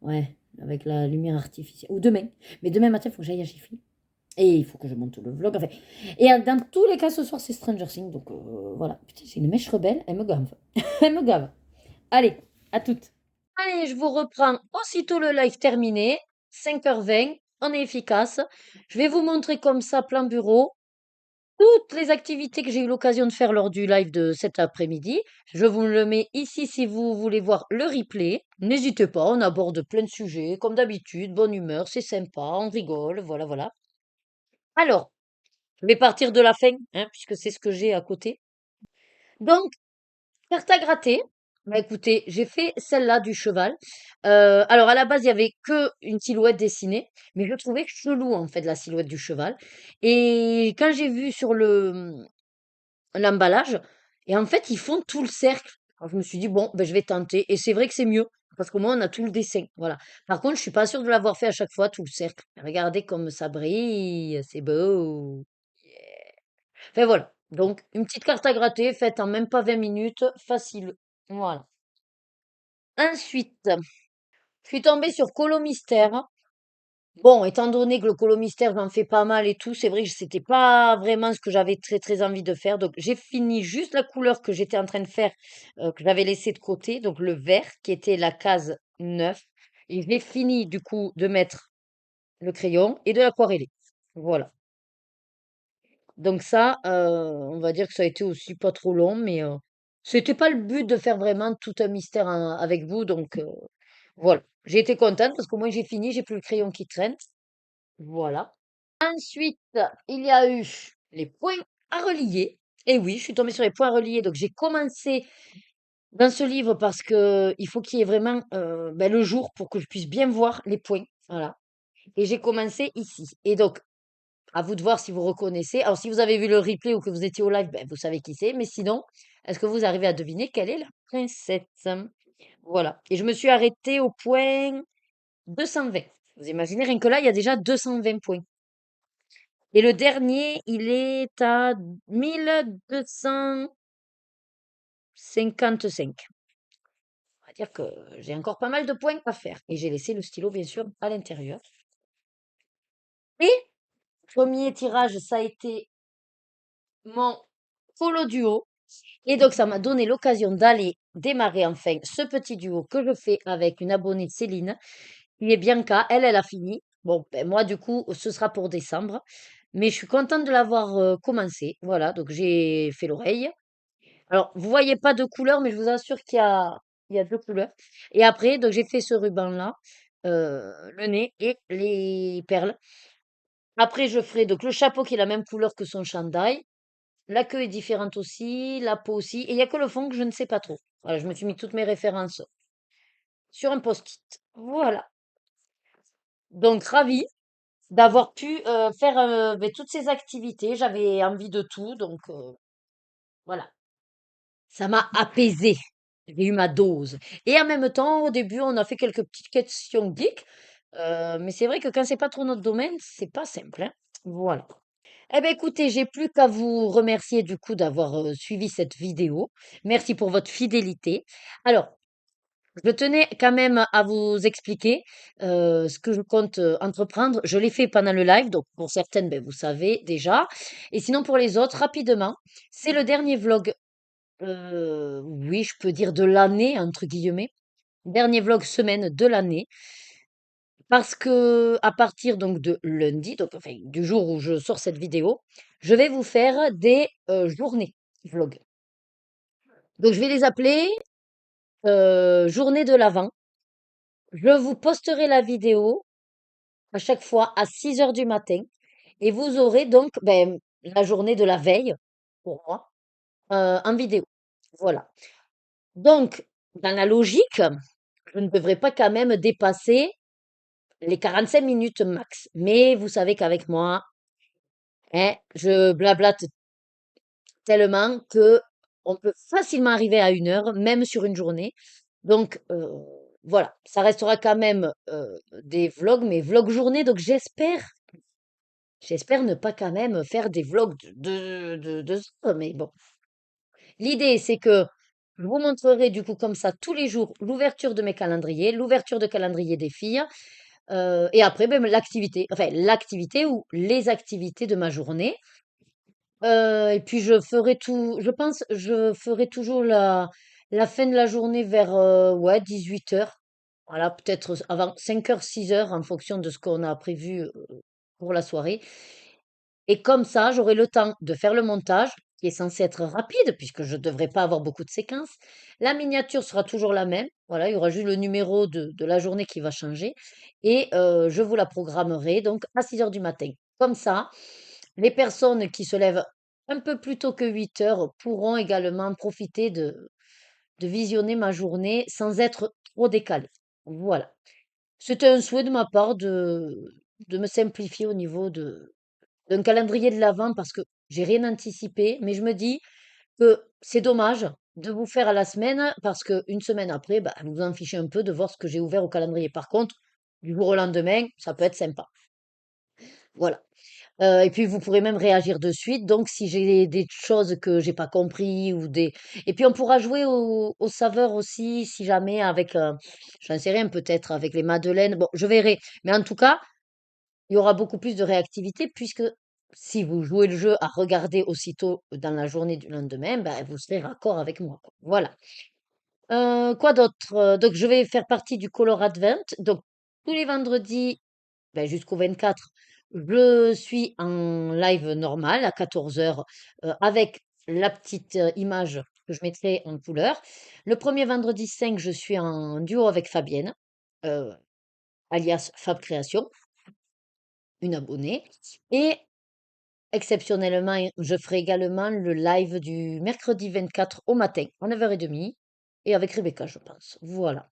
ouais, avec la lumière artificielle. Ou demain. Mais demain matin, il faut que j'aille à Jiffy. Et il faut que je monte le vlog. Enfin. Et dans tous les cas, ce soir, c'est Stranger Things. Donc voilà. Putain, c'est une mèche rebelle. Elle me gave. Elle me gave. Allez, à toutes. Allez, je vous reprends aussitôt le live terminé. 5h20. On est efficace. Je vais vous montrer comme ça, plan bureau, toutes les activités que j'ai eu l'occasion de faire lors du live de cet après-midi. Je vous le mets ici si vous voulez voir le replay. N'hésitez pas, on aborde plein de sujets. Comme d'habitude, bonne humeur, c'est sympa, on rigole. Voilà, voilà. Alors, je vais partir de la fin, hein, puisque c'est ce que j'ai à côté. Donc, carte à gratter. Bah écoutez, j'ai fait celle-là du cheval. Alors à la base, il y avait que une silhouette dessinée, mais je trouvais chelou en fait la silhouette du cheval. Et quand j'ai vu sur l'emballage, et en fait ils font tout le cercle. Alors, je me suis dit bon, ben je vais tenter. Et c'est vrai que c'est mieux parce qu'au moins on a tout le dessin. Voilà. Par contre, je suis pas sûre de l'avoir fait à chaque fois tout le cercle. Regardez comme ça brille, c'est beau. Enfin voilà. Donc, une petite carte à gratter faite en même pas 20 minutes, facile. Voilà. Ensuite, je suis tombée sur Colo Mystère. Bon, étant donné que le Colo Mystère j'en fais pas mal et tout, c'est vrai que c'était pas vraiment ce que j'avais très très envie de faire. Donc, j'ai fini juste la couleur que j'étais en train de faire, que j'avais laissé de côté, donc le vert qui était la case 9. Et j'ai fini du coup de mettre le crayon et de l'aquareller. Voilà. Donc ça, on va dire que ça a été aussi pas trop long, mais c'était pas le but de faire vraiment tout un mystère avec vous. Donc voilà. J'ai été contente parce qu'au moins j'ai fini, j'ai plus le crayon qui traîne. Voilà. Ensuite, il y a eu les points à relier. Et oui, je suis tombée sur les points à relier. Donc j'ai commencé dans ce livre parce que il faut qu'il y ait vraiment ben, le jour pour que je puisse bien voir les points. Voilà. Et j'ai commencé ici. Et donc, à vous de voir si vous reconnaissez. Alors, si vous avez vu le replay ou que vous étiez au live, ben, vous savez qui c'est. Mais sinon, est-ce que vous arrivez à deviner quelle est la princesse? Voilà. Et je me suis arrêtée au point 220. Vous imaginez, rien que là, il y a déjà 220 points. Et le dernier, il est à 1255. On va dire que j'ai encore pas mal de points à faire. Et j'ai laissé le stylo, bien sûr, à l'intérieur. Et premier tirage, ça a été mon Polo Duo. Et donc, ça m'a donné l'occasion d'aller démarrer enfin ce petit duo que je fais avec une abonnée de Céline, qui est Bianca. Elle a fini. Bon, ben, moi, du coup, ce sera pour décembre. Mais je suis contente de l'avoir commencé. Voilà, donc j'ai fait l'oreille. Alors, vous voyez pas de couleur, mais je vous assure qu'il y a deux couleurs. Et après, donc j'ai fait ce ruban-là, le nez et les perles. Après, je ferai donc le chapeau qui est la même couleur que son chandail. La queue est différente aussi, la peau aussi. Et il y a que le fond que je ne sais pas trop. Voilà, je me suis mis toutes mes références sur un post-it. Voilà. Donc, ravie d'avoir pu faire ben, toutes ces activités. J'avais envie de tout, donc voilà. Ça m'a apaisée. J'ai eu ma dose. Et en même temps, au début, on a fait quelques petites questions geek. Mais c'est vrai que quand c'est pas trop notre domaine, c'est pas simple, hein. Voilà. Eh bien, écoutez, j'ai plus qu'à vous remercier du coup d'avoir suivi cette vidéo. Merci pour votre fidélité. Alors, je tenais quand même à vous expliquer ce que je compte entreprendre. Je l'ai fait pendant le live, donc pour certaines, ben, vous savez déjà. Et sinon, pour les autres, rapidement, c'est le dernier vlog, oui, je peux dire de l'année, entre guillemets. Dernier vlog semaine de l'année. Parce que à partir donc de lundi, donc enfin du jour où je sors cette vidéo, je vais vous faire des journées vlog. Donc je vais les appeler journée de l'Avent. Je vous posterai la vidéo à chaque fois à 6 heures du matin et vous aurez donc ben, la journée de la veille pour moi en vidéo. Voilà. Donc, dans la logique, je ne devrais pas quand même dépasser les 45 minutes max. Mais vous savez qu'avec moi, hein, je blablate tellement que on peut facilement arriver à 1 heure, même sur une journée. Donc voilà, ça restera quand même des vlogs, mais vlogs journée. Donc j'espère ne pas quand même faire des vlogs de ça. Mais bon, l'idée c'est que je vous montrerai du coup comme ça tous les jours l'ouverture de mes calendriers, l'ouverture de calendrier des filles, et après ben, l'activité ou les activités de ma journée. Et puis je pense, je ferai toujours la fin de la journée vers ouais, 18 heures. Voilà, peut-être avant 5 heures, 6 heures, en fonction de ce qu'on a prévu pour la soirée. Et comme ça, j'aurai le temps de faire le montage, qui est censé être rapide, puisque je ne devrais pas avoir beaucoup de séquences. La miniature sera toujours la même. Voilà, il y aura juste le numéro de la journée qui va changer. Et je vous la programmerai donc à 6 heures du matin. Comme ça, les personnes qui se lèvent un peu plus tôt que 8 heures pourront également profiter de visionner ma journée sans être trop décalées. Voilà. C'était un souhait de ma part de me simplifier au niveau d'un calendrier de l'Avent parce que j'ai rien anticipé, mais je me dis que c'est dommage de vous faire à la semaine parce qu'une semaine après, bah, vous en fichez un peu de voir ce que j'ai ouvert au calendrier. Par contre, du jour au lendemain, ça peut être sympa. Voilà. Et puis vous pourrez même réagir de suite. Donc si j'ai des choses que j'ai pas compris ou des et puis on pourra jouer aux saveurs aussi si jamais avec, j'en sais rien, peut-être avec les madeleines. Bon, je verrai. Mais en tout cas, il y aura beaucoup plus de réactivité puisque si vous jouez le jeu à regarder aussitôt dans la journée du lendemain, ben, vous serez raccord avec moi, quoi. Voilà. Quoi d'autre? Donc je vais faire partie du Color Advent. Donc tous les vendredis, ben, jusqu'au 24, je suis en live normal à 14 heures avec la petite image que je mettrai en couleur. Le premier vendredi 5, je suis en duo avec Fabienne, euh, alias Fab Création, une abonnée. Et exceptionnellement, je ferai également le live du mercredi 24 au matin à 9h30 et avec Rebecca, je pense. Voilà.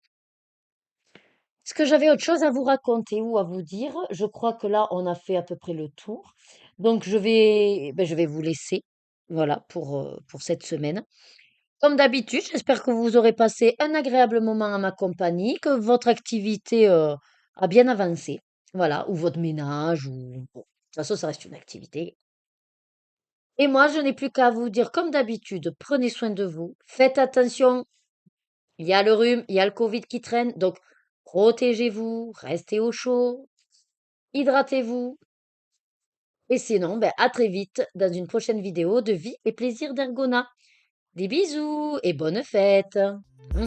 Est-ce que j'avais autre chose à vous raconter ou à vous dire? Je crois que là, on a fait à peu près le tour. Donc, je vais vous laisser, voilà, pour cette semaine. Comme d'habitude, j'espère que vous aurez passé un agréable moment en ma compagnie, que votre activité a bien avancé. Voilà, ou votre ménage, ou... bon, de toute façon, ça reste une activité. Et moi, je n'ai plus qu'à vous dire, comme d'habitude, prenez soin de vous, faites attention. Il y a le rhume, il y a le Covid qui traîne, donc protégez-vous, restez au chaud, hydratez-vous. Et sinon, ben, à très vite dans une prochaine vidéo de vie et plaisir d'Ergona. Des bisous et bonne fête. Mmh.